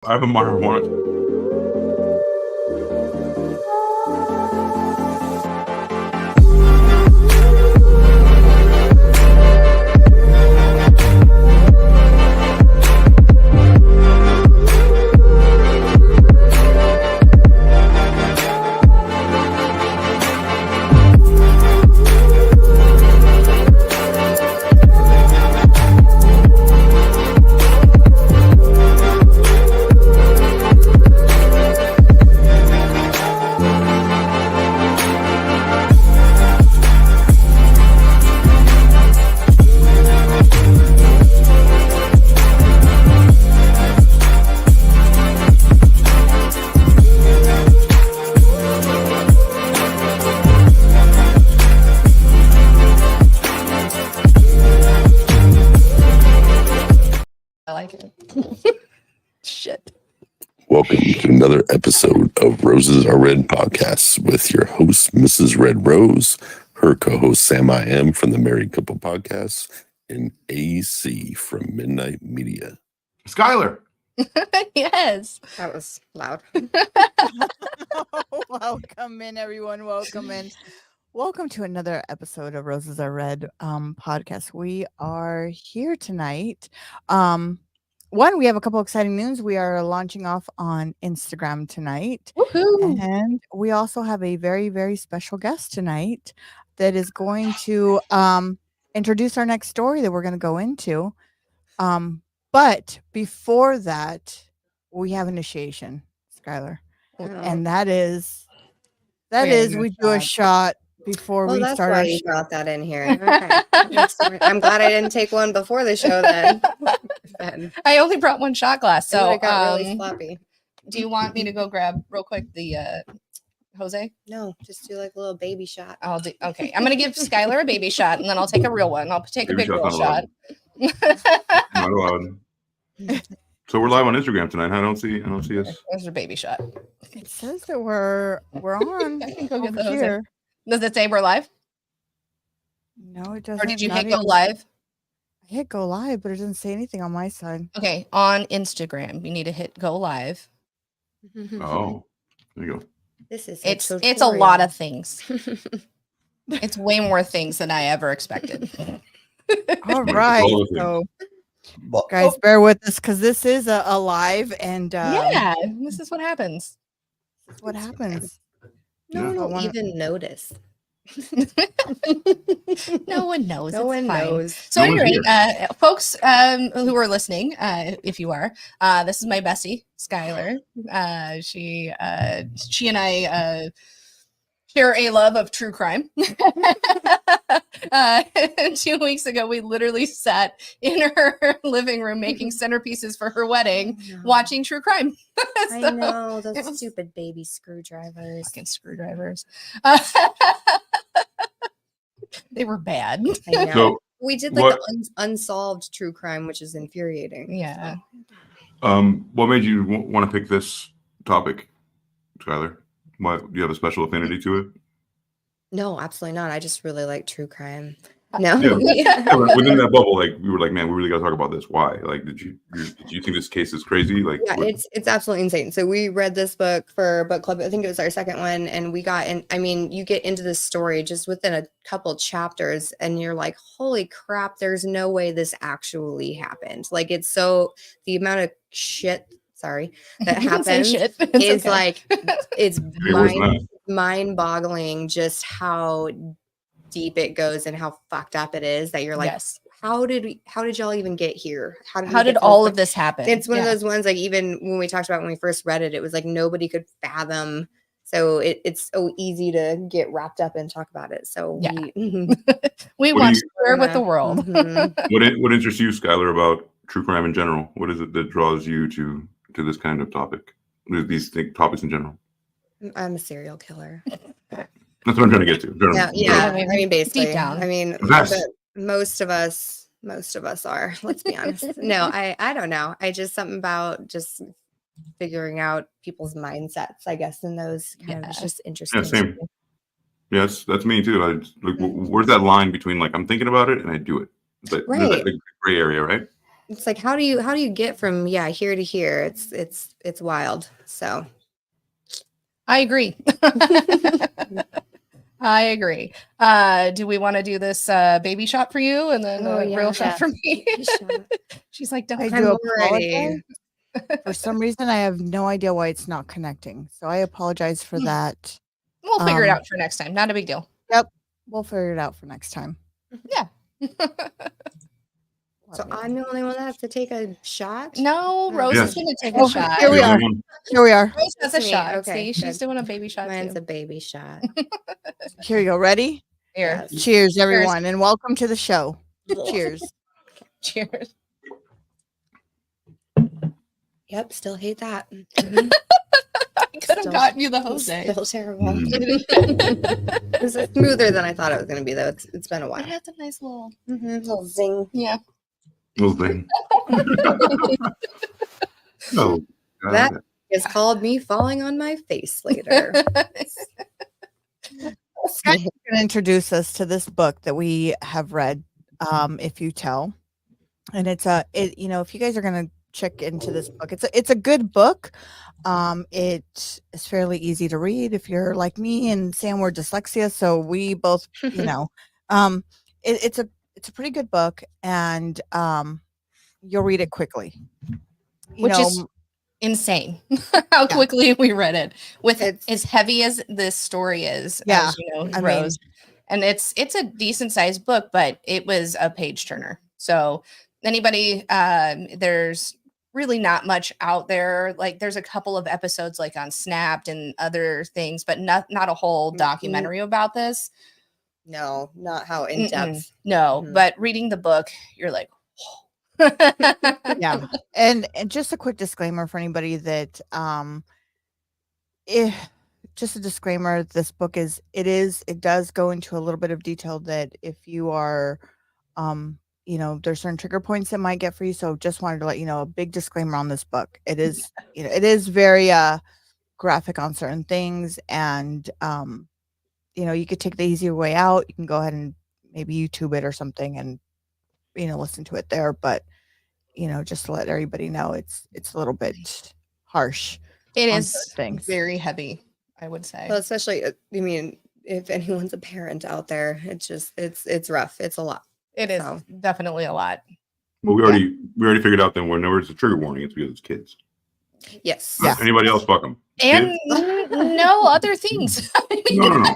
I have a marijuana. I like it. Shit. Welcome to another episode of Roses Are Red podcast with your host, Mrs. Red Rose, her co-host, Sam I Am from the Married Couple Podcast, and AC from Midnight Media. Skylar. Yes. That was loud. Welcome in, everyone. Welcome in. Welcome to another episode of Roses Are Red podcast. We are here tonight. One, we have a couple exciting news. We are launching off on Instagram tonight. Woohoo. And we also have a very, very special guest tonight that is going to introduce our next story that we're going to go into. But before that, we have initiation, Skylar. And that is we do a shot before we that's start. why you brought that in here. Okay. I'm glad I didn't take one before the show then. I only brought one shot glass, so it got really sloppy. Do you want me to go grab real quick the Jose? No, just do like a little baby shot. I'll do. Okay, I'm gonna give Skylar a baby shot, and then I'll take a real one. I'll take Baby a big girl shot's shot. Not allowed. So we're live on Instagram tonight. I don't see us. There's a baby shot. It says that we're on. I can go get over the Jose. here. Does it say we're live, No, it doesn't. or did you Not hit go even- live? I hit go live, but it doesn't say anything on my side. Okay, on Instagram, you need to hit go live. Oh, there you go. This is It's a lot of things. It's way more things than I ever expected. All right, all the so guys, bear with us because this is a live, and Yeah, this is what happens. this is what happens. No one Yeah. will even notice. No one knows. No it's one fine. knows. So No one's anyway, folks who are listening, if you are, this is my bestie, Skylar. She and I share a love of true crime. 2 weeks ago, we literally sat in her living room making centerpieces for her wedding, watching true crime. I know it those was- stupid baby screwdrivers. Fucking screwdrivers. They were bad. I know. So, We did like what- the unsolved true crime, which is infuriating. Yeah. what made you want to pick this topic, Skylar? Why do you have a special affinity to it? No, absolutely not. I just really like true crime. No. Yeah. Yeah. Within that bubble, like we were like, man, we really got to talk about this. Why? Like, did you think this case is crazy? Like, Yeah, it's absolutely insane. So we read this book for book club. I think it was our second one, and we got in. I mean, you get into this story just within a couple chapters, and you're like, "Holy crap! There's no way this actually happened." Like, it's so the amount of shit. Sorry, that You can say happens shit. It's is okay. like it's It was not. mind-boggling just how deep it goes and how fucked up it is. That you're like, yes. how did y'all even get here? How we did get to all this of this happen? It's one of Yeah. those ones, like, even when we talked about when we first read it, it was like nobody could fathom. So it's so easy to get wrapped up and talk about it. So Yeah. we, We What want do to share with the world. Mhm. What interests you, Skylar, about true crime in general? What is it that draws you to this kind of topic? These topics in general. I'm a serial killer. That's what I'm trying to get to. Yeah. I mean, I mean, basically, deep down. I mean, Yes. but most of us are. Let's be honest. No, I don't know. I just something about just figuring out people's mindsets, I guess, and those kind of is Yeah. just interesting. Yeah, same. Yes, that's me too. I just, like, where's that line between like I'm thinking about it and I do it? But there's Right. that big gray area, right? it's like how do you get from here to here? It's wild. So I agree. I agree. Do we want to do this baby shot for you and then real shot for me? Baby shot. She's like, don't. I I'm do ready. apologize. For some reason, I have no idea why it's not connecting. So I apologize for that. We'll figure it out for next time. Not a big deal. Yep. We'll figure it out for next time. Yeah. So I'm the only one that has to take a shot? No, Rose Yes. is going to take Oh, a shot. here we The are. only one- Here we are. Rose has a It's me. shot. Okay, See, she's good. doing a baby shot Mine's too. a baby shot. Here you go. Ready? Here. Yes. Cheers, everyone, and welcome to the show. Cheers. Cheers. Yep, still hate that. I could have Still- gotten you the It's Jose. still terrible. Mhm. This is smoother than I thought it was going to be, though. It's been a It while. has a nice little. Little zing. Yeah. Little thing. Oh, God. That is called me falling on my face later. Sky's going to introduce us to this book that we have read, If You Tell. And if you guys are going to check into this book, it's a good book. It is fairly easy to read if you're like me and Sam, we're dyslexia. So we both, it's a pretty good book, and you'll read it quickly. Which is insane how quickly we read it with as heavy as this story is. Yeah, as Rose. And it's a decent sized book, but it was a page turner. So anybody, there's really not much out there. Like there's a couple of episodes like on Snapped and other things, but not a whole documentary about this. No, not how in depth. No, but reading the book, you're like, yeah. And just a quick disclaimer for anybody that just a disclaimer, this book it does go into a little bit of detail that if you are there's certain trigger points that might get for you. So just wanted to let you know, a big disclaimer on this book. It is it is very graphic on certain things, and you could take the easier way out. You can go ahead and maybe YouTube it or something and listen to it there, but just to let everybody know, it's a little bit harsh. It is things very heavy, I would say. Well, especially, if anyone's a parent out there, it's rough. It's a lot. It is definitely a lot. Well, we already figured out then whenever it's a trigger warning, it's because it's kids. Yes. Yeah. Anybody else, fuck them. And no other things. No.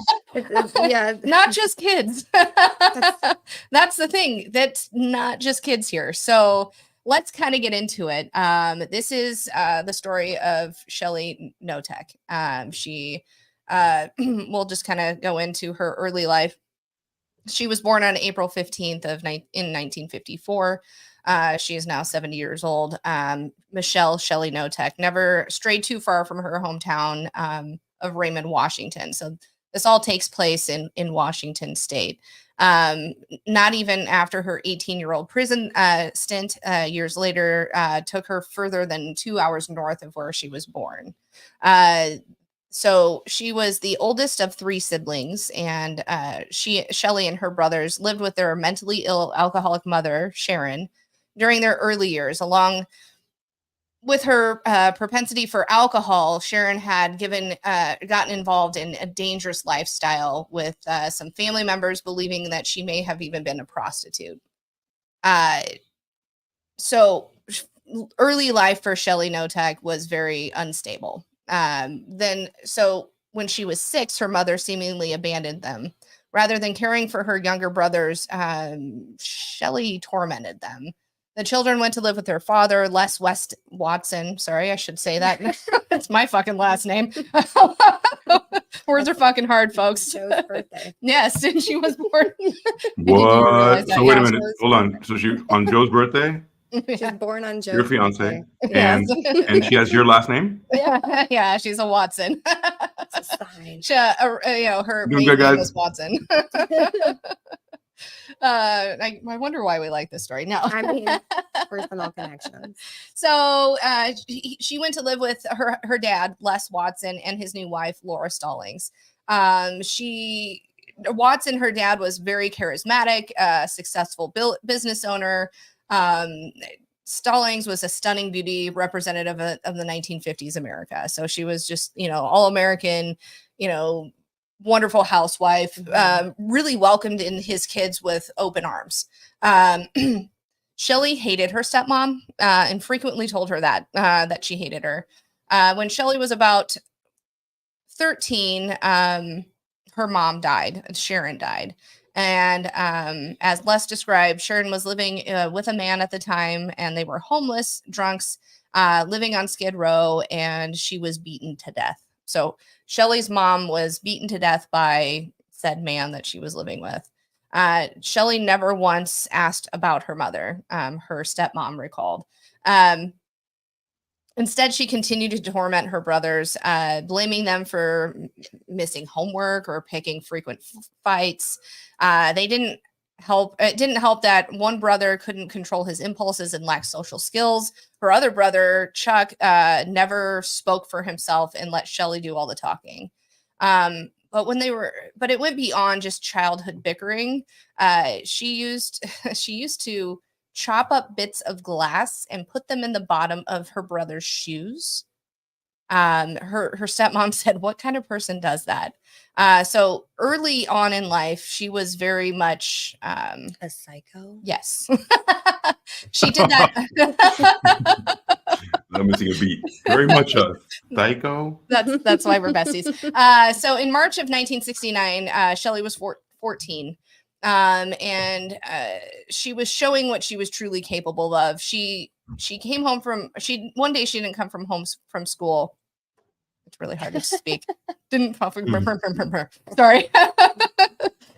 Yeah. Not just kids. That's the thing. That's not just kids here. So let's kind of get into it. This is the story of Shelley Notek. She we'll just kind of go into her early life. She was born on April 15th in 1954. She is now 70 years old. Michelle Shelley Notek never strayed too far from her hometown of Raymond, Washington. So this all takes place in Washington State. Not even after her 18-year-old prison stint years later took her further than 2 hours north of where she was born. So she was the oldest of 3 siblings, and Shelley and her brothers lived with their mentally ill alcoholic mother, Sharon, during their early years. Along with her propensity for alcohol, Sharon had gotten involved in a dangerous lifestyle, with some family members believing that she may have even been a prostitute. So early life for Shelley Notek was very unstable. So when she was 6, her mother seemingly abandoned them. Rather than caring for her younger brothers, Shelley tormented them. The children went to live with their father, Les Watson. Sorry, I should say that. That's my fucking last name. Words are fucking hard, folks. Joe's birthday. Yes, and she was born. What? So wait a minute. Hold on. So she on Joe's birthday? She's born on Joe's Your fiance, birthday. and she has your last name? Yeah, she's a Watson. That's a sign. Her Doing main good, name guys? is Watson. I wonder why we like this story. No, I mean, personal connections. So she went to live with her dad, Les Watson, and his new wife, Laura Stallings. Watson, her dad, was very charismatic, successful business owner. Stallings was a stunning beauty representative of the 1950s America. So she was just, all American, wonderful housewife, really welcomed in his kids with open arms. Shelley hated her stepmom and frequently told her that she hated her. When Shelley was about 13, her mom died. Sharon died. And as Les described, Sharon was living with a man at the time, and they were homeless, drunks, living on Skid Row, and she was beaten to death. So Shelley's mom was beaten to death by said man that she was living with. Shelley never once asked about her mother, her stepmom recalled. Instead, she continued to torment her brothers, blaming them for missing homework or picking frequent fights. They didn't help. It didn't help that one brother couldn't control his impulses and lacked social skills. Her other brother, Chuck, never spoke for himself and let Shelley do all the talking. But it went beyond just childhood bickering. She used to chop up bits of glass and put them in the bottom of her brother's shoes. Her stepmom said, "What kind of person does that?" So early on in life, she was very much A psycho? yes. She did that. I'm missing a beat. Very much a psycho. That's why we're besties. So in March of 1969, Shelley was 14. And she was showing what she was truly capable of. She came home one day she didn't come from school. It's really hard to speak. Didn't sorry.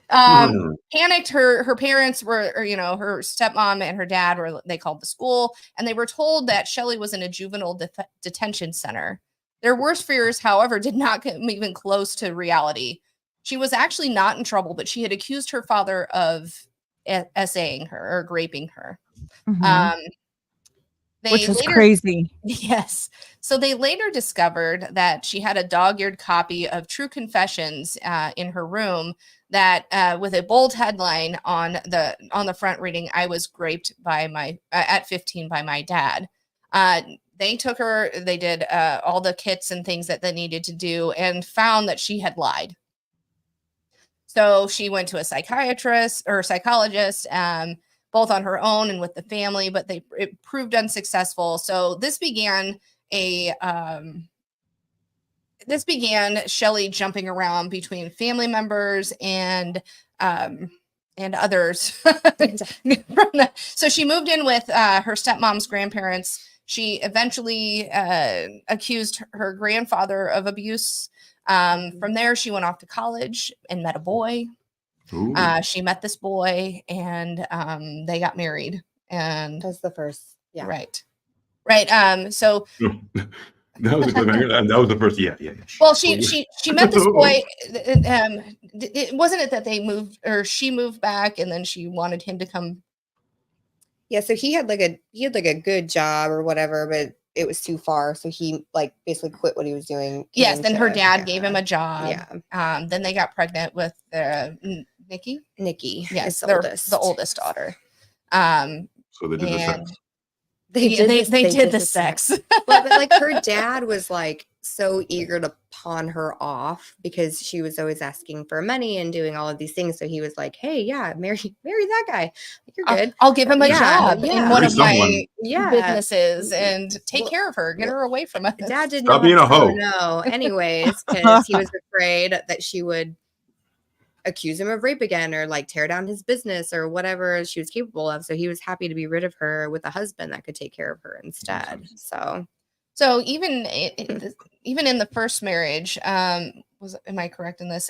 Panicked. Her parents were, her stepmom and her dad they called the school, and they were told that Shelley was in a juvenile detention center. Their worst fears, however, did not get even close to reality. She was actually not in trouble, but she had accused her father of essaying her or raping her. Which was crazy. Yes. So they later discovered that she had a dog-eared copy of True Confessions in her room that with a bold headline on the front reading, "I was raped at 15 by my dad." They took her, they did all the kits and things that they needed to do and found that she had lied. So she went to a psychiatrist or psychologist, both on her own and with the family, but it proved unsuccessful. So this began Shelley jumping around between family members and others. So she moved in with her stepmom's grandparents. She eventually accused her grandfather of abuse. From there, she went off to college and met a boy. She met this boy, and they got married. And That's the first. Yeah. Right. So that was a cliffhanger. That was the first. Yeah. Well, she met this boy. It wasn't it that they moved, or she moved back, and then she wanted him to come. Yeah. So he had like a good job or whatever, but it was too far. So he basically quit what he was doing. Yes. Then her dad gave him a job. Yeah. Then they got pregnant with Nikki. Yes, the oldest daughter. So they did the sex. They did the sex. But her dad was so eager to pawn her off because she was always asking for money and doing all of these things. So he was like, "Hey, yeah, marry that guy. You're good. I'll give him a job in one of my Yeah. businesses and take care of her, get her away from us. Dad didn't Stop being a hoe. No, anyways, because he was afraid that she would accuse him of rape again or tear down his business or whatever she was capable of. So he was happy to be rid of her with a husband that could take care of her instead. So even in the first marriage, am I correct in this?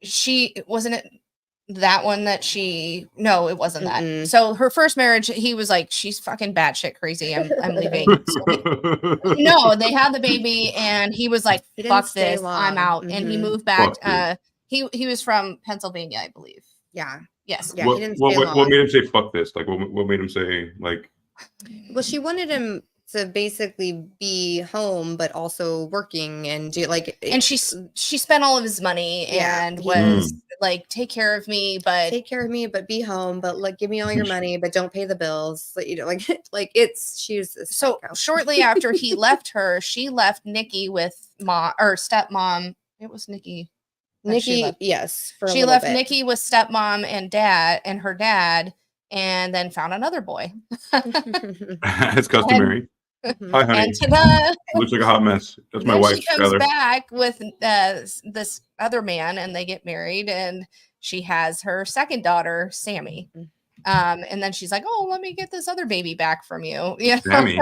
She wasn't it that one that no, it wasn't that. Mm-mm. So her first marriage, he was like, "She's fucking batshit crazy. I'm leaving." No, they had the baby, and he was like, "Fuck this, I'm out," and he moved back. He was from Pennsylvania, I believe. Yeah. Yes. Yeah. What, he didn't stay long. what made him say "fuck this"? What made him say Well, she wanted him to basically be home, but also working and do and she spent all of his money and was like take care of me, but Take care of me, but be home. But like, give me all your money, but don't pay the bills. Like, she's a so psycho. shortly after he left her, she left Nikki with mom or stepmom. It was Nikki. that she Nikki, left. yes, for a She little left bit. Nikki with stepmom and dad and her dad, and then found another boy. It's customary. Mhm. Hi, honey. And ta-da! Looks like a hot mess. That's my Then wife, she comes Skylar. back with this other man, and they get married, and she has her second daughter, Sammy. And then she's like, "Oh, let me get this other baby back from you." Yeah, Sammy.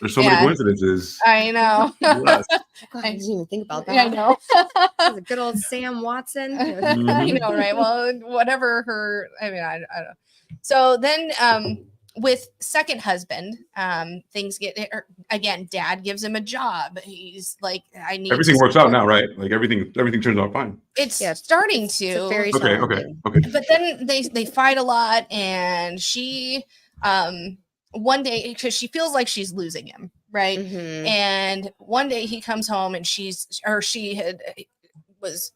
There's so many Yeah. coincidences. I know. Bless. God, I didn't even think about that. Yeah, I know. This is a good old Sam Watson. I Mhm. know, right? Well, whatever her. I mean, I don't know. So then, with second husband, things get again. Dad gives him a job. He's like, I need Everything to works out support- now, right? Like everything turns out fine. It's Yeah, starting It's to. a very Okay. challenging. But then they fight a lot, and she one day, because she feels like she's losing him, right? Mhm. And one day he comes home, and she was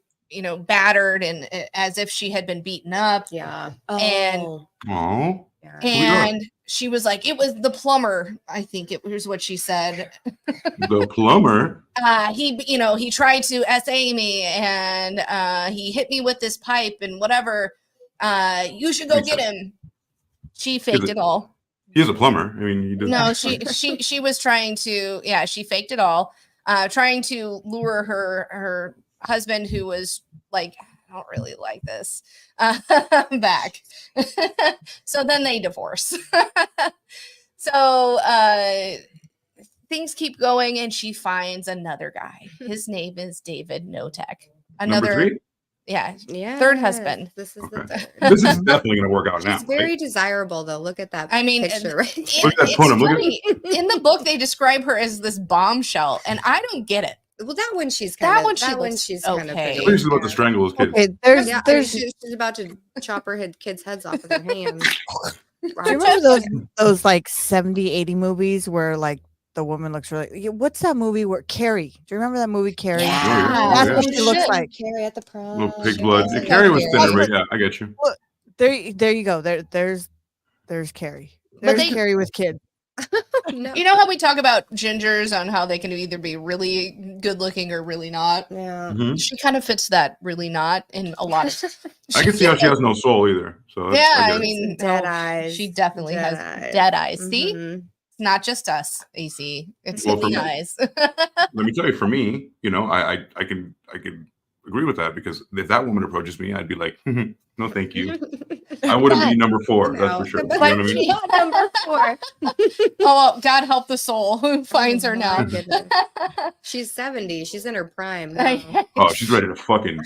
battered, and as if she had been beaten up, Yeah. And- Oh. Oh. Yeah. and she was like, it was the plumber, I think it was what she said. The plumber. He tried to SA me, and he hit me with this pipe and whatever. You should go Makes get sense. him. She faked it all. He is a plumber. I mean, he does. No, she was trying to, she faked it all, trying to lure her husband, who was like, I don't really like this, back. So then they divorce. So things keep going, and she finds another guy. His name is David Notek. Number 3. Yeah, Yeah. third husband. This is Okay. the third. This is definitely going to work out now. She's very Right? desirable, though. Look at that. I mean, picture right there. Look at that Conan, look at- funny. In the book, they describe her as this bombshell, and I don't get it. Well, that one she's kind That of. one she That one looks she's kind of okay. I pretty. think she's about to strangle his kids. Okay, there's Yeah, she's about to chop her kids' heads off with her hands. do you remember those like 70, 80 movies where like the woman looks really what's that movie where Carrie? Do you remember that movie Carrie? Yeah. That's yeah. what she looks Shit. like. Carrie at the prom. Little pig She blood. looks like Carrie was Carrie. thinner, but yeah, I get you. There you go. There's Carrie. But There's they- Carrie with kid. No. You know how we talk about gingers on how they can either be really good looking or really not? Yeah. Mhm. She kind of fits that really not in a lot of. I can see how she has no soul either. So that's, Yeah, I get I it. mean, Dead no, eyes. She definitely Dead has eyes. dead eyes. See, Mhm. it's not just us, AC. It's Well, in for the me- eyes. Let me tell you, for me, I can agree with that, because if that woman approaches me, I'd be like, no, thank you. I wouldn't be number 4, that's for No. sure. You know what I mean? Not number 4. Oh, God help the soul who finds her Oh, now. my goodness. She's 70. She's in her prime now. Oh, she's ready to fucking.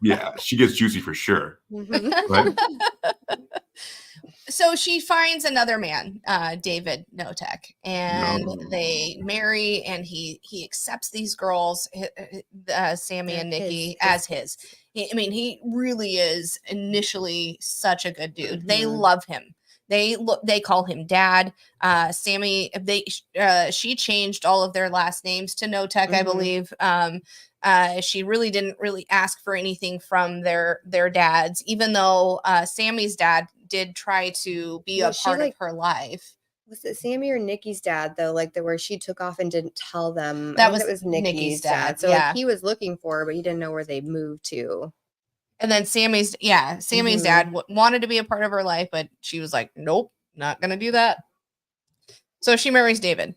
Yeah, she gets juicy for sure. Mhm. Right? So she finds another man, David Notek, and No. they marry, and he accepts these girls, Sammy and Nikki, His. as his. I mean, he really is initially such a good dude. They Mhm. love him. They call him dad. Sammy, she changed all of their last names to Notek, I Mhm. believe. She really didn't really ask for anything from their dads, even though Sammy's dad did try to be Well, a she, part like- of her life. Was it Sammy or Nikki's dad though? Like where she took off and didn't tell them. That I think was it was Nikki's Nikki's dad. dad, So yeah. like he was looking for her, but he didn't know where they moved to. And then Sammy's Mhm. dad wanted to be a part of her life, but she was like, nope, not gonna do that. So she marries David.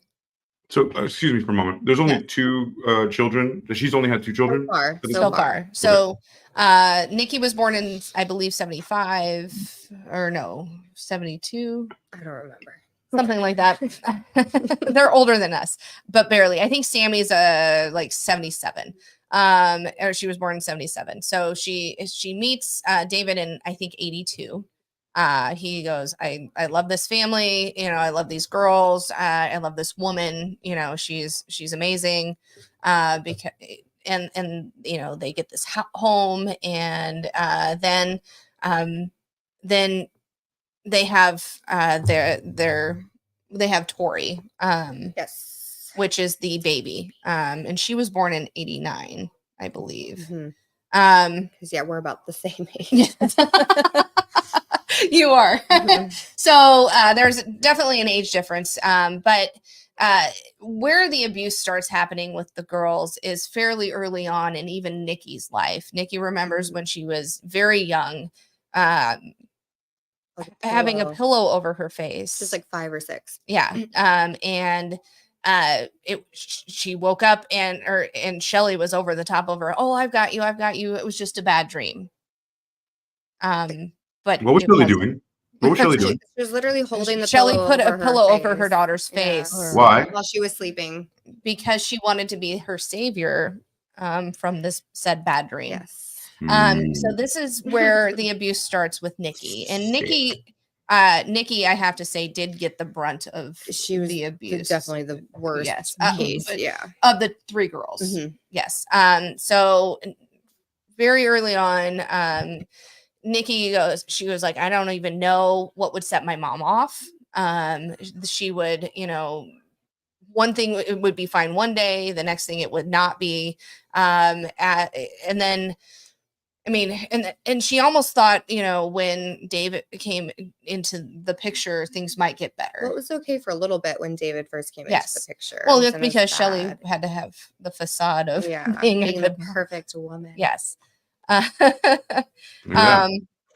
So, excuse me for a moment. There's only Yeah. 2 children. She's only had 2 children. So far. at this So point? far. So Nikki was born in, I believe, 75 or no, 72. I don't remember. Something like that. They're older than us, but barely. I think Sammy's like 77. Or she was born in 77. So she meets David in, I think, 82. He goes, I love this family, I love these girls, I love this woman, she's amazing. Because and they get this home, and then they have they have Tori, Yes. which is the baby. And she was born in 89, I believe. Mhm. Because yeah, we're about the same age. You are. Mhm. So there's definitely an age difference. But where the abuse starts happening with the girls is fairly early on in even Nikki's life. Nikki remembers when she was very young, Like having a pillow. pillow over her face. Just like 5 or 6. Yeah. And she woke up and Shelly was over the top of her. Oh, I've got you. It was just a bad dream. But What was it Shelley wasn't. doing? What was Shelley She doing? was literally holding the Shelly pillow put a over pillow over her face. daughter's Yeah. face Why? While she was sleeping. because she wanted to be her savior from this said bad dream. Yes. So this is where the abuse starts with Nikki. And Nikki, I have to say, did get the brunt of She was the abuse. definitely the worst Yes. case. But Yeah. of the 3 girls. Mhm. Yes. So very early on, Nikki she was like, I don't even know what would set my mom off. She would, one thing it would be fine one day, the next thing it would not be. And then, I mean, and she almost thought, when David came into the picture, things might get better. Well, it was okay for a little bit when David first came into Yes. the picture. Well, and that's then it was because Shelley bad. had to have the facade of Yeah, being a being good the mom. perfect woman. Yes. Look at that.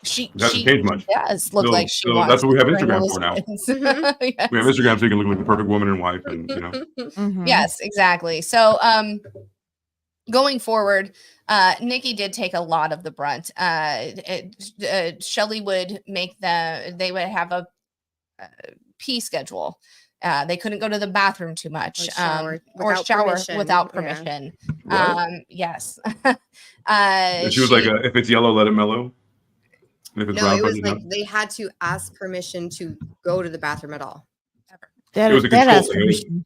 She It hasn't changed much. does look So- like she so wants that's what we have to bring Instagram all for those now. kids. Mhm. Yes. We have Instagram so you can look like the perfect woman and wife, and Mhm. Yes, exactly. So going forward, Nikki did take a lot of the brunt. Shelley would they would have a pee schedule. They couldn't go to the bathroom too much, Or shower or without shower permission. without Yeah. permission. what? Yes. And she was like, if it's yellow, let it mellow. And if it's No, brown, it was let it like down. they had to ask permission to go to the bathroom at all. That It was a that control has thing. permission.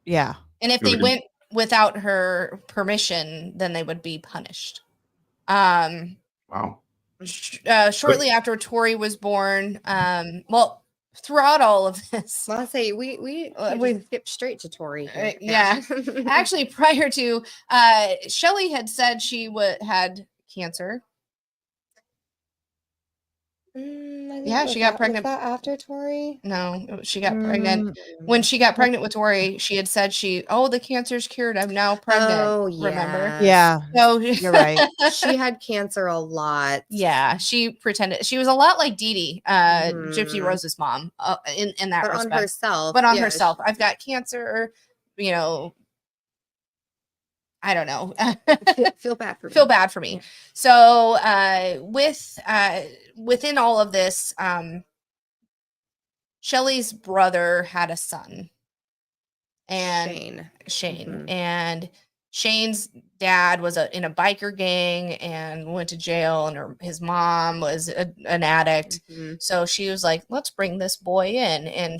Yeah. And if It was they a- went without her permission, then they would be punished. Um, Wow. Shortly after Tori was born, well, throughout all of this, Well, I'll say we we- skip straight to Tori. Here. yeah. Actually, prior to Shelley had said she had cancer. I think Yeah, was she got that- pregnant. Was that after Tori? No, she got pregnant. When she got pregnant with Tori, she had said the cancer's cured. I'm now pregnant. Oh, yeah. Remember? Yeah. So You're right. She had cancer a lot. Yeah, she pretended she was a lot like Dee Dee, Gypsy Mhm. Rose's mom, in that But on respect. herself. But on yeah, herself, I've got cancer. I don't know. Feel bad for me. Feel bad for me. Yeah. So within all of this, Shelley's brother had a son, and Shane. Mhm. And Shane's dad was in a biker gang and went to jail, and his mom was an addict. Mhm. So she was like, let's bring this boy in. And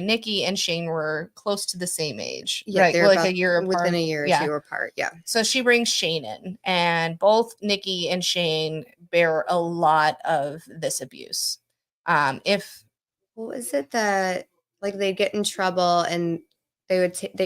Nikki and Shane were close to the same age. Yeah, right? they're Like about a year apart. within a year or Yeah. 2 apart. Yeah. So she brings Shane in, and both Nikki and Shane bear a lot of this abuse. What was it that like they'd get in trouble and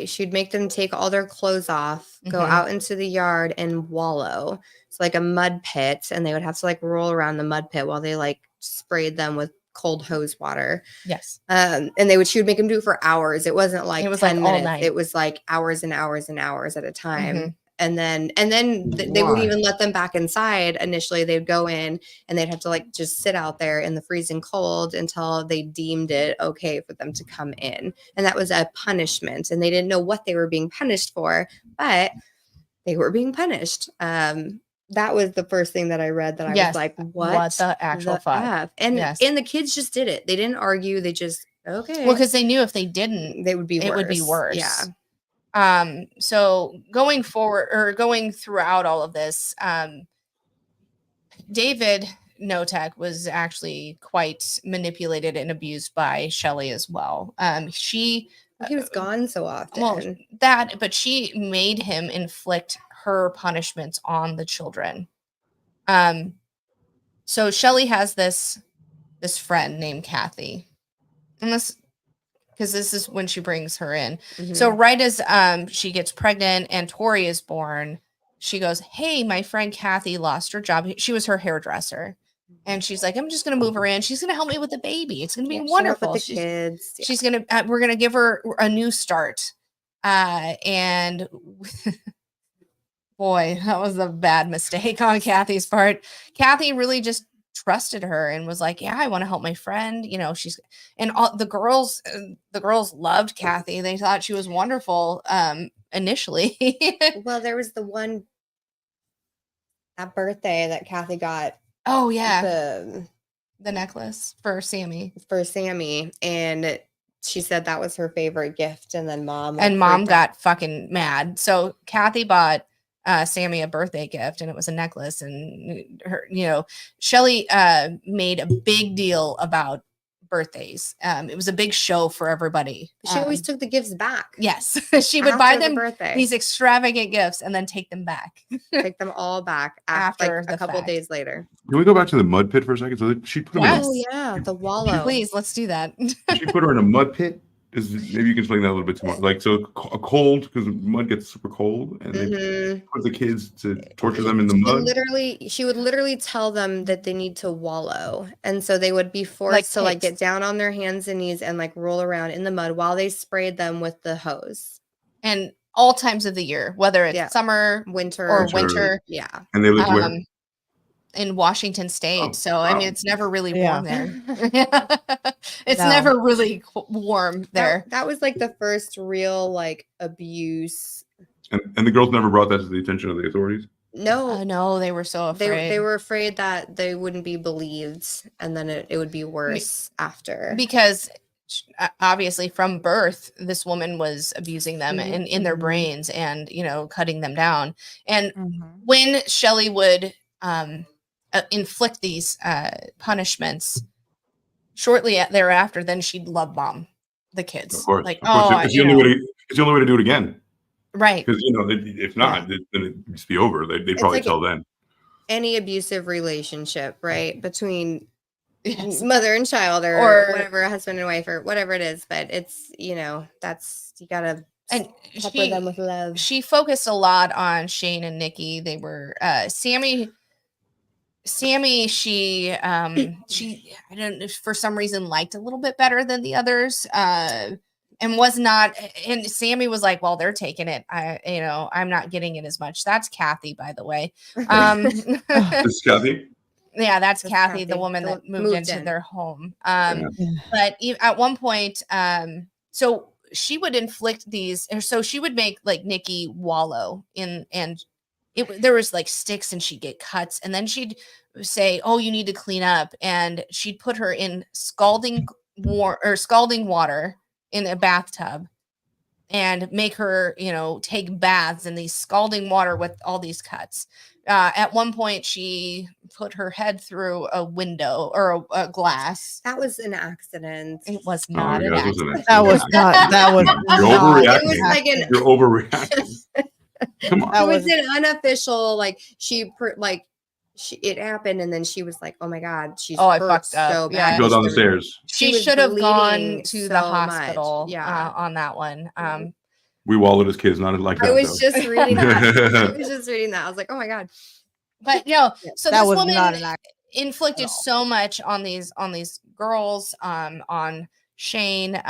she'd make them take all their clothes off, go Mhm. out into the yard and wallow. It's like a mud pit, and they would have to like roll around the mud pit while they like sprayed them with cold hose water. Yes. And she would make them do it for hours. It wasn't like It was 10 like all minutes. night. It was like hours and hours and hours at a time. Mhm. And then they wouldn't even let them back inside. Initially, they'd go in and they'd have to like just sit out there in the freezing cold until they deemed it okay for them to come in. And that was a punishment. And they didn't know what they were being punished for, but they were being punished. That was the first thing that I read that I Yes. was like, What the actual fuck? F? And Yes. and the kids just did it. They didn't argue. They just okay. Well, because they knew if they didn't, they would be worse. it would be worse. Yeah. So going forward or going throughout all of this, David Notek was actually quite manipulated and abused by Shelley as well. He was gone so often. Well, but she made him inflict her punishments on the children. So Shelley has this friend named Kathy, and because this is when she brings her in. Mhm. So right as she gets pregnant and Tori is born, she goes, hey, my friend Kathy lost her job. She was her hairdresser. And she's like, I'm just going to move her in. She's going to help me with the baby. It's going to be Yeah, she'll help wonderful. with the kids. Yeah. She's going to, we're going to give her a new start. And boy, that was a bad mistake on Kathy's part. Kathy really just trusted her and was like, yeah, I want to help my friend. You know, she's, and all the girls loved Kathy. They thought she was wonderful initially. Well, there was that birthday that Kathy got. Oh yeah. The necklace for Sammy. And she said that was her favorite gift. And then mom got fucking mad. So Kathy bought Sammy a birthday gift, and it was a necklace, and her, you know, Shelly made a big deal about birthdays. It was a big show for everybody. She always took the gifts back. Yes. She would buy them birthday. These extravagant gifts and then take them back. Take them all back after like a couple days later. Can we go back to the mud pit for a second? So she put them Oh yeah, the wallow. Please, let's do that. she put her in a mud pit. Maybe you can explain that a little bit more. Like, so a cold, because mud gets super cold, and they put the kids to torture them in the mud. She would literally tell them that they need to wallow, and so they would be forced to like get down on their hands and knees and like roll around in the mud while they sprayed them with the hose. And all times of the year, whether it's summer, winter. Yeah. And they live where? In Washington State. Oh, so, wow. I mean, it's never really warm there. It's never really warm there. That was like the first real like abuse. And the girls never brought that to the attention of the authorities? No. No, they were so afraid. They were afraid that they wouldn't be believed, and then it would be worse after. Because obviously from birth, this woman was abusing them in their brains and, you know, cutting them down. And when Shelly would inflict these punishments, shortly thereafter, then she'd love bomb the kids. Of course. Like, of course. It's the only way to do it again. Right. Because, you know, if not, then it'd just be over. They'd probably like tell then. Any abusive relationship, right? Between mother and child or whatever, husband and wife or whatever it is. But it's, you know, you gotta pepper them with love. She focused a lot on Shane and Nikki. They were Sammy, she I don't know, for some reason liked a little bit better than the others, and was not. And Sammy was like, well, they're taking it. I'm not getting it as much. That's Kathy, by the way. This is Kathy? Yeah, that's Kathy, the woman that moved into their home. But at one point, so she would inflict these, or so she would make like Nikki wallow in, and there was like sticks, and she'd get cuts, and then she'd say, oh, you need to clean up, and she'd put her in scalding water in a bathtub and make her, you know, take baths in these scalding water with all these cuts. At one point, she put her head through a window or a glass. That was an accident. It was not an accident. That was not. That was. You're overreacting. It was like You're overreacting. Come on. It was an unofficial, like it happened, and then she was like, "Oh my god, she's I fucked up." So bad. Go down the stairs. She should have gone to the hospital. On that one. We wallowed as kids, not like that. I was just reading that. I was like, "Oh my god!" But so that this was woman not an accident inflicted so much on these girls, on Shane.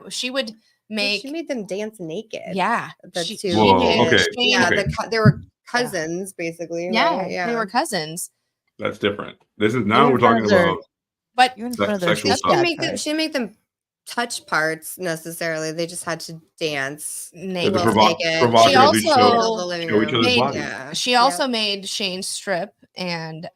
She would make. She made them dance naked. Yeah, the two. Whoa, okay. Yeah, they were cousins, basically. Yeah, right? they were cousins. That's different. This is now we're talking about. But sexual stuff. She didn't make them touch parts necessarily. They just had to dance naked. She also made Shane strip, and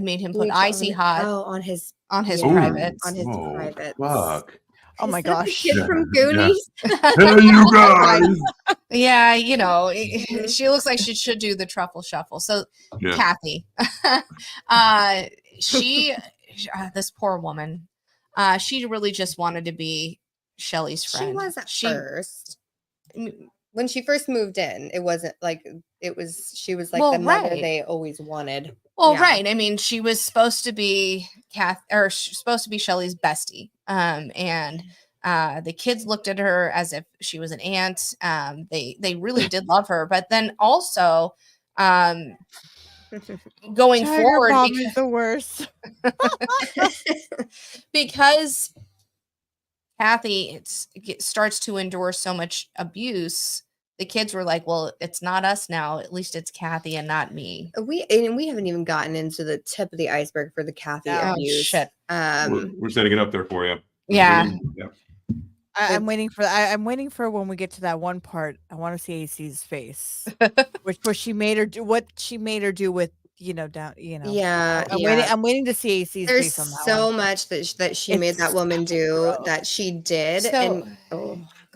made him put icy hot on his privates. On his privates. Fuck. Oh my gosh. Kid from Goonies. Hey, you guys. Yeah, you know, she looks like she should do the truffle shuffle. So Kathy, she, this poor woman, she really just wanted to be Shelly's friend. She was at first. When she first moved in, it wasn't like she was like the mother they always wanted. Well, right. I mean, she was supposed to be supposed to be Shelly's bestie. And The kids looked at her as if she was an aunt. They really did love her, but then also going Tiger forward, Bomb is the worst. because Kathy starts to endure so much abuse, the kids were like, well, it's not us now. At least it's Kathy and not me. We haven't even gotten into the tip of the iceberg for the Kathy Oh, abuse. shit. We're setting it up there for you. Yeah. I'm waiting for I'm waiting for when we get to that one part. I want to see AC's face, which she made her do what she made her do with down. Yeah, I'm waiting to see AC's There's face on that so one. much that she made that woman do gross. that she did, So,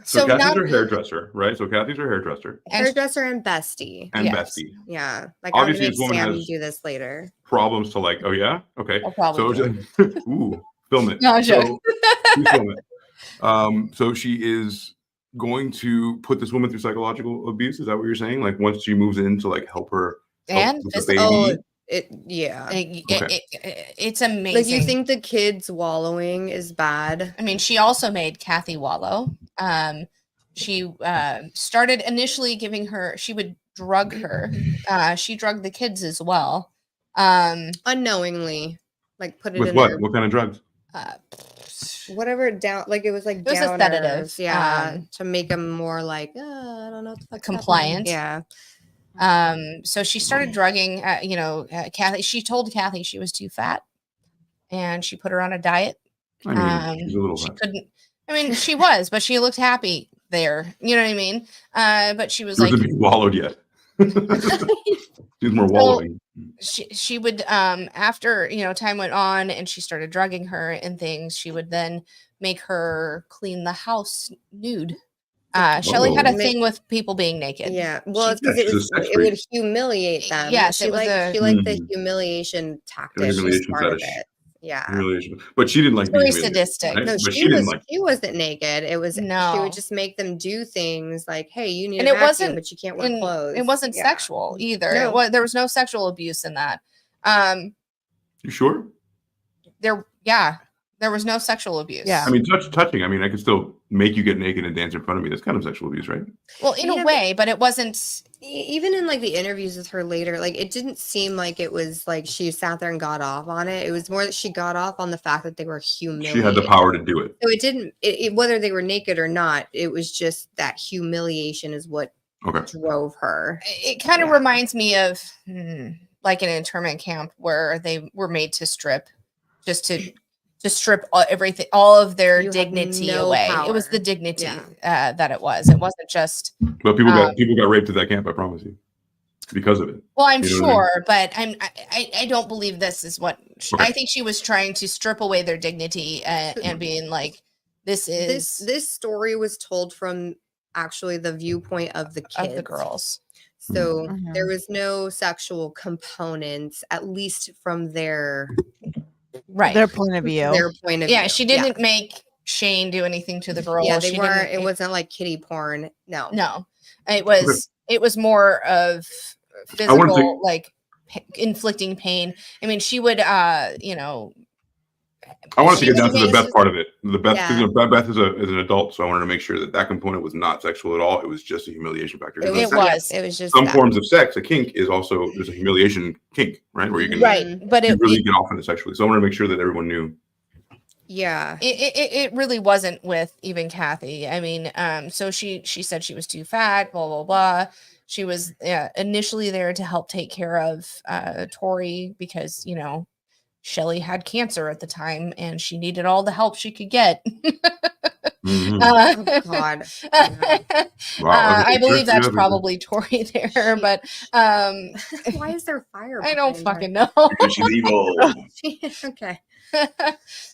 So Kathy's now her hairdresser, right? So Kathy's her hairdresser hairdresser and bestie. and Yes. bestie. Yeah, like Obviously, I'm this gonna make woman Sam has- do this later. Problems to like, oh yeah, okay. I'll probably So, ooh, film it. No, I'm So, please film it. So she is going to put this woman through psychological abuse. Is that what you're saying? Like once she moves in to like help her And with the physical. baby? It's amazing. Like you think the kids wallowing is bad? I mean, she also made Kathy wallow. She started initially giving her, she would drug her. She drugged the kids as well. Unknowingly, like put it With in what? there. What kind of drugs? Whatever down, like it was like It was a downers, sedative, yeah, to make them more like I don't know what the fuck's compliant. happening. Yeah. So she started drugging. Kathy. She told Kathy she was too fat, and she put her on a diet. I mean, she's a little She fat. couldn't. I mean, she was, but she looked happy there. You know what I mean? But she was She like, wasn't being wallowed yet. She's more wallowing. she would after time went on and she started drugging her and things, she would then make her clean the house nude. Shelley had a thing with people being naked. Yeah, well, it's Yeah, because she's a sex it freak. would humiliate them. Yes, she it was liked the humiliation tactic. Humiliation Part of fetish. it. Yeah. Humiliation. But she didn't like being Very humiliated, sadistic. right? No, But she didn't was. like. She wasn't naked. It was. She No. would just make them do things like, "Hey, you need And a it vacuum, wasn't- but you can't wear clothes." It wasn't Yeah. sexual either. No. There was no sexual abuse in that. You sure? There was no sexual abuse. Yeah. I mean, touching. I mean, I could still make you get naked and dance in front of me. That's kind of sexual abuse, right? Well, in Yeah, a way, but it wasn't. Even in like the interviews with her later, like it didn't seem like it was like she sat there and got off on it. It was more that she got off on the fact that they were humiliated. She had the power to do it. So it didn't. Whether they were naked or not, it was just that humiliation is what Okay. drove her. It kind of reminds me of like an internment camp where they were made to strip, just to strip everything, all of their You have dignity no away. power. It was the dignity Yeah. that it was. It wasn't just. But people got raped at that camp. I promise you, because of it. Well, I'm You know what I sure, but I don't believe this is what I think she was trying to strip away their dignity and being like, this is This story was told from actually the viewpoint of the kids, of the girls. So Mhm. there was no sexual components, at least from their Right. Their point of view. their point of view. Yeah, she didn't make Shane do anything to the girl. Yeah, they She weren't. didn't- It wasn't like kiddie porn. No. No, it was more of I wanna physical, like inflicting pain. I mean, she would, I wanted to she get down would to the make- Beth part of it. The Beth, Yeah. because Beth is an adult, so I wanted to make sure that component was not sexual at all. It was just a humiliation factor. It Because was. was. It was just some that. forms of sex, a kink is also there's a humiliation kink, right? Where you can right, but you it really get off on it sexually. So I wanted to make sure that everyone knew. Yeah. it really wasn't with even Kathy. I mean, so she said she was too fat, blah blah blah. She was initially there to help take care of Tori because Shelley had cancer at the time and she needed all the help she could get. Mhm. Oh God. Wow, I believe that's everything. probably Tori there, but Why is there fire? I don't behind fucking know. Because she's evil. her? Okay.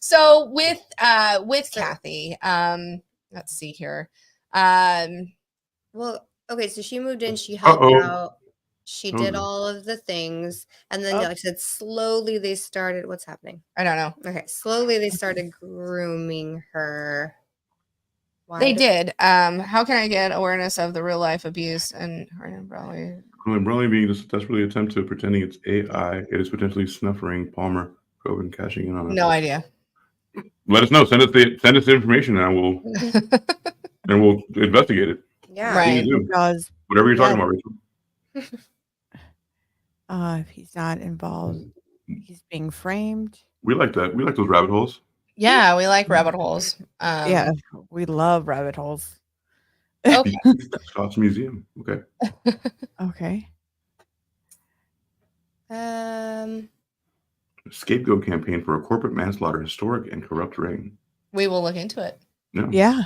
So with So- Kathy, let's see here. Well, okay. So she moved in. She helped Uh-oh. out. She did Oh. all of the things, and then, Oh. like I said, slowly they started. What's happening? I don't know. Okay, slowly they started grooming her. Why They did. How can I get awareness of the real life abuse and probably Umbrella being a desperately attempt to pretending it's AI. It is potentially snuffering Palmer, Coven cashing in on it. no idea. let us know. Send us the information, and we'll investigate it. Yeah. Right. Do. Because Whatever you're talking Yeah. about, Rachel. if he's not involved, he's being framed. We like that. We like those rabbit holes. Yeah, we like rabbit holes. Yeah, we love rabbit holes. Okay. Scott's Museum. Okay. Okay. Scapegoat campaign for a corporate manslaughter, historic and corrupt ring. We will look into it. Yeah.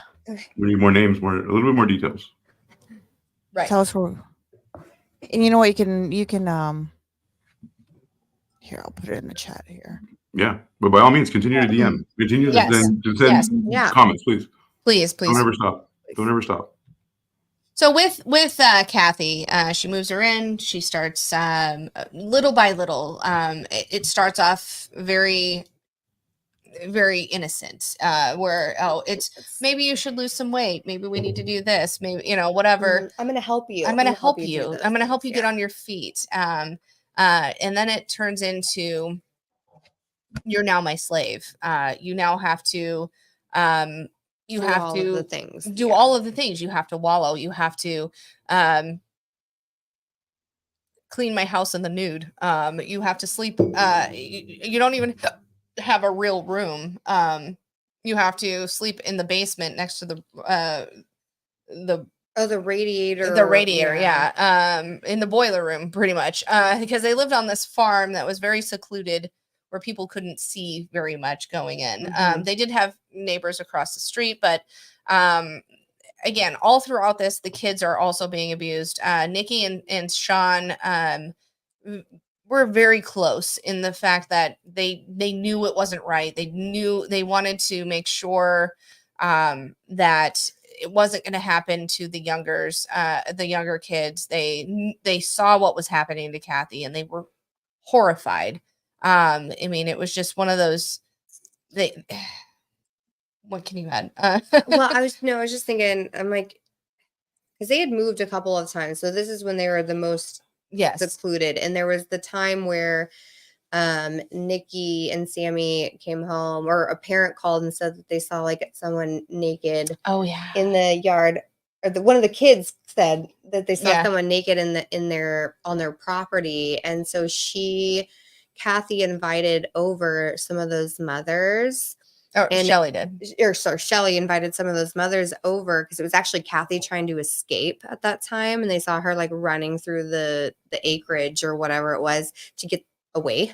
We need more names, a little bit more details. Right. Tell us where. And you know what? You can here, I'll put it in the chat here. Yeah, but by all means, continue to DM. Continue Yes. to send Yes. Yeah. comments, please. Please. Don't ever stop. Don't ever stop. So with Kathy, she moves her in. She starts little by little. It starts off very, very innocent. Where it's maybe you should lose some weight. Maybe we need to do this. Maybe whatever. I'm gonna help you. I'm gonna help you. do I'm gonna help you things. get on your feet. And then it turns into you're now my slave. You now have to. You Do have all to of the things. do all of the things. You have to wallow. You have to clean my house in the nude. You have to sleep. You don't even have a real room. You have to sleep in the basement next to the the radiator. The radiator, yeah. In the boiler room, pretty much, because they lived on this farm that was very secluded, where people couldn't see very much going in. Mhm. They did have neighbors across the street, but again, all throughout this, the kids are also being abused. Nikki and Sean were very close in the fact that they knew it wasn't right. They wanted to make sure that it wasn't going to happen to the younger kids. They saw what was happening to Kathy, and they were horrified. I mean, it was just one of those. What can you add? Well, I was just thinking. I'm like, because they had moved a couple of times, so this is when they were the most Yes. secluded, and there was the time where Nikki and Sammy came home, or a parent called and said that they saw like someone naked Oh yeah. in the yard, or one of the kids said that they saw Yeah. someone naked on their property, and so Kathy invited over some of those mothers. And Shelly did. Shelly invited some of those mothers over because it was actually Kathy trying to escape at that time, and they saw her like running through the acreage or whatever it was to get away.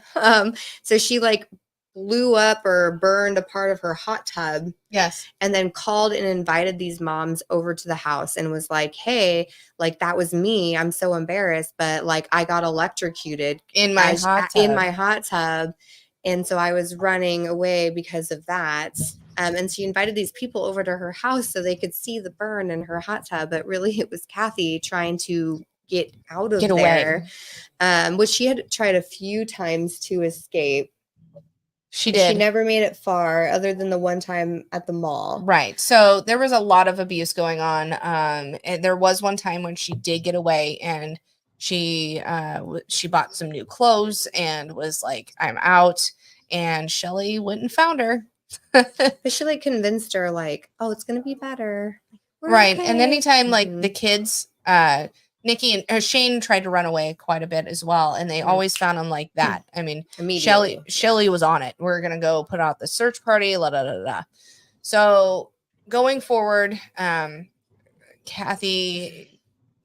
So she like blew up or burned a part of her hot tub. Yes. And then called and invited these moms over to the house and was like, hey, like that was me. I'm so embarrassed, but like I got electrocuted in my hot tub. And so I was running away because of that. And she invited these people over to her house so they could see the burn in her hot tub. But really, it was Kathy trying to get out of there, which she had tried a few times to escape. She did. She never made it far, other than the one time at the mall. Right. So there was a lot of abuse going on. And there was one time when she did get away, and she bought some new clothes and was like, I'm out. And Shelly went and found her. But she like convinced her like, oh, it's going to be better. Right. Okay. And anytime like the kids, Nikki and Shane tried to run away quite a bit as well. And they always found him like that. I mean, Shelly was on it. We're going to go put out the search party. La, da, da, da. So going forward, Kathy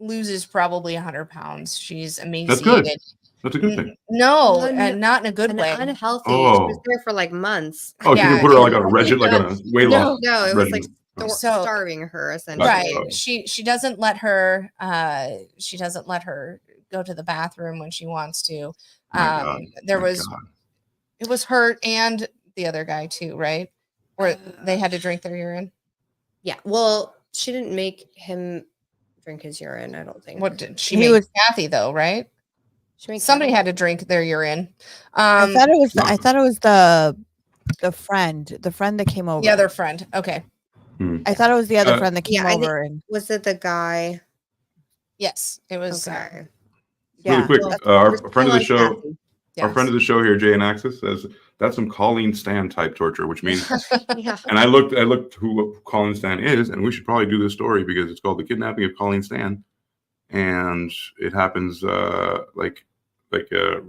loses probably 100 pounds. She's emaciated. That's good. That's a good thing. No, not in a good way. Unhealthy. Oh. She was there for like months. Oh, she didn't put her like on a regiment, like on a weight loss. No, it was like regimen. starving her essentially. Right. She doesn't let her go to the bathroom when she wants to. It was her and the other guy too, right? Where they had to drink their urine. Yeah. Well, she didn't make him drink his urine, I don't think. What did she make? Kathy though, right? Somebody had to drink their urine. I thought it was the friend that came over. The other friend. Okay. I thought it was the other friend that came over. And was it the guy? Yes, it was. Okay. Really quick, our friend of the show. Kathy. Our friend of the show here, Jay and Axis, says that's some Colleen Stan type torture, which means. Yeah. And I looked who Colleen Stan is, and we should probably do this story because it's called The Kidnapping of Colleen Stan, and it happens like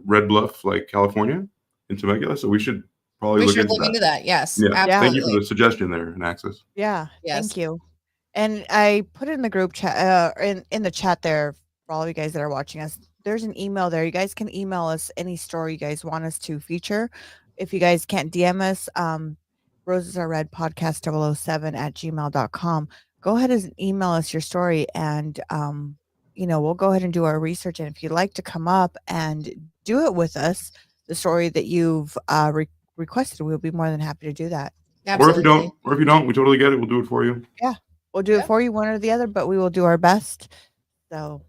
Red Bluff, like California, in Temecula. So we should probably look into that. Yes, Yeah, absolutely. thank you for the suggestion there, and Axis. Yeah, Yes. thank you. And I put in the group chat, in the chat there for all of you guys that are watching us. There's an email there. You guys can email us any story you guys want us to feature. If you guys can't DM us, Roses Are Red podcast 007 at gmail.com. Go ahead and email us your story, and we'll go ahead and do our research. And if you'd like to come up and do it with us, the story that you've requested, we'll be more than happy to do that. Absolutely. Or if you don't, we totally get it. We'll do it for you. Yeah, we'll do it for you, one or the other, but we will do our best. So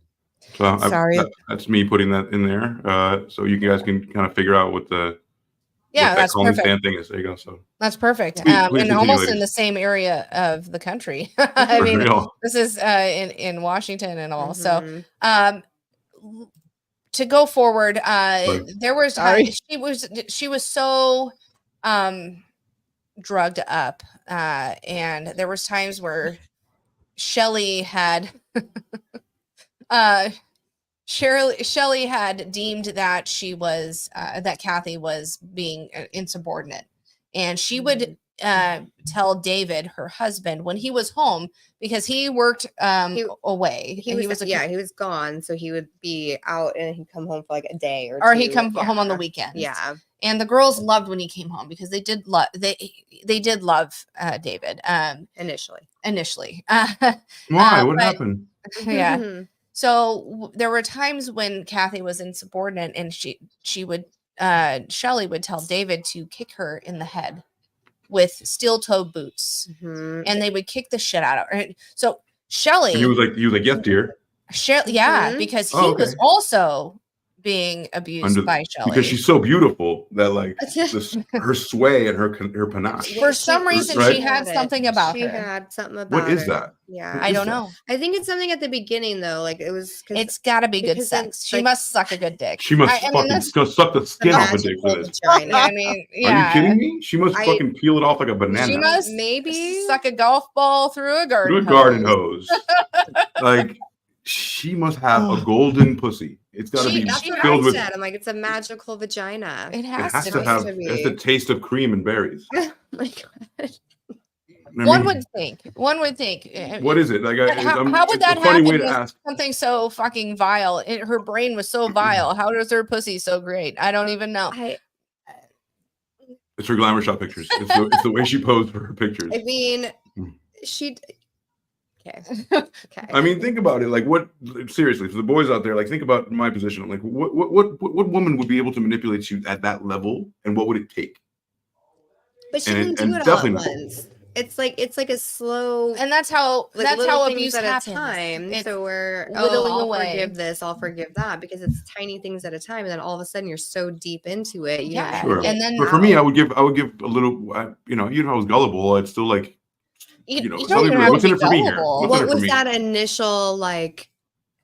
sorry. That's me putting that in there. So you guys can kind of figure out what that's Colleen perfect. Stan thing is. There you go. So That's perfect. Please And continue, almost ladies. in the same area of the country. I For mean, real. this is in Washington and all. Mhm. So to go forward, there was Sorry. she was so drugged up, and there was times where Shelley had Shelley had deemed that she was that Kathy was being insubordinate, and she would tell David, her husband, when he was home, because he worked away. He was gone, so he would be out and he'd come home for like a day or or two. he'd come home on the weekends. Yeah. And the girls loved when he came home because they did love David Initially. Why? What but- happened? Yeah. So there were times when Kathy was insubordinate, and she would Shelley would tell David to kick her in the head with steel-toed boots, Mhm. and they would kick the shit out of her. So Shelley, And he was like, yes, dear. yeah, Mhm. because he Oh, okay. was also being abused by Shelley because she's so beautiful that her sway and her panache. For some reason, Right? she had something about she her. had something about What is her. that? Yeah. I don't know. I think it's something at the beginning though. Like it was. It's got to be good because then, sex. She like- must suck a good dick. She must I mean, that's suck the skin off a dick for magical this. vagina. I mean, yeah. Are you kidding me? She must fucking peel it off like a banana. She must Maybe suck a golf ball through a garden through a garden hose. Like she must have a golden pussy. It's got to be That's what filled I with. said. I'm like, it's a magical vagina. It It has, has to to be. have to be. it's the taste of cream and berries. Oh my God. I One mean, would think. what is it? Like, But how would it's that a funny happen way to with ask. something so fucking vile? Her brain was so vile. How does her pussy so great? I don't even know. It's her glamour shot pictures. It's the way she posed for her pictures. I mean, Mm. she. Okay. Okay. I mean, think about it. Like, seriously, for the boys out there, like, think about my position. Like, what woman would be able to manipulate you at that level, and what would it take? But she and- didn't and do it all at definitely not. once. It's like a slow. And that's how like, little things abuse at happens. a time. It's So we're whittling I'll away. forgive this, I'll forgive that, because it's tiny things at a time, and then all of a sudden you're so deep into it. You Yeah. Sure. And then but for me, I would give a little. Even if I was gullible, I'd still like. you don't don't even even- have what's to in be it for me here? gullible. What's in what it for was me? that initial like?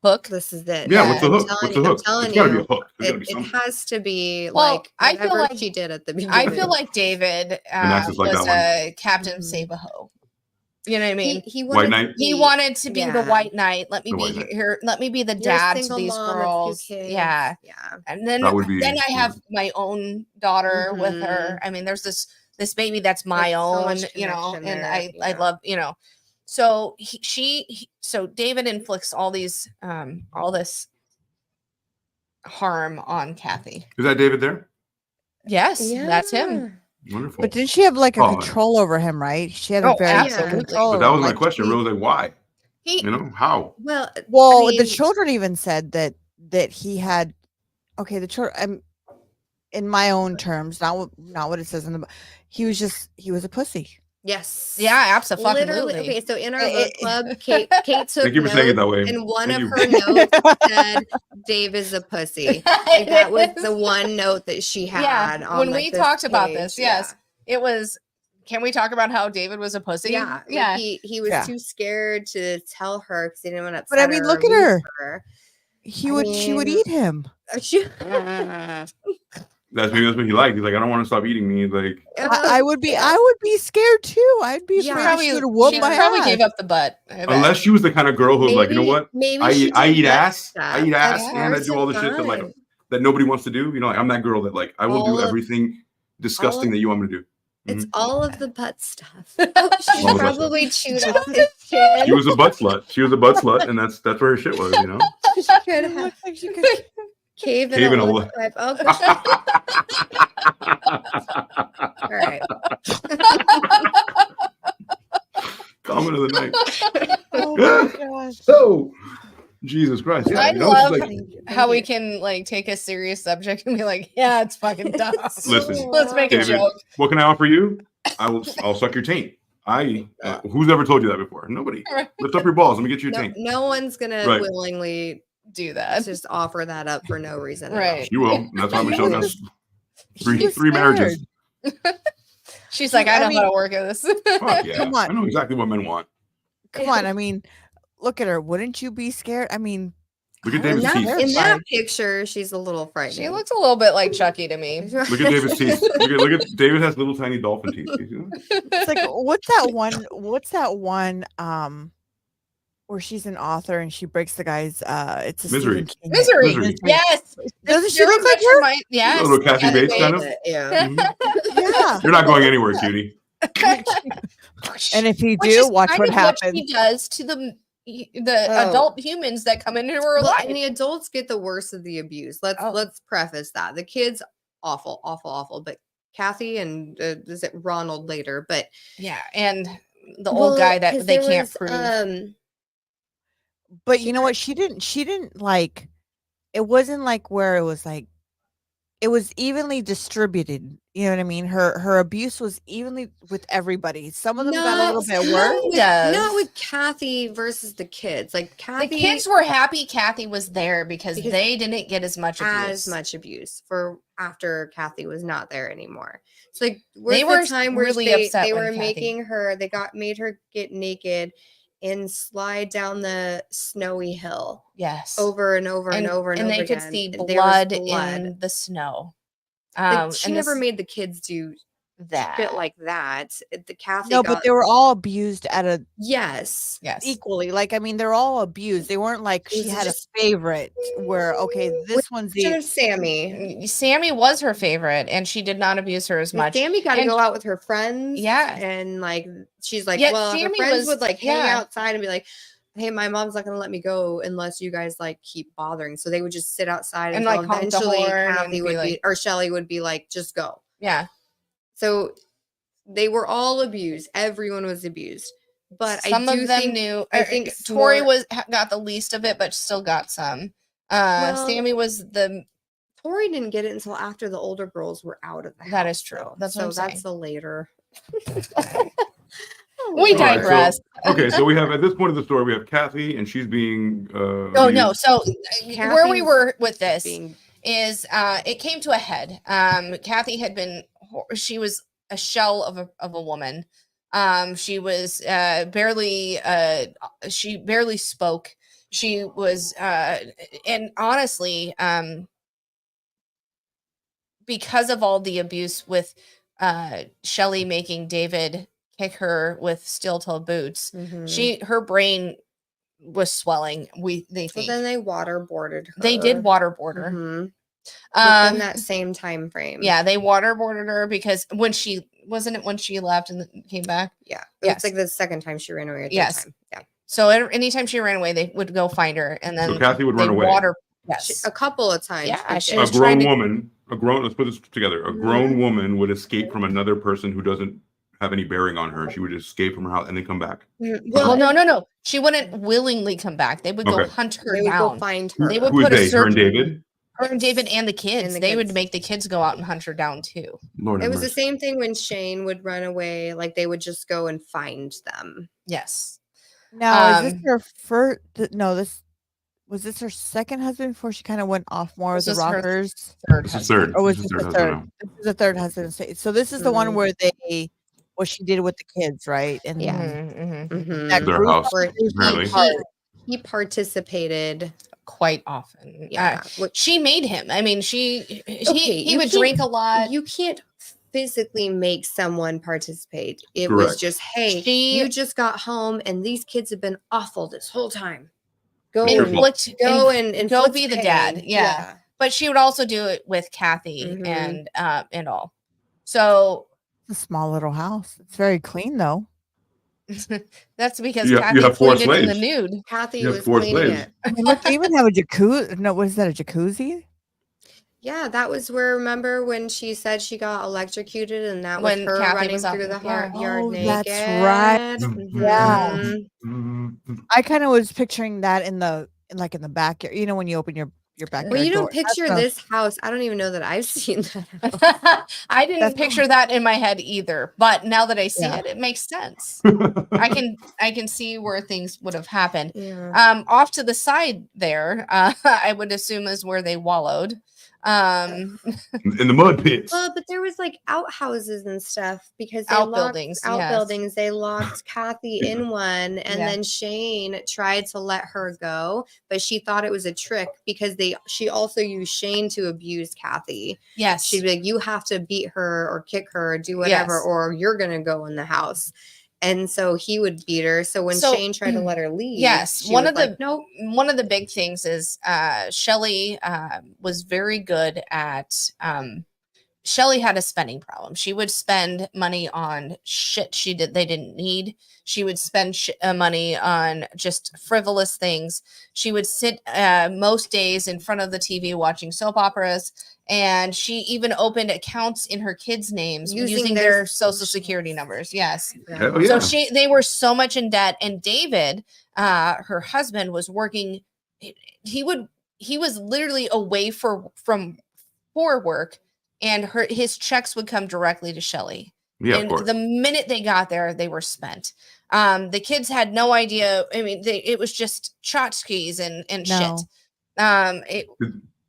Hook. This is it. Yeah, what's the I'm hook? telling What's you- the hook? I'm telling It's got to be a you, hook. There's got to be it something. has to be Well, like I feel whatever like- she did at the beginning. I feel like David Axis like was that a Captain Mhm. Save-A-Ho. You know what I mean? he White wanted Knight? to He be- wanted to be the yeah. white knight. Let me The be white knight. here. Let me be the You're a dad to single these mom with two girls. kids. Yeah. Yeah. And then That would be- then I have my own daughter with Mhm. her. I mean, there's this baby that's my Like, so own, much you know, connection and there, I yeah. love, you know. So so David inflicts all this harm on Kathy. Is that David there? Yes, that's him. Wonderful. But didn't she have like a Oh, control over him, right? She had Oh, a very absolutely. control But over that him. was my Like, question. she- Rose, like, why? He How? Well, Well, I the mean, children even said that he had. Okay, the children. In my own terms, not what it says in the book. He was a pussy. yes. yeah, absolutely. Literally. Okay, so in our Eh, book eh, club, Kate took Thank you for saying it that way. and one Thank of you. her notes said, "Dave is a pussy." Like that was the one note that she had. Yeah, on, when like, we this talked about page. this, yes. It was. Can we talk about how David was a pussy? Yeah, yeah. Like he was Yeah. too scared to tell her because he didn't want to upset But I mean, her or look at lose her. her. she would eat him. Maybe that's what he liked. He's like, I don't want to stop eating me. He's like, I would be scared too. I'd be afraid Probably, she would whoop she my probably ass. gave up the butt. I bet. unless she was the kind of girl who's like, you know what? Maybe I she eat did ass. that I eat ass, stuff. and I That's do all the shit fine. that nobody wants to do. You know, like, I'm that girl that like I will do everything disgusting that you want me to do. It's all of the butt stuff. All She the butt probably chewed off his chin. She was a butt slut, and that's where her shit was. You know. She could It have looks like she could cave in Cave in a a lip lip. pipe. Oh, all right. Comment of the night. Oh my gosh. So, Jesus Christ! Yeah, I you know, love it's like, how we can like take a serious subject and be like, yeah, it's fucking dumb. Listen, Let's make a David, joke. what can I offer you? I'll suck your taint. Who's ever told you that before? Nobody. Lift up your balls. Let me get you a taint. No one's gonna Right. willingly Do that. just offer that up for no reason. at all. Right. You will. And that's why Michelle got She was three marriages. She's like, I know how to work at this. Fuck yeah! Come on. I know exactly what men want. Come on. I mean, look at her. Wouldn't you be scared? I mean, Look at I David's was teeth. terrified. In that picture, she's a little frightening. She looks a little bit like Chucky to me. Look at David's teeth. Look at David has little tiny dolphin teeth. You see that? It's like what's that one where she's an author and she breaks the guy's it's a Misery. Stephen King. Misery. Yes. Doesn't she Very look like much her? remind- Yes. A little Kathy Bates kind of. Yeah. Mhm. Yeah. You're not going anywhere, cutie. And if you Which do, is watch kind what of happens. she does to the Oh. adult humans that come into her Well, life. and the adults get the worst of the abuse. Let's preface that. The kids, awful, awful, awful. But Kathy and is it Ronald later? But Yeah, and the old guy that 'cause they there can't was, prove. But you know what? She didn't like it wasn't like where it was like it was evenly distributed. You know what I mean? Her abuse was evenly with everybody. Some of them got a little bit worse. Not with Kathy versus the kids. Like Kathy, The kids were happy Kathy was there because they didn't get as much abuse for after Kathy was not there anymore. It's like They were the time really where upset they when were Kathy- making her. They made her get naked and slide down the snowy hill Yes. over and over and over and and over they again. could see and there was blood blood. in the snow. Like, she and never this- made the kids do that. shit like that. The Kathy No, but they were all abused at a yes. equally. Like I mean, they're all abused. They weren't like It she was had just- a favorite where okay, this one's the Sammy. Sammy was her favorite, and she did not abuse her as But much. Sammy got to And- go out with her friends. Yeah. And like she's like, Yet well, her Sammy friends was- would like hang yeah. outside and be like, hey, my mom's not gonna let me go unless you guys like keep bothering. So they would just sit outside And, until like, honk the eventually horn and Kathy be would be like- or Shelly would be like, just go. Yeah. So they were all abused. Everyone was abused. But Some I do of them think knew. I think it's Tori more- got the least of it, but still got some. Well, Sammy was the. Tori didn't get it until after the older girls were out of the house. That is true. though. That's what I'm that's saying. the later. We All right, digress. Okay, so we have at this point of the story, we have Kathy, and she's being. Oh no! abused. So where we Kathy's were with this being is it came to a head. Kathy had been. She was a shell of a woman. She was barely. She barely spoke. She was, and honestly, because of all the abuse with Shelley making David kick her with steel-toed boots, Mhm. her brain was swelling. They So think then they waterboarded her. they did waterboard her. Mhm. Um, Within that same time frame. yeah, they waterboarded her because when she left and then came back. Yeah. Yes. It's like the second time she ran away. Or third Yes. time. Yeah. So anytime she ran away, they would go find her, and then So Kathy would run they'd away. Yes, A couple of times. Yeah, they she did. A was trying grown to- woman, let's put this together. A grown woman would escape from another person who doesn't have any bearing on her. She would escape from her house and then come back. well, no. She wouldn't willingly come back. They would go Okay. hunt her They would go down. find her. They would Who is put a they? Her and search- David? Her and David and the kids. the They would kids. make the kids go out and hunt her down too. Lord It have was the mercy. same thing when Shane would run away. Like they would just go and find them. Yes. Now, is this Um, her first? No, this was this her second husband before she kind of went off more This with the is her rockers, Third This is husband. third. or was This is this third the husband third? now. This is the third husband. So this is the one Mhm. where what she did with the kids, right? And Yeah. Mhm, mhm. Mhm. that Their group house, where apparently. He participated quite often. Yeah. She made him. I mean, he you would can't- drink a lot. You can't physically make someone participate. It Correct. was just, hey, She- you just got home and these kids have been awful this whole time. Go It's your and fault. go and go inflict be the pain. dad. Yeah. But she would also do it with Kathy and all. So It's a small little house. It's very clean though. that's because You Kathy have 4 cleaned it in the slaves. nude. Kathy You have was 4 cleaning slaves. it. I mean, look, they even have a jacuzzi. No, what is that? A jacuzzi? Yeah, that was where, remember when she said she got electrocuted and that was When her Kathy running was out through the there, yeah. yard Oh, naked. that's right. Yeah. Mhm. I kind of was picturing that in the backyard. You know, when you open your backyard Well, you door. don't picture this house. I don't even know that I've seen that. I didn't That's- picture that in my head either, but now that I see Yeah. it makes sense. I can see where things would have happened. Yeah. Off to the side there, I would assume is where they wallowed. In the mud pits. Well, but there was like outhouses and stuff because they locked Outbuildings, yes. outbuildings. They locked Kathy in one, and Yeah. then Shane tried to let her go, but she thought it was a trick because she also used Shane to abuse Kathy. Yes. She'd be like, "You have to beat her or kick her or do whatever, Yes. or you're gonna go in the house." And so he would beat her. So when Shane tried to let her leave, yes, she one was of like, the nope. one of the big things is Shelley was very good at Shelley had a spending problem. She would spend money on shit they didn't need. She would spend money on just frivolous things. She would sit most days in front of the TV watching soap operas, and she even opened accounts in her kids' names using their social security numbers. Yes. Hell yeah. So they were so much in debt, and David, her husband, was working. He was literally away for work, and his checks would come directly to Shelley. Yeah, of And course. the minute they got there, they were spent. The kids had no idea. I mean, it was just tchotchkes and No. shit.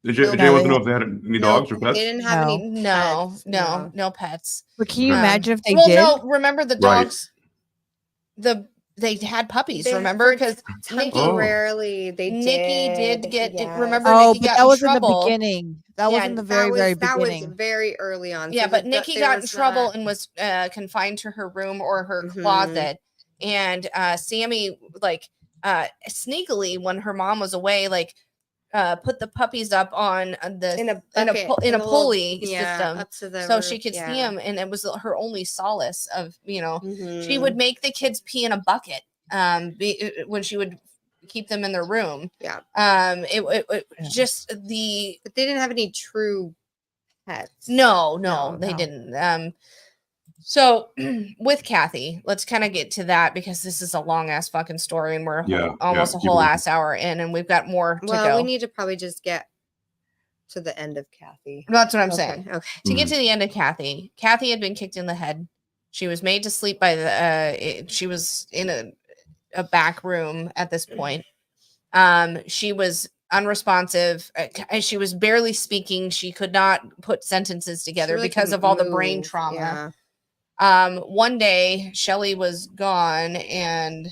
Did Jay No, want to they know if they had any dogs or They pets? didn't have any pets. No pets. But can you imagine if they well, did? no, remember the Right. dogs. They had puppies, They- remember? for Because temporarily they Nikki did get yes. remember Oh, Nikki but got that in was in the trouble. beginning. That was Yeah, in the That very, was very that was beginning. very early on. Yeah, So but the- Nikki there got in was trouble not- and was confined to her room or her Mhm. closet. And Sammy, like, sneakily, when her mom was away, like, put the puppies up on in a in bucket, a little- pulley yeah, system, up to the so she roof, could yeah. see them, and it was her only solace of She Mhm. would make the kids pee in a bucket when she would keep them in their room. Yeah. It Yeah. just the But they didn't have any true pets. no, No, they no. didn't. So with Kathy, let's kind of get to that because this is a long ass fucking story, and we're almost a keep whole it ass hour in, and we've got more to Well, go. we need to probably just get to the end of Kathy. That's what I'm Okay. saying. Okay. To get to the end of Kathy, Kathy had been kicked in the head. She was made to sleep by she was in a back room at this point. She was unresponsive. She was barely speaking. She could not put sentences together She really because couldn't of all the brain move, trauma. yeah. One day Shelley was gone, and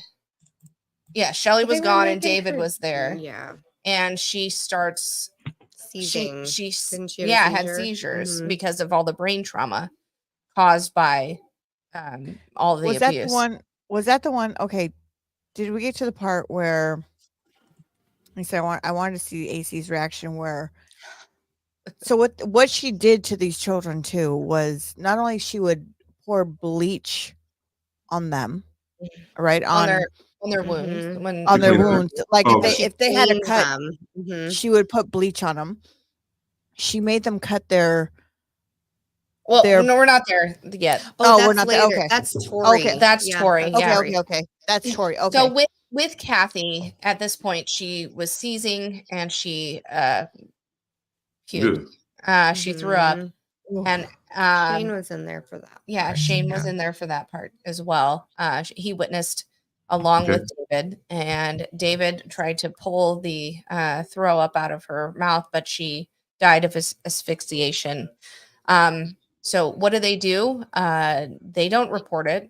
Shelley But was they were gone, and making David her- was there, Yeah. and she starts Seizing. she Didn't she have a had seizure? seizures Mhm. because of all the brain trauma caused by all the Was abuse. that the one? Was that the one? Okay. Did we get to the part where I said I wanted to see AC's reaction where so what she did to these children too was not only she would pour bleach on them, right? on their wounds Mhm. when on their Between their- wounds. Like Oh, if okay. they if they had a Cleaned cut, them. Mhm. she would put bleach on them. She made them cut their well they're- no, we're not there yet. Oh, that's we're not there, later. okay. That's Tori. Okay. That's Tori, okay, yeah. okay. That's Tori. Okay. So with Kathy at this point, she was seizing and she puked. Good. She threw up, Oof. and Shane was in there for that. yeah, part. Shane was in there for that part as well. He witnessed along Okay. with David, and David tried to pull the throw up out of her mouth, but she died of asphyxiation. So what do? They don't report it.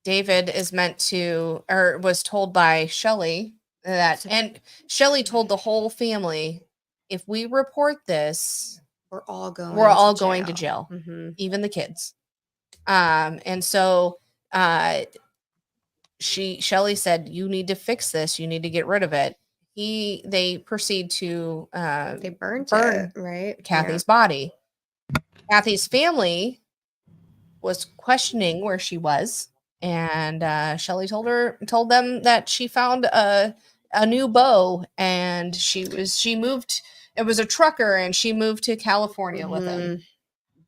David is meant to, or was told by Shelley And Shelley told the whole family, if we report this, we're all going to jail, Mhm. even the kids. And so Shelley said, you need to fix this, you need to get rid of it. They proceed to They burn burn it, right? Kathy's body. Kathy's family was questioning where she was, and Shelley told them that she found a new beau, and she moved. It was a trucker, and she moved to California with him.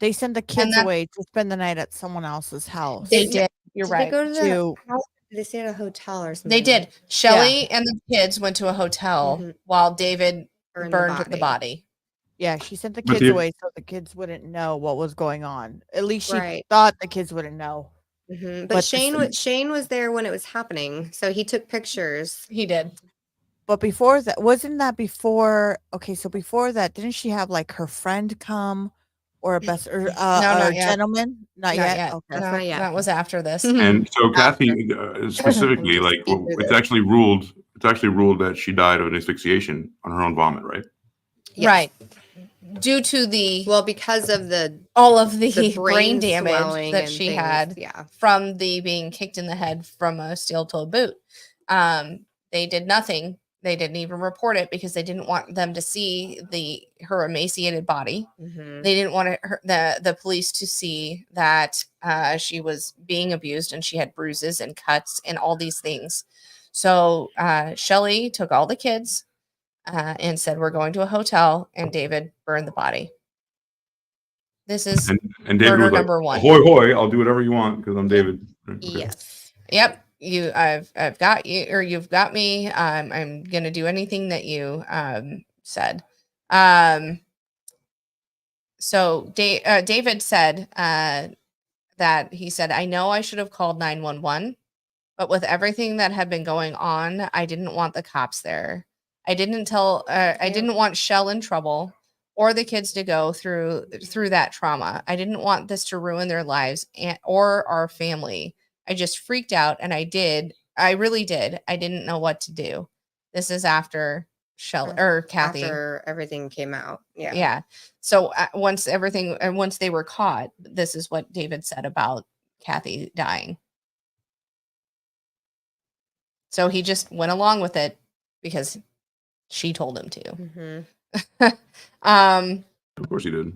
They sent the kids away to spend the night at someone else's house. They did. You're Did right. they go to the house? Did they stay at a hotel or something? They did. Shelley and the kids went to a hotel while David burned the body. Yeah, she sent the kids away so the kids wouldn't know what was going on. At least she thought the kids wouldn't know. But Shane was there when it was happening, so he took pictures. He did. But before that, wasn't that before? Okay, so before that, didn't she have like her friend come or a best or not yet. gentleman? Not yet. Okay, no, not yet. That was after this. And so Kathy specifically, like, it's actually ruled that she died of an asphyxiation on her own vomit, right? Yes. Right. Due to because of all of the brain damage that she had from the being kicked in the head from a steel-toed boot. They did nothing. They didn't even report it because they didn't want them to see her emaciated body. They didn't want the police to see that she was being abused and she had bruises and cuts and all these things. So Shelley took all the kids and said, we're going to a hotel, and David burned the body. This is and David murder was like, number one. Hoy, hoy, I'll do whatever you want because I'm David. Yes. Yep. I've got you, or you've got me. I'm going to do anything that you said. So David said that he said, I know I should have called 911, but with everything that had been going on, I didn't want the cops there. I didn't want Shell in trouble or the kids to go through that trauma. I didn't want this to ruin their lives or our family. I just freaked out, and I really did. I didn't know what to do. This is after Shell or Kathy. After everything came out. Yeah. Yeah. So once they were caught, this is what David said about Kathy dying. So he just went along with it because she told him to. Of course he did.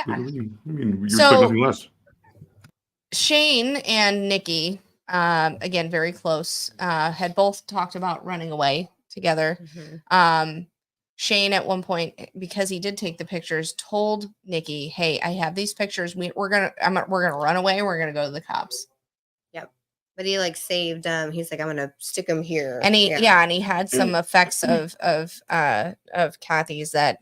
I mean, you expect nothing less. Shane and Nikki, again, very close, had both talked about running away together. Shane at one point, because he did take the pictures, told Nikki, hey, I have these pictures. We're gonna run away. We're gonna go to the cops. Yep. But he saved he's like, I'm gonna stick them here. And he had some effects of Kathy's that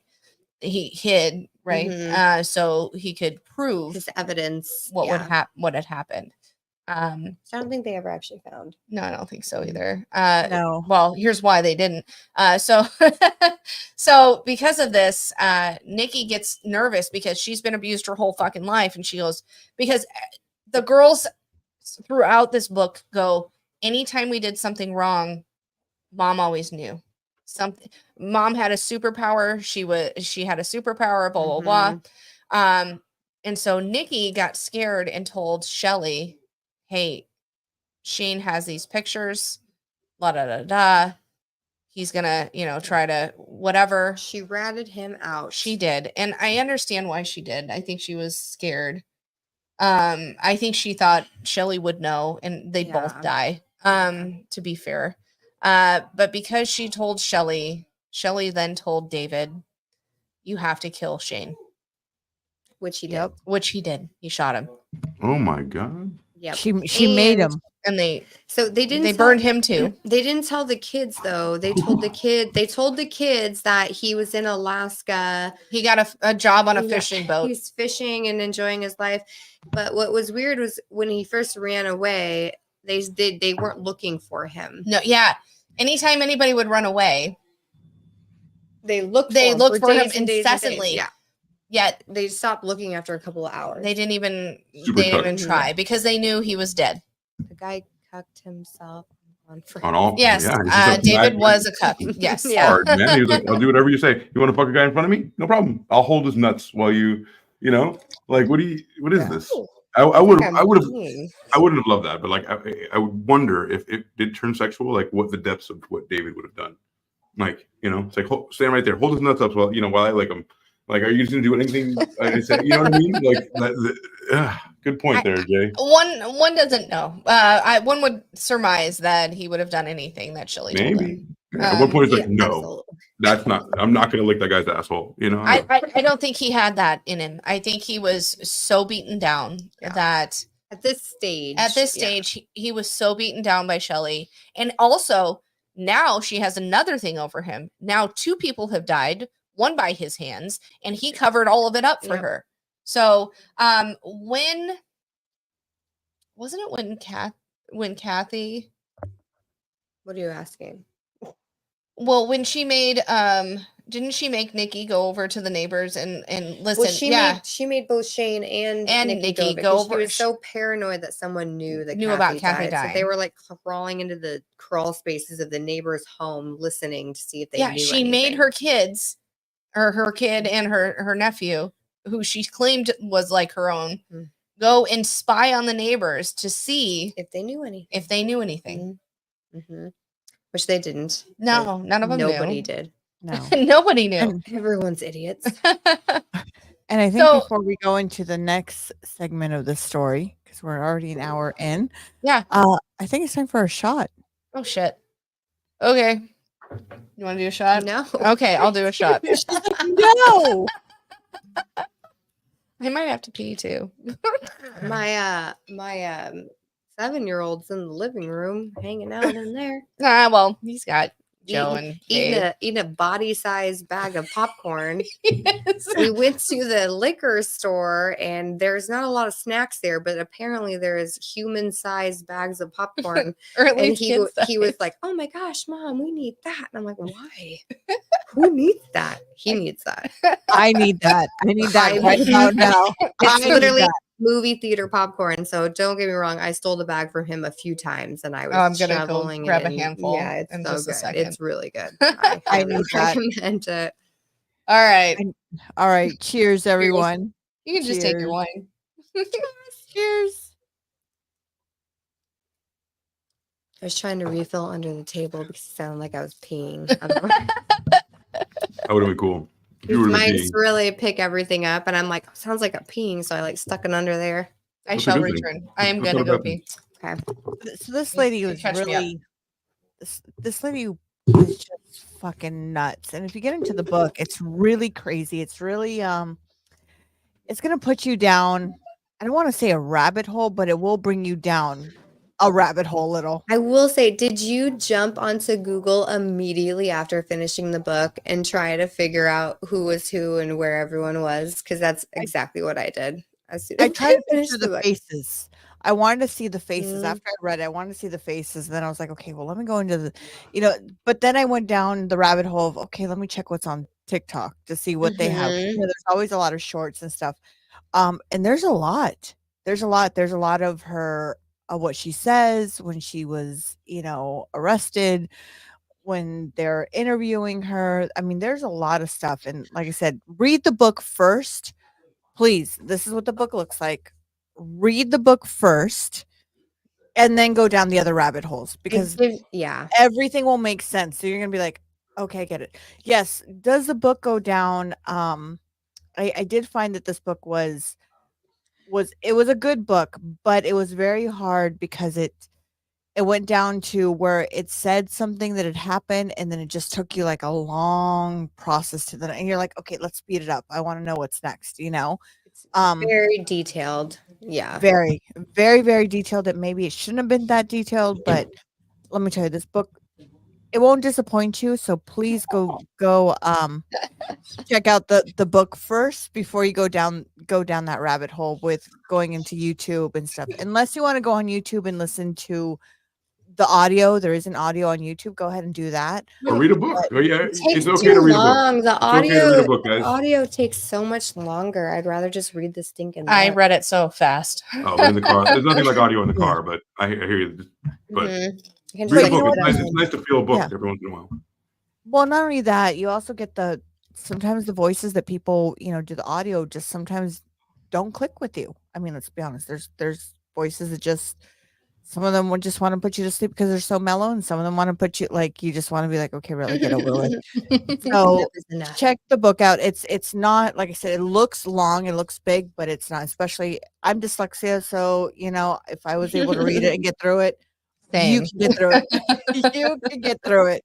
he hid, right? So he could prove his evidence what had happened. I don't think they ever actually found. No, I don't think so either. No. Well, here's why they didn't. So because of this, Nikki gets nervous because she's been abused her whole fucking life, and she goes, because the girls throughout this book go, anytime we did something wrong, Mom always knew something. Mom had a superpower. She had a superpower. Blah blah blah. And so Nikki got scared and told Shelley, hey, Shane has these pictures, la da da da. He's gonna, try to whatever. She ratted him out. She did. And I understand why she did. I think she was scared. I think she thought Shelley would know and they'd both die. To be fair. But because she told Shelley then told David, you have to kill Shane. Which he did. Which he did. He shot him. Oh my God. Yeah. She made him. And they they burned him too. They didn't tell the kids though. They told the kids that he was in Alaska. He got a job on a fishing boat. He's fishing and enjoying his life. But what was weird was when he first ran away, they weren't looking for him. No, yeah. Anytime anybody would run away, they looked for him incessantly. Yeah. Yet they stopped looking after a couple of hours. They didn't even try because they knew he was dead. The guy cucked himself. On all, Yes, yeah, he's just a David bad- was a cuck. Yes. Yeah. hard, man. He was like, "I'll do whatever you say. You want to fuck a guy in front of me? No problem. I'll hold his nuts while you know, like, what is Yeah. this? Oh, I would have peeing. I wouldn't have loved that, but like I would wonder if it did turn sexual, like what the depths of what David would have done. Like, it's like stand right there, hold his nuts up while while I like him. Like, are you just gonna do anything I say? You know what I mean? Like good point there, Jay. One doesn't know. One would surmise that he would have done anything that Shelley told Maybe. him. Yeah, at one point, he's like, Yeah, no, absolutely. that's not. I'm not gonna lick that guy's asshole. I don't think he had that in him. I think he was so beaten down Yeah. that At this stage, he was so beaten down by Shelley. And also now she has another thing over him. Now 2 people have died, one by his hands, and he covered all of it up for Yep. her. So when Kathy, What are you asking? well, when she made didn't she make Nikki go over to the neighbors and listen? Well, she made both Shane and Nikki go over. She was so paranoid that someone knew about Kathy died. So they dying. were like crawling into the crawl spaces of the neighbor's home, listening to see if they knew she anything. made her kids, or her kid and her nephew, who she claimed was like her own, go and spy on the neighbors to see if they knew anything. Which they didn't. No, none of them knew. Nobody did. No. Nobody knew. And everyone's idiots. And I think before we go into the next segment of the story, because we're already an hour in, yeah, I think it's time for a shot. Oh shit. Okay. You want to do a shot? No. Okay, I'll do a shot. No. I might have to pee too. My 7-year-old's in the living room hanging out in there. Well, he's got Joe and eating a body-sized bag of popcorn. Yes. We went to the liquor store and there's not a lot of snacks there, but apparently there is human-sized bags of popcorn. Or at and least he was like, "Oh my gosh, Mom, we need that." And I'm like, "Why? Who needs that?" He needs that. I need that. I need that right about now. It's literally movie theater popcorn. So don't get me wrong. I stole the bag from him a few times, and I was I'm gonna shoveling go grab it a handful. Yeah, it's in so just good. a second. It's really good. I need that. recommend it. All right. All right. Cheers, everyone. You can just take your wine. Cheers. I was trying to refill under the table because it sounded like I was peeing. That would have been cool. If you would've been Mine's peeing. really pick everything up, and I'm like, sounds like I'm peeing, so I like stuck it under there. I That's a shall good thing. return. I am That's gonna not a go bad pee. Okay. So this lady You was catch me up. really this lady is just fucking nuts. And if you get into the book, it's really crazy. It's really it's gonna put you down. I don't want to say a rabbit hole, but it will bring you down a rabbit hole little. I will say, did you jump onto Google immediately after finishing the book and try to figure out who was who and where everyone was? Because that's exactly what I did. I tried to finish picture the book. faces. I wanted to see the faces. Mm. After I read it, I wanted to see the faces. And then I was like, okay, well, let me go into the, but then I went down the rabbit hole of, okay, let me check what's on TikTok to see what they have. Mhm. There's always a lot of shorts and stuff. And there's a lot. There's a lot of her, what she says when she was, arrested, when they're interviewing her. I mean, there's a lot of stuff. And like I said, read the book first. Please, this is what the book looks like. Read the book first and then go down the other rabbit holes because everything will make sense. So you're going to be like, okay, I get it. Yes. Does the book go down? I did find that this book was a good book, but it was very hard because it went down to where it said something that had happened and then it just took you like a long process to and you're like, okay, let's speed it up. I want to know what's next, It's very detailed. Yeah. Very, very, very detailed. That maybe it shouldn't have been that detailed, but let me tell you, this book, it won't disappoint you. So please go check out the book first before you go down that rabbit hole with going into YouTube and stuff. Unless you want to go on YouTube and listen to the audio, there is an audio on YouTube. Go ahead and do that. Or read a book. Oh, yeah, It takes it's okay to too read a book. long. The It's okay to read a book, guys. audio takes so much longer. I'd rather just read the stinking book. I read it so fast. Oh, but in the car, there's nothing like audio in the car. But I hear you. But You can Read a just you know book. what? It's nice to feel a book Yeah. every once in a while. Well, not only that, you also get sometimes the voices that people, do the audio just sometimes don't click with you. I mean, let's be honest. There's voices that just some of them would just want to put you to sleep because they're so mellow, and some of them want to put you like you just want to be like, okay, really get over with. So Enough is enough. check the book out. It's not like I said, it looks long, it looks big, but it's not. Especially I'm dyslexia, so if I was able to read it and get through it, you Same. can get through it. You can get through it.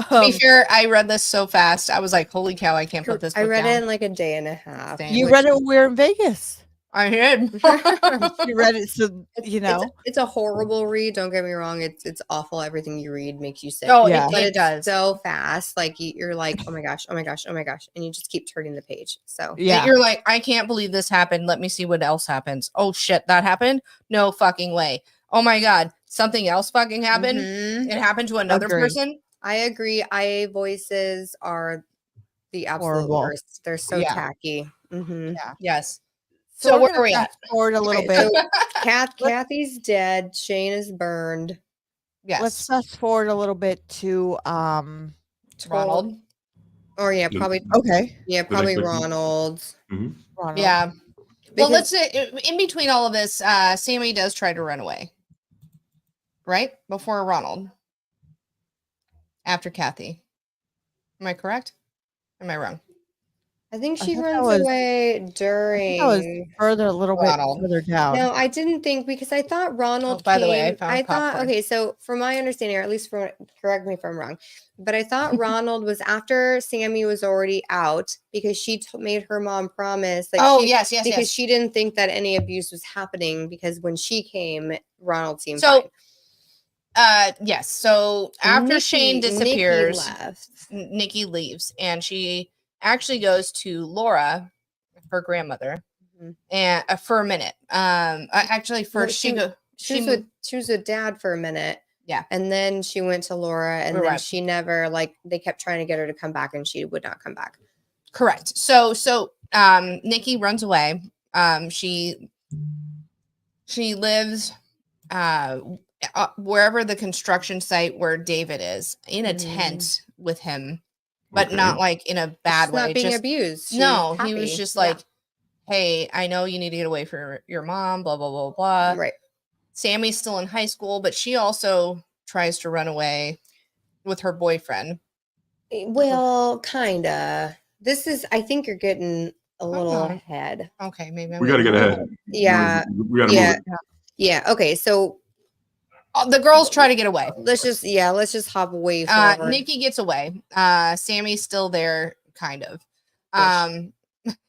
To be fair, I read this so fast. I was like, holy cow, I can't put this book I read down. it in like a day and a half. Same. You which- read it when we were in Vegas. I did. You read it, so It's a horrible read. Don't get me wrong. It's awful. Everything you read makes you sick. Oh, Yeah. But it it's does. so fast. Like you're like, oh my gosh, oh my gosh, oh my gosh, and you just keep turning the page. So yeah. You're like, I can't believe this happened. Let me see what else happens. Oh shit, that happened? No fucking way. Oh my god, something else fucking happened. Mhm. It happened to another Agreed. person. I agree. IA voices are the absolute Horrible. worst. They're so Yeah. tacky. Mm-hmm. Yeah. Yes. So, So we're where are we gonna at? fast forward a little Okay, bit. so Kathy's dead. Shane is burned. Yes. Let's fast forward a little bit to Ronald. Or yeah, The- probably okay. probably next victim. Ronald. Mhm. Ronald. Yeah. Well, Because- let's say in between all of this, Sammy does try to run away. Right? Before Ronald. After Kathy. Am I correct? Am I wrong? I think I she thought that runs was- away I think during. that was further a little Ronald. bit further down. No, I didn't think because I thought Ronald. Oh, by the way, I came- found thought popcorn. okay. So from my understanding, or at least from correct me if I'm wrong, but I thought Ronald was after Sammy was already out because she made her mom promise. Like Oh, she, yes, because she didn't think that any abuse was happening because when she came, Ronald seemed So, fine. yes. So after Shane Nikki disappears, left. Nikki leaves and she actually goes to Laura, her grandmother, Mhm. and for a minute. Actually, first she was with Dad for a minute. Yeah. And then she went to Laura, and then Right. she never they kept trying to get her to come back, and she would not come back. correct. So Nikki runs away. She lives wherever the construction site where David is in a tent with him, but Okay. not like in a bad She's way. not being just abused. She's no, he was happy. just Yeah. like, hey, I know you need to get away from your mom, blah, blah, blah, blah. Right. Sammy's still in high school, but she also tries to run away with her boyfriend. Well, kinda. This is. I think you're getting a little on. ahead. Okay, maybe I'm We got to get getting- ahead. Yeah. We got to Yeah. move it. Yeah. Okay. So The girls try to get away. let's just hop way forward. Nikki gets away. Sammy's still there, kind of.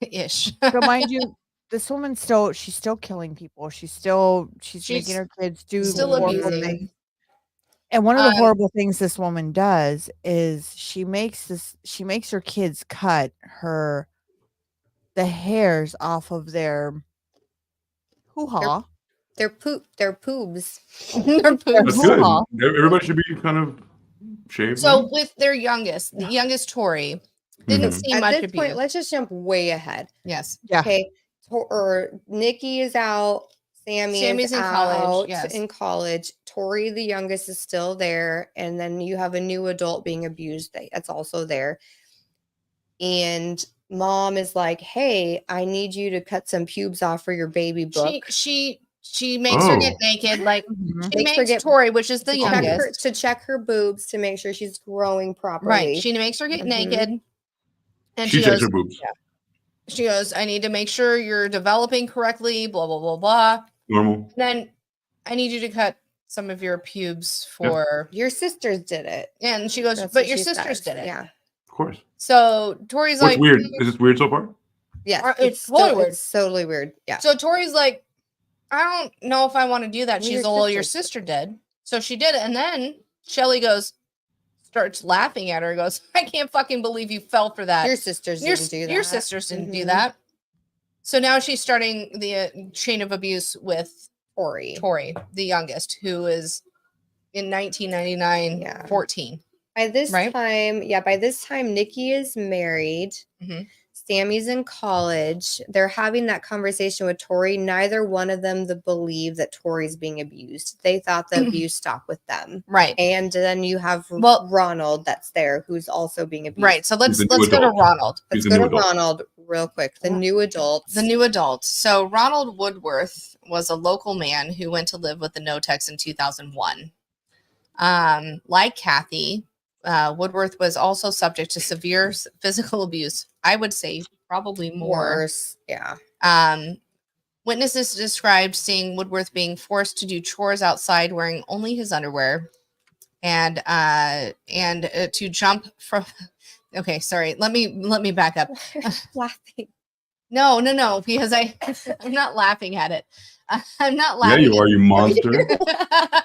Ish. So mind you, this woman's she's still killing people. She's making her kids do still horrible abusing. things. And one of the Um, horrible things this woman does is she makes her kids cut the hairs off of their hoo-ha. They're poobs. They're That's poops. good. Aw. Everybody should be kind of shaved. So with their youngest, the youngest Tori, didn't Mhm. see At much this abuse. point, let's just jump way ahead. Yes. Yeah. Okay. Or Nikki is out. Sammy's in college, out yes. in college. Tori, the youngest, is still there. And then you have a new adult being abused. That's also there. And mom is like, hey, I need you to cut some pubes off for your baby book. She makes her get Oh. naked, like Mhm. she Makes her makes get- Tori, which is the to youngest. check her boobs to make sure she's growing properly. Right. She makes her get Mhm. naked. And She she checks goes, her boobs. she goes, I need to make sure you're developing correctly, blah, blah, blah, blah. Normal. Then I need you to cut some of your pubes for Your sisters did it. and she goes, That's but what your she sisters says. did it. Yeah. Of course. So Tori's What's like weird? Is this weird so far? Yes. It's totally weird. It's totally weird. Yeah. So Tori's like, I don't know if I want to do that. Well, She's your well, your sisters sister did. So she did it. And then Shelly starts laughing at her, goes, I can't fucking believe you fell for that. Your sisters didn't do that. Your sisters didn't do Mhm. that. So now she's starting the chain of abuse with Tori, the youngest, who is in 1999, Yeah. 14. By this Right? time, Nikki is married. Mhm. Sammy's in college. They're having that conversation with Tori. Neither one of them believe that Tori's being abused. They thought the abuse stopped with them. Right. And then you have Ronald that's there who's also being abused. Right. So let's He's the new go to adult. Ronald. He's Let's the go new to adult. Ronald real quick. The new adult. The new adult. So Ronald Woodworth was a local man who went to live with the No-Techs in 2001. Like Kathy, Woodworth was also subject to severe physical abuse. I would say probably more. Worse. Yeah. Witnesses described seeing Woodworth being forced to do chores outside wearing only his underwear and to jump from. Okay, sorry. Let me back up. Laughing. No, because I'm not laughing at it. I'm not laughing. Yeah, you are, you monster.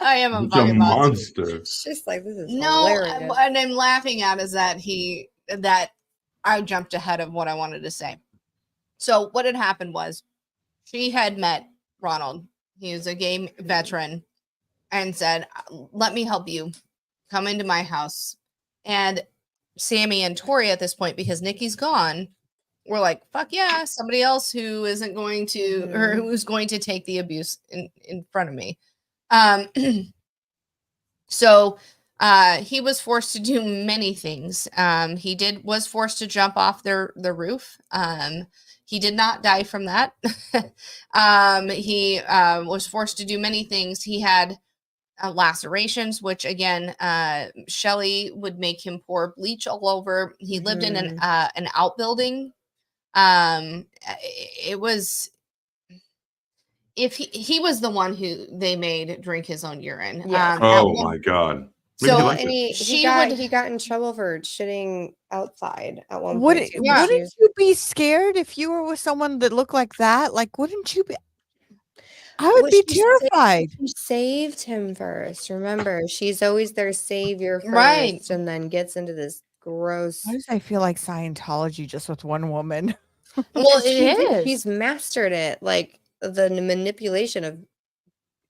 I am a You're fucking monster. monster. It's just like, this is No, hilarious. what I'm laughing at is that I jumped ahead of what I wanted to say. So what had happened was she had met Ronald. He was a gay veteran and said, let me help you. Come into my house. And Sammy and Tori at this point, because Nikki's gone, were like, fuck yeah, somebody else who isn't going to, or who's going to take the abuse in front of me. So he was forced to do many things. He was forced to jump off the roof. He did not die from that. He was forced to do many things. He had lacerations, which again, Shelley would make him pour bleach all over. He lived in an outbuilding. It was, if he was the one who they made drink his own urine. Yes. Oh my God. Maybe So- he liked And it. he got in trouble for shitting outside at one Would, point. Yeah. Wouldn't you be scared if you were with someone that looked like that? Like, wouldn't you be? I would Well, be she terrified. She saved him first. Remember, she's always their savior first, Right. and then gets into this gross. Why does I feel like Scientology just with one woman? Well, He's mastered it, like the manipulation of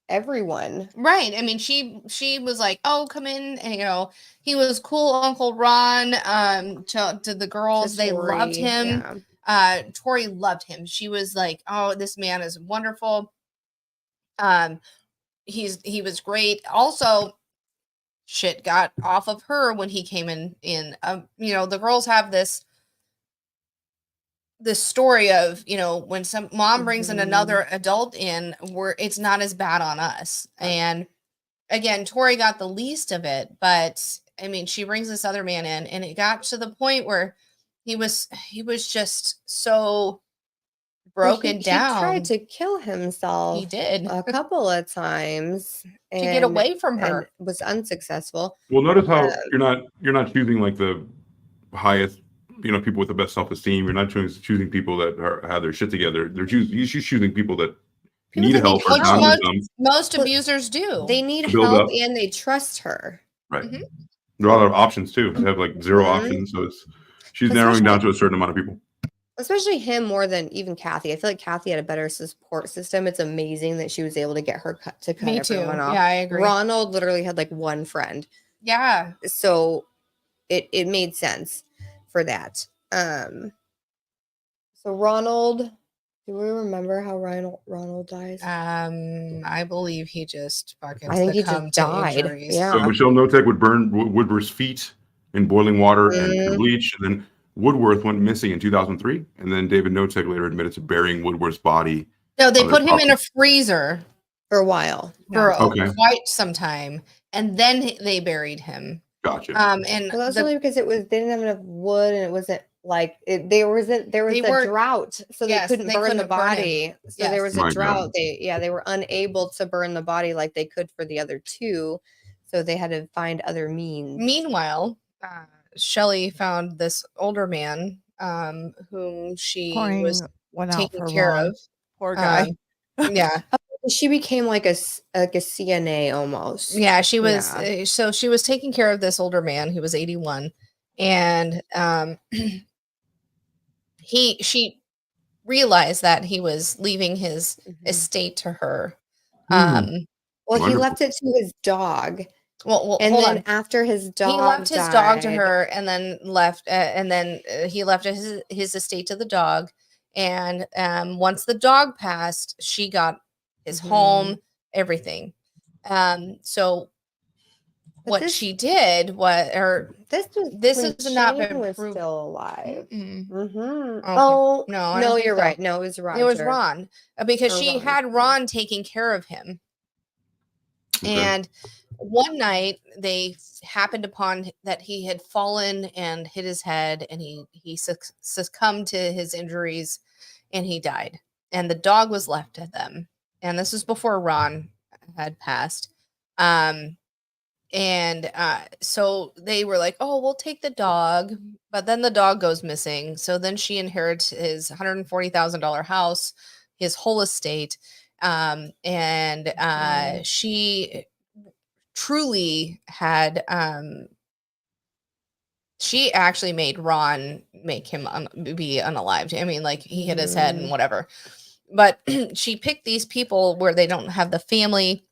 everyone. right. I mean, she was like, "Oh, come in." And, he was cool, Uncle Ron. To the girls, To they loved Tori, him. yeah. Tori loved him. She was like, "Oh, this man is wonderful." He was great. Also, shit got off of her when he came in. The girls have this story of, when some mom brings in another adult in, where it's not as bad on us. And again, Tori got the least of it, but I mean, she brings this other man in, and it got to the point where he was just so broken down. He tried to kill himself. He did. A couple of times to get away from and her. was unsuccessful. Well, notice how you're not choosing like the highest, people with the best self-esteem. You're not choosing people that have their shit together. She's choosing people that need that help. need Or help. not them. Most abusers do. They need Build help up. and they trust her. Right. Mhm. There are other options too. They have like 0 Mhm. options, so she's narrowing down to a certain amount of people. Especially him more than even Kathy. I feel like Kathy had a better support system. It's amazing that she was able to get her cut Me too. everyone off. Yeah, I agree. Ronald literally had like one friend. Yeah. So it made sense for that. So Ronald, do we remember how Ronald dies? I believe he just fucking I think he succumbed just to died. injuries. Yeah. So Michelle Notek would burn Woodworth's feet in boiling water and Mhm. bleach, and then Woodworth went missing in 2003, and then David Notek later admitted to burying Woodworth's body. No, they on put their him in a property. freezer For a while. for Okay. quite some time, and then they buried him. Gotcha. And Well, that's only because they didn't have enough wood, and it wasn't like there was a drought, so yes, they couldn't burn the couldn't burn him. body. So Yes. there was a My drought. God. They were unable to burn the body like they could for the other two, so they had to find other means. Meanwhile, Shelley found this older man, whom she Pouring was one out taking for care Ron. of. Poor guy. Yeah. She became like a CNA almost. Yeah, she was. Yeah. So she was taking care of this older man who was 81, and she realized that he was leaving his Mhm. estate to her. Well, he Wonderful. left it to his dog, Well, And hold then on. after his dog He left his dog to died- her, and then left, and then he left his estate to the dog. And once the dog passed, she got his home, everything. So But what this- she did was, or this was this when has not Shane been was proved. still alive. Mm-mm. Mm-hmm. Okay. Oh No, I no, don't think you're so. right. No, it was Roger. It was Ron, because Or she Ron. had Ron taking care of him. Okay. And one night they happened upon that he had fallen and hit his head, and he succumbed to his injuries, and he died. And the dog was left to them. And this was before Ron had passed. So they were like, "Oh, we'll take the dog," but then the dog goes missing. So then she inherits his $140,000 house, his whole estate, she truly had. She actually made Ron make him be unalived. I mean, like he hit his head and whatever. But she picked these people where they don't have the family,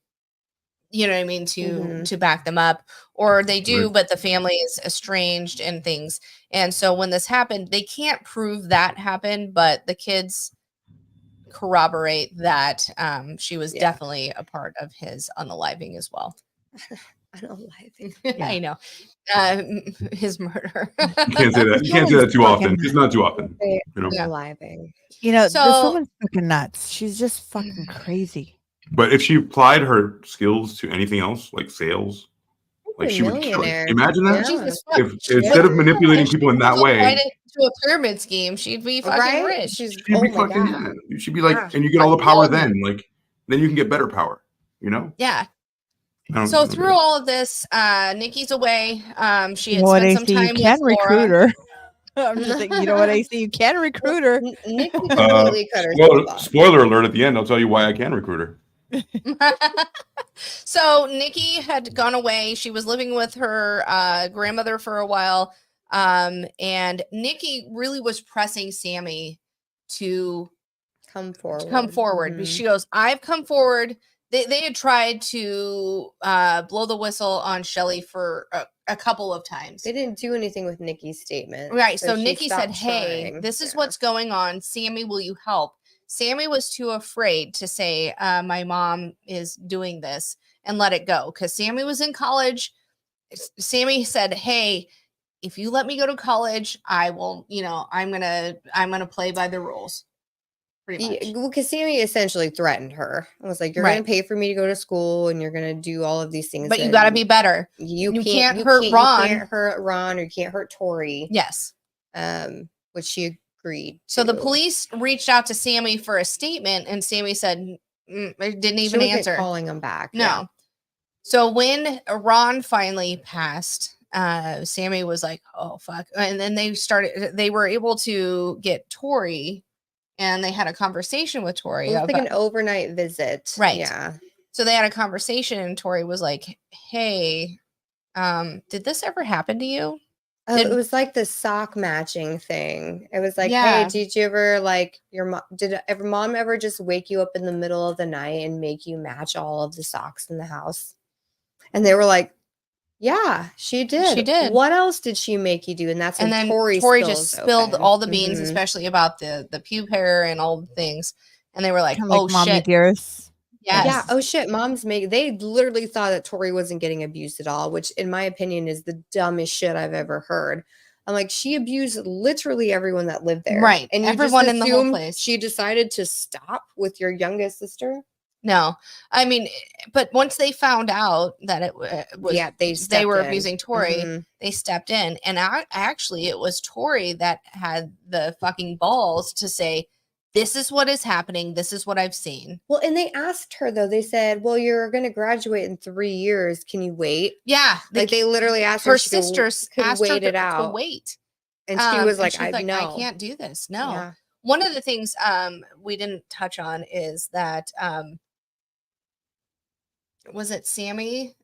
you know what I mean, to back them up, or they do, but the family is estranged and things. And so when this happened, they can't prove that happened, but the kids corroborate that she was definitely a part of his unaliving as well. Unaliving. I know. His murder. You can't say that. You can't say that too often. It's not too often. You know. Unaliving. You know, So- this woman's fucking nuts. She's just fucking crazy. But if she applied her skills to anything else, like sales, like she would kill it. Millionaire. Imagine that. Yeah. Jesus fuck. If instead of manipulating If she people in that applied way, it to a pyramid scheme, she'd be fucking Right? rich. She's she'd oh be my fucking god. yeah. She'd be like, Yeah. and you get all the power Fucking then, then you can get better power. You know. Yeah. I don't So know. through all of this, Nikki's away. She You had know what, spent some AC? You time can with recruit Laura. her. I'm just saying, you know what, AC? You can recruit her. Nikki completely cut herself off. Spoiler alert! At the end, I'll tell you why I can recruit her. So Nikki had gone away. She was living with her grandmother for a while. And Nikki really was pressing Sammy to Come forward. Because she goes, I've come forward. They had tried to blow the whistle on Shelly for a couple of times. They didn't do anything with Nikki's statement. Right. So she Nikki said, stopped hey, trying. this is Yeah. what's going on. Sammy, will you help? Sammy was too afraid to say, my mom is doing this, and let it go. Because Sammy was in college. Sammy said, hey, if you let me go to college, I will, I'm gonna play by the rules. Pretty much. Well, because Sammy essentially threatened her. I was like, you're Right. going to pay for me to go to school and you're going to do all of these things. But you got to be better. You can't hurt Ron. You can't hurt Ron, or you can't hurt Tori. Yes. Which she agreed So the to. police reached out to Sammy for a statement, and Sammy said, didn't She even wasn't answer. calling him back. No. Yeah. So when Ron finally passed, Sammy was like, oh, fuck. And then they were able to get Tori, and they had a conversation with Tori. It was like an overnight visit. Right. Yeah. So they had a conversation, and Tori was like, hey, did this ever happen to you? Oh, it was like the sock matching thing. It was like, Yeah. hey, did you ever mom ever just wake you up in the middle of the night and make you match all of the socks in the house? And they were like, yeah, she did. She did. What else did she make you do? And that's when And then Tori just spilled all the beans, especially about the pube hair and all the things. And they were like, Kinda like oh, Mommy shit. Dearest. Yes. Yeah. Oh shit. They literally thought that Tori wasn't getting abused at all, which in my opinion is the dumbest shit I've ever heard. I'm like, she abused literally everyone that lived there. Right. And you Everyone just in the whole assume place. She decided to stop with your youngest sister. No, I mean, but once they found out that it was, they were abusing Tori, they stepped in. And actually, it was Tori that had the fucking balls to say, this is what is happening. This is what I've seen. Well, and they asked her, though, they said, well, you're going to graduate in 3 years. Can you wait? Yeah. They literally asked her if she sisters could asked wait her it out. to wait. And she was like, I no. can't do this. No. Yeah. One of the things we didn't touch on is that was it Sammy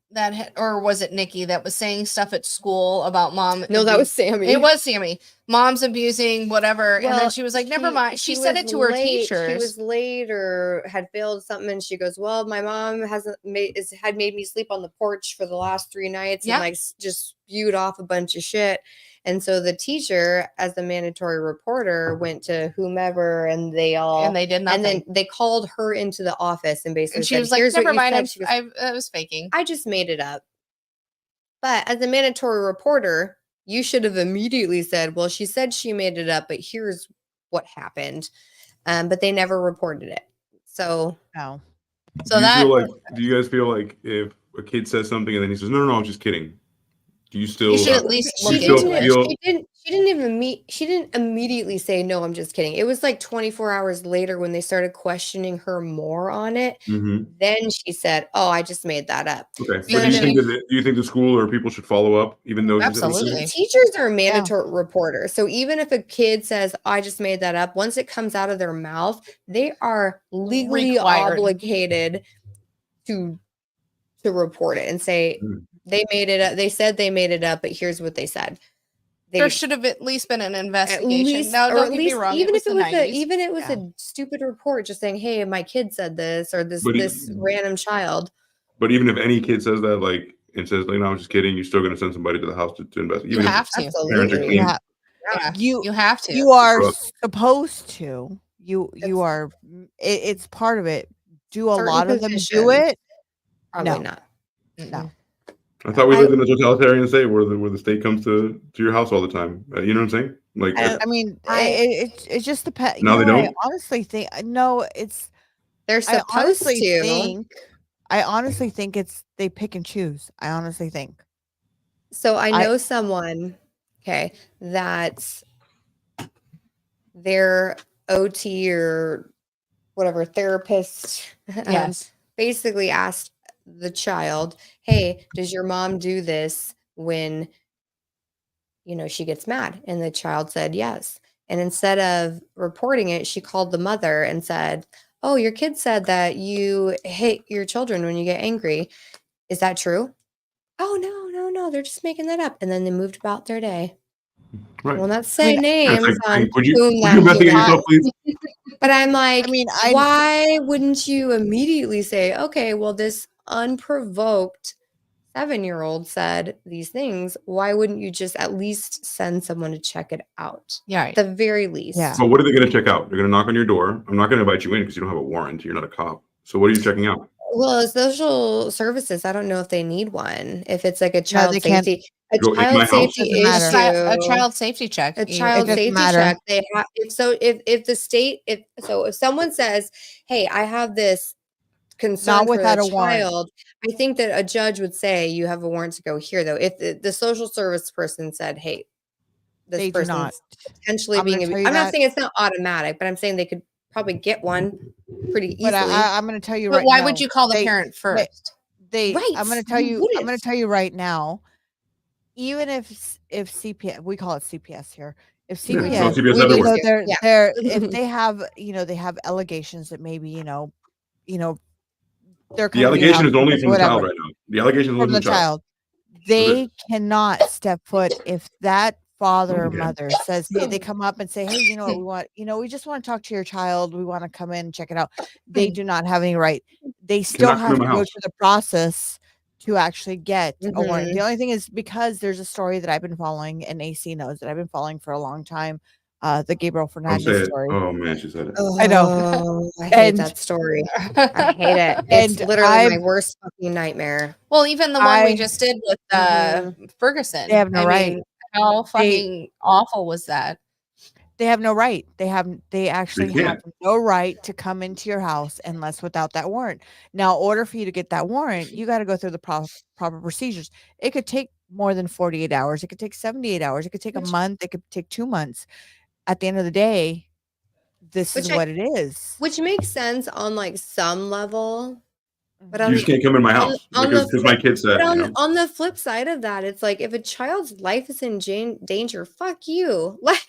or was it Nikki that was saying stuff at school about mom? No, that was Sammy. It was Sammy. Mom's abusing whatever, and then Well, she was like, "Never mind." She said was it to her late. teachers. She was late or had failed something, and she goes, "Well, my mom had made me sleep on the porch for the last 3 nights," Yeah. and like just spewed off a bunch of shit. And so the teacher, as the mandatory reporter, went to whomever, and they did nothing. And then they called her into the office and basically And she said, was like, "Here's "Never what you mind. said." She goes, I was faking. "I just made it up." But as a mandatory reporter, you should have immediately said, "Well, she said she made it up, but here's what happened." But they never reported it. So No. So do you guys feel like if a kid says something and then he says, no, I'm just kidding, do you still you should at least do you look still into it. feel she didn't immediately say, "No, I'm just kidding." It was like 24 hours later when they started questioning her more on it. Mhm. Then she said, "Oh, I just made that up." Okay, So but do then you think the school or people should follow up even though she said something? Absolutely. Teachers are mandatory reporters. So even if a kid says, "I just made that up," once it comes out of their mouth, they are legally Required. obligated to report it and say Mm. they made it up. They said they made it up, but here's what they said. There should have at least been an At investigation. least, No, or don't at get me least, wrong. even if it was the 90s. even it was Yeah. a stupid report, just saying, "Hey, my kid said this," or this But random child. But even if any kid says that, like, and says, like, no, I'm just kidding, you're still going to send somebody to the house to investigate. You Even have to. if parents are Absolutely. clean. Yeah. Yeah, You have to. you are Grow up. supposed to. You It's- are. It's part of it. Do a Certain lot of them do positions, it? Probably No. not. No. I thought we I- lived in a totalitarian state where the state comes to your house all the time. You know what I'm saying? Like, I mean, it just depends. No, they I don't? honestly think no. It's. They're I supposed honestly to. think. I honestly think it's they pick and choose. I honestly think. So I know someone, okay, that's their OT or whatever therapist Yes. basically asked the child, "Hey, does your mom do this when she gets mad?" And the child said yes. And instead of reporting it, she called the mother and said, "Oh, your kid said that you hit your children when you get angry. Is that true?" "Oh, no. They're just making that up." And then they moved about their day. right. Well, not say mean, names It's like, on would you whom that investigate human- yourself, please? But I'm like, I mean, why wouldn't you immediately say, "Okay, well, this unprovoked 7-year-old said these things. Why wouldn't you just at least send someone to check it out? Yeah. At the very least." Yeah. But what are they going to check out? They're going to knock on your door. I'm not going to invite you in because you don't have a warrant. You're not a cop. So what are you checking out? Well, social services, I don't know if they need one. If it's like a No, child they can't. safety, Go in my house? safety Doesn't matter. A issue, child safety check. a You- child doesn't safety matter. check, they have. If the state, if someone says, "Hey, I have this concern Not for without the a warrant. child," I think that a judge would say you have a warrant to go here. Though, if the social service person said, "Hey, this They do not. person's potentially I'm gonna being," tell you I'm not that. saying it's not automatic, but I'm saying they could probably get one pretty But easily. I'm going to tell you But right why now. would you call the they- parent first? I'm Right, going to tell you you. I'm wouldn't. going to tell you right now. Even if CPS, we call it CPS here. If Yeah, CPS, so CPS We do everywhere. too. they're Yeah. they're if they have they have allegations that maybe they're The coming to your allegation house is only because from the child whatever. right now. The allegation is only From the child. They cannot step foot if that father or Okay. mother says, "Hey," they come up and say, "Hey, you know what we want? We just want to talk to your child. We want to come in and check it out." They do not have any right. They still Cannot come have in to my go house. through the process to actually get a warrant. Mhm. The only thing is because there's a story that I've been following, and AC knows that I've been following for a long time. The Gabriel Don't say Fernandez it. story. Oh man, she said it. I know. Oh, I hate And- that story. I hate it. It's And literally my worst fucking nightmare. Well, even the one we I- just did with Ferguson. They have no right. Mean, how fucking awful was that? They have no right. They actually have can't. no right to come into your house unless without that warrant. Now, in order for you to get that warrant, you got to go through the proper procedures. It could take more than 48 hours. It could take 78 hours. It could take a month. It could take 2 months. At the end of the day, this is what it is. Which makes sense on like some level. But You just can't come in my house because my kid said. But on the flip side of that, it's like if a child's life is in danger, fuck you. Like,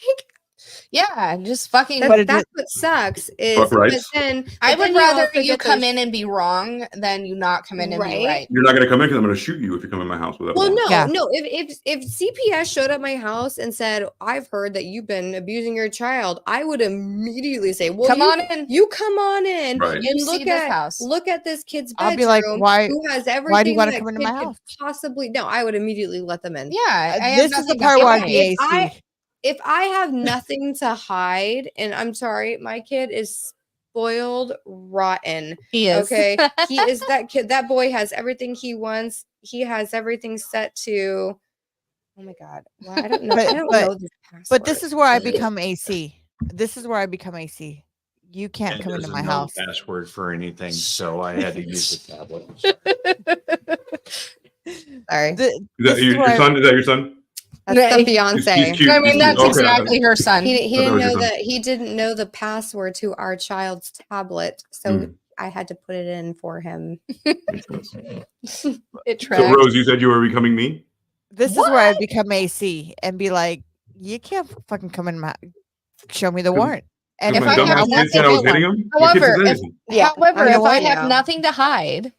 Yeah, just fucking. But it That's did- what sucks is, Fuck but rights. then I but would then rather also you get come those- in and be wrong than you not come in and be Right? right. You're not going to come in because I'm going to shoot you if you come in my house without a Well, warrant. no, Yeah. no. If CPS showed up my house and said, "I've heard that you've been abusing your child," I would immediately say, "Well, Come you, on in. you come on in Right. and You look see this at house. look at this kid's I'll bedroom. be like, why? Who has Why do you everything want to that come into kid my could house? possibly?" No, I would immediately let them in. Yeah, I have This is the nothing to part where I'd hide. be AC. If I have nothing to hide, and I'm sorry, my kid is spoiled rotten. He is. Okay, he is that kid. That boy has everything he wants. He has everything set to. Oh my god! Well, I don't know. I don't know this password. But this is where I become AC. This is where I become AC. You can't Ed come into doesn't my know house. the password for anything, so I had to use the tablet. Sorry. This Is that is your where I- son? Is that your son? That's the He's fiance. cute. I mean, that's Okay. exactly her son. He I thought didn't it was know your son. that he didn't know the password to our child's tablet, so I had to put it in for him. Makes sense. It So, tracks. Rose, you said you were becoming me? This is where I become AC and be like, you can't fucking come in my show me the warrant. And If my I dumbass have kid nothing, said I was get hitting one. him. The kid However, said if, anything. Yeah. however, Oh, you if know I what? have No. nothing to hide,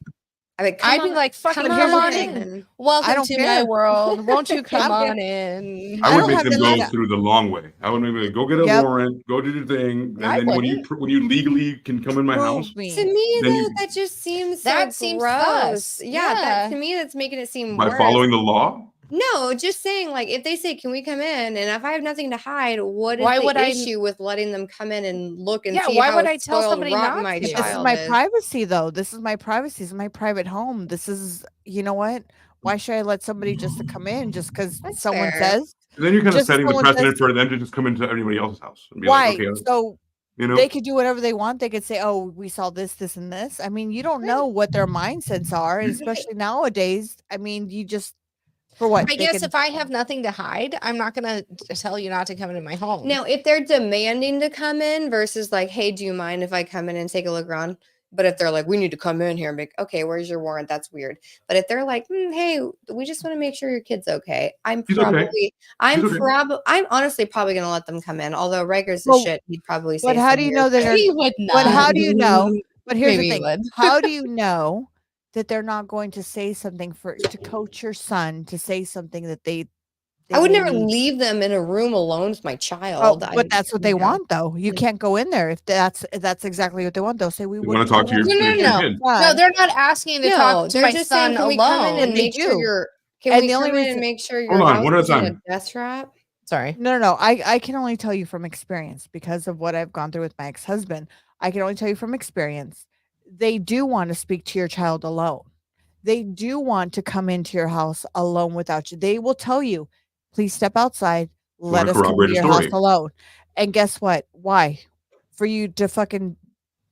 I mean, I'd be like, fucking come come on here's the in. I Welcome don't to my care. world. Won't you come I on in? I I would don't make have them to go let- through the long way. I would make them go get a Yep. warrant, go do your thing, and I then when wouldn't. you legally can come in my house, Prove me. To me, Then though, you- that just seems That so seems gross. sus. Yeah, Yeah. to me, that's making it seem by worse. following the law. No, just saying, like, if they say, "Can we come in?" and if I have nothing to hide, what is Why the would I- issue with letting them come in and look and Yeah, see why how would I tell spoiled somebody rotten not my to? This is child my is? privacy, though. This is my privacy. This is my private home. This is, you know what? Why should I let somebody just to come in just because That's someone fair. says? And then you're kind of Just as setting the someone precedent says- for them to just come into everybody else's house and be Why? like, okay, So you know, they could do whatever they want. They could say, "Oh, we saw this, this, and this." I mean, you don't know what their mindsets are, and especially nowadays. I mean, you just for what? I They guess can- if I have nothing to hide, I'm not going to tell you not to come into my home. Now, if they're demanding to come in versus like, "Hey, do you mind if I come in and take a look around?" But if they're like, "We need to come in here and make," okay, where's your warrant? That's weird. But if they're like, "Hey, we just want to make sure your kid's okay," I'm He's okay. honestly probably gonna let them come in. Although Rager's Well, the shit, he'd probably say. but how some do you weird know that shit. they're- He would not. But how do you know? But here's Maybe the he thing: would. how do you know that they're not going to say something to coach your son to say something that they I would never maybe- leave them in a room alone with my Oh, child. but that's what they you know. want, though. You Mm. can't go in there if that's exactly what they want. They'll say we you want want to talk to your, No, your no. kid. No, they're not asking to talk to they're my just son saying, "Can we come in alone. and They make sure do. you're? Can And we the come only in reason- and make sure your Hold on, house one at a isn't a time. death trap?" Sorry. No. I can only tell you from experience because of what I've gone through with my ex-husband. I can only tell you from experience. They do want to speak to your child alone. They do want to come into your house alone without you. They will tell you, please step outside. Let wanna us come corroborate into a your house story. alone. And guess what? Why? For you to fucking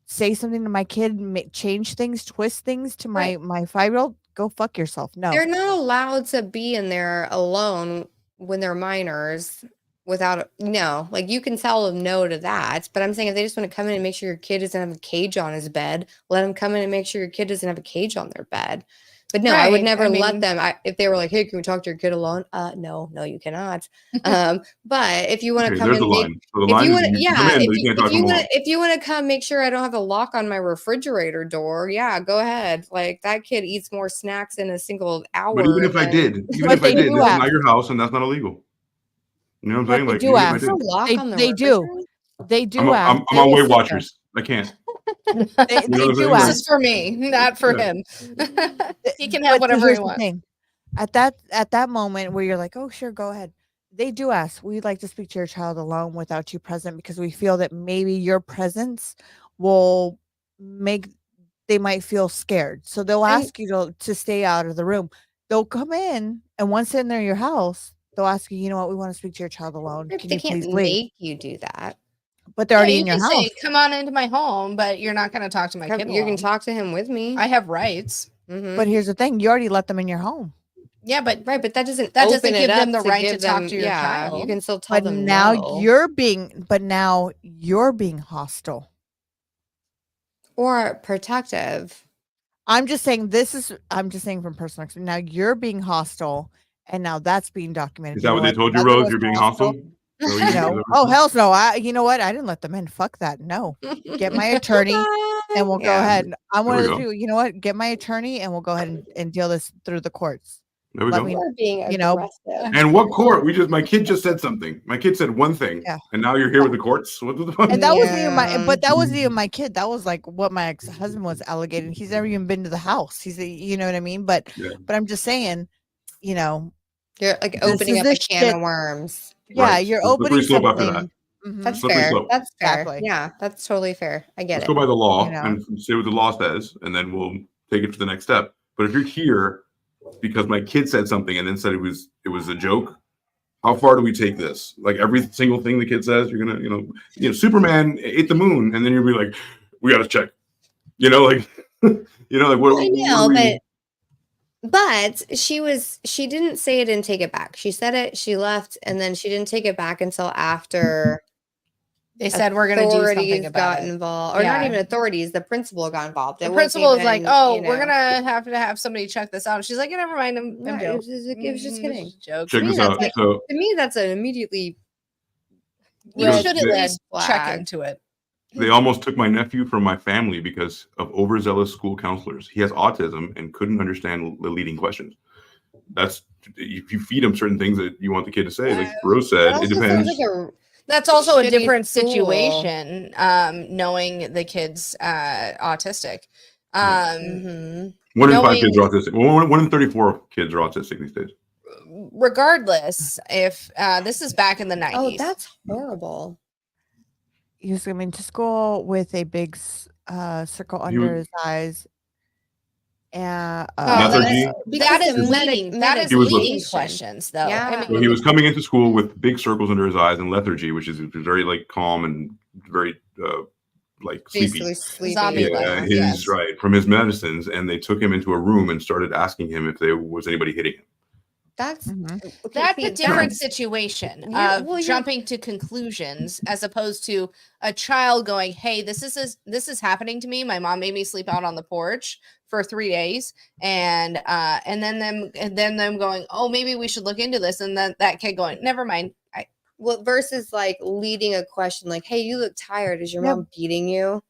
say something to my kid, change things, twist things to my 5-year-old? Go fuck yourself. No. They're not allowed to be in there alone when they're minors without no. Like you can tell them no to that. But I'm saying if they just want to come in and make sure your kid doesn't have a cage on his bed, let them come in and make sure your kid doesn't have a cage on their bed. But no, I would Right, never I let mean- them. If they were like, "Hey, can we talk to your kid alone?" No, you cannot. But if you want to Okay, come there's and the make, line. So the if line you is want to, you can yeah, come in, if but you can't talk to them alone. if you want to come, make sure I don't have a lock on my refrigerator door. Yeah, go ahead. Like that kid eats more snacks in a single hour. But even if I than- did, But they this do is ask. not your house and that's not illegal. You know what I'm But saying? they Like, do even if I ask. did, There's a lock on the They do. refrigerator? They do I'm ask. on They will Weight sit there. Watchers. I can't. They You know what I'm do saying? This ask. is for me, not for Yeah. him. He can But have whatever here's he the wants. thing. At that moment where you're like, oh sure, go ahead. They do ask. We'd like to speak to your child alone without you present because we feel that maybe your presence will make they might feel scared. So they'll And- ask you to stay out of the room. They'll come in and once in there your house, they'll ask you, you know what, we want to speak to your child alone. Right, Can they you can't please leave? make you do that. But they're already Yeah, in you your can house. say, come on into my home, but you're not going to talk to my kid You alone. can talk to him with me. I have rights. Mhm. But here's the thing, you already let them in your home. Yeah, but Right, but that doesn't That doesn't open it give them up the right give to talk them- to your child. You can still tell But them now no. you're being hostile. Or protective. I'm just saying from personal experience. Now you're being hostile and now that's being documented. Is You that know what they told you, Mother Rose? was You're being hostile? So You know, oh hell's no! You know what? I didn't let the men fuck that. No, get my attorney, and we'll go Yeah. ahead. I'm one There of we those go. people. You know what? Get my attorney, and we'll go ahead and deal this through the courts. There we Let go. me, You are being you know, aggressive. And what court? My kid just said something. My kid said one thing, Yeah. and now you're here with the courts. What the fuck? and that wasn't even Yeah. but that wasn't even my kid. That was like what my ex-husband was alleging. He's never even been to the house. You know what I mean? But Yeah. I'm just saying, you know, You're like this opening is up a this can shit. of worms. Yeah, Right. you're It's a slippery opening slope after something. that. Mhm. That's Slippery fair. slope. That's fair. Exactly. Yeah, that's totally fair. I get Let's it. go by the law You know. and say what the law says, and then we'll take it to the next step. But if you're here because my kid said something and then said it was a joke, how far do we take this? Like every single thing the kid says, you're gonna, Superman ate the moon, and then you'll be like, we got to check. Like, like what? I what know, are we? but she didn't say it and take it back. She said it, she left, and then she didn't take it back until after They said we're going to do something authorities about got it. involved, or not Yeah. even authorities. The principal got involved. The It wasn't principal was like, even, "Oh, you we're know, gonna have somebody check this out." And she's like, "Never mind, I'm No, it was just kidding. It's a joke." Check To me, this that's out. like, So to me, that's an immediately You Red- should at red least check flag. into it. they almost took my nephew from my family because of overzealous school counselors. He has autism and couldn't understand the leading questions. That's if you feed him certain things that you want the kid to say. Like Rose said, That it also sounds depends. like a That's also a shitty different school. situation, knowing the kid's autistic. Mhm. One in 5 kids knowing- are autistic. Well, one in 34 kids are autistic these days. Regardless, if this is back in the 90s. Oh, that's horrible. He was coming to school with a big circle under his eyes. And Lethargy. that is of leading. That is He was leading medication. questions, though. Yeah. I So mean, he was coming into school with big circles under his eyes and lethargy, which is very like calm and very like sleepy. Basically sleeping. Zombie Yeah, like, his yes. right from his medicines, and they took him into a room and started asking him if there was anybody hitting him. That's Mhm. okay, That's see, a different that's- situation You're- of well, you're- jumping to conclusions as opposed to a child going, "Hey, this is happening to me. My mom made me sleep out on the porch for 3 days," and then them going, "Oh, maybe we should look into this," and then that kid going, "Never mind." Well, versus like leading a question like, "Hey, you look tired. Is your Yeah. mom beating you?"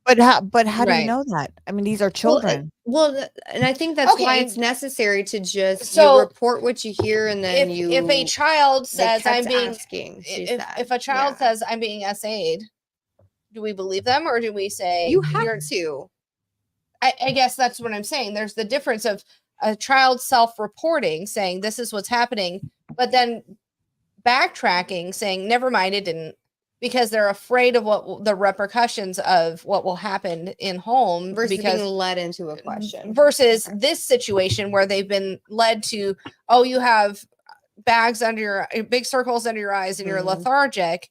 But how do you Right. know that? I mean, these are children. And I think that's why Okay. it's necessary to just So, you report what you hear, and then if a child they says kept I'm being asking, she if said. if a child Yeah. says I'm being SA'd, do we believe them or do we say you have you're to. I guess that's what I'm saying. There's the difference of a child self-reporting saying this is what's happening, but then backtracking saying never mind, it didn't, because they're afraid of what the repercussions of what will happen in home Versus because being led into a question. versus this situation where they've been led to, oh, you have bags under your big circles under your eyes and you're Mhm. lethargic.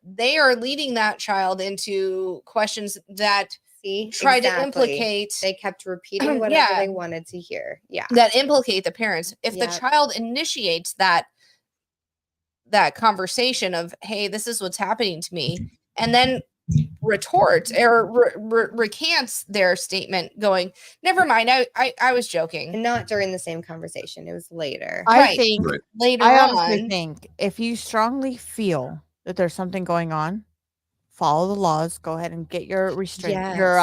They are leading that child into questions that See, try to exactly. implicate They kept repeating whatever Yeah. they wanted to hear. Yeah. that implicate the parents. If the Yep. child initiates that conversation of, hey, this is what's happening to me, and then retorts or recants their statement going, never mind, I was joking. And not during the same conversation. It was later. I Right. think Right. Later I honestly on, think if you strongly feel that there's something going on, follow the laws. Go ahead and get your restraint. Your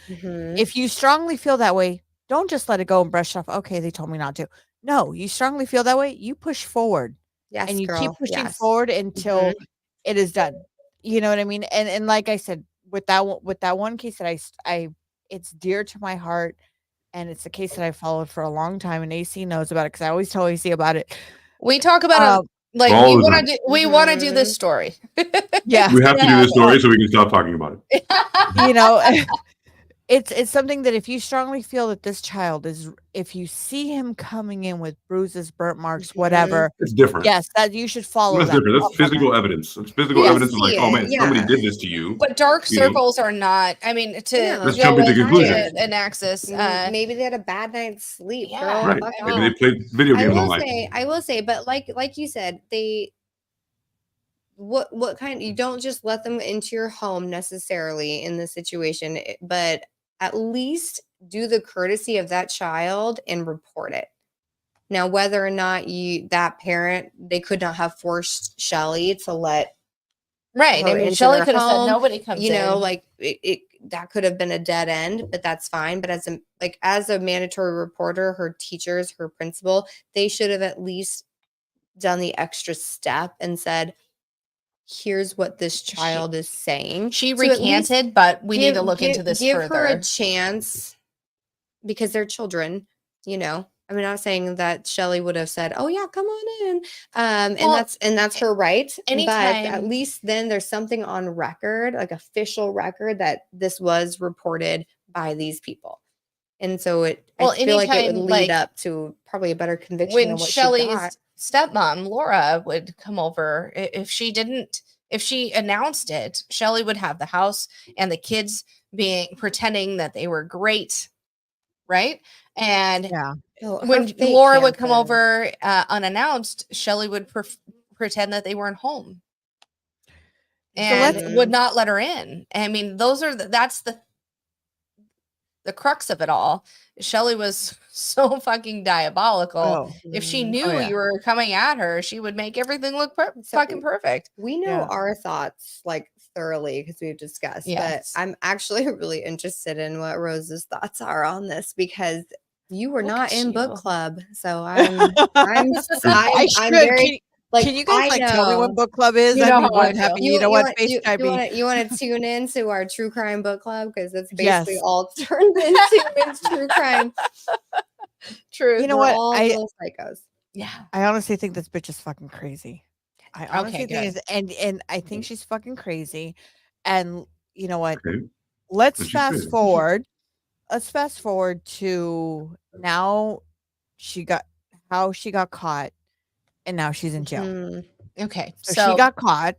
Mhm. if you strongly feel that way, don't just let it go and brush off. Okay, they told me not to. No, you strongly feel that way. You push forward Yes, and you girl. keep pushing Yes. forward until it is done. You know what I mean? And like I said, with that one case that I it's dear to my heart, and it's a case that I followed for a long time, and AC knows about it because I always tell AC about it. we talk about like All we the want time. to do we want to do this story. Yeah, We have to do this story so we can stop talking about it. you know, it's something that if you strongly feel that this child is, if you see him coming in with bruises, burnt marks, whatever, It's different. yes, that you should follow That's that. different. That's physical evidence. It's physical Yes, evidence of like, see oh it, man, somebody yeah. did this to you. But dark You know? circles are not. I mean, to Yeah. Let's go jump into into conclusions. an axis. Maybe they had a bad night's sleep. Yeah. Girl, Right. fuck Maybe off. they played video games all night. I will say, but like you said, what kind, you don't just let them into your home necessarily in this situation, but at least do the courtesy of that child and report it. Now, whether or not that parent, they could not have forced Shelley to let Right. I her mean, into Shelley their could have said home, nobody comes you know, in. like that could have been a dead end, but that's fine. But as a mandatory reporter, her teachers, her principal, they should have at least done the extra step and said, here's what this child is saying. She So at least recanted, but we need to look into this give further. her a chance, because they're children, you know. I mean, I'm not saying that Shelley would have said, "Oh yeah, come on in," Well, and that's her right. But anytime- at least then there's something on record, like official record, that this was reported by these people, and so I feel like it would anytime, lead up to probably a better conviction when than what she got. Shelley's stepmom, Laura, would come over, if she announced it, Shelley would have the house and the kids pretending that they were great, right? And Yeah. Oh, her when fake Laura would come camper. over unannounced, Shelley would pretend that they weren't home and would not let her in. I mean, that's the crux of it all. Shelley was so fucking diabolical. Oh. If she Mhm. knew Oh, yeah. you were coming at her, she would make everything look fucking perfect. We know Yeah. our thoughts like thoroughly because we've discussed, Yes. but I'm actually really interested in what Rose's thoughts are on this, because you were Look not at in book you. club. So I'm I I'm should. very Can you guys I tell me what know. book club is? You I'd know be how more I than feel. happy. You know what? FaceTime me. You want to tune in to our true crime book club, because it's basically Yes. all turned into true crime. Truth. You know We're what? all little psychos. Yeah. I honestly think this bitch is fucking crazy. I honestly Okay, think good. and I think she's fucking crazy. And you know what? Okay. Let's And she's fast crazy. forward. Let's fast forward to now. She got caught, and now she's in jail. Mhm. Okay. So, So she got caught.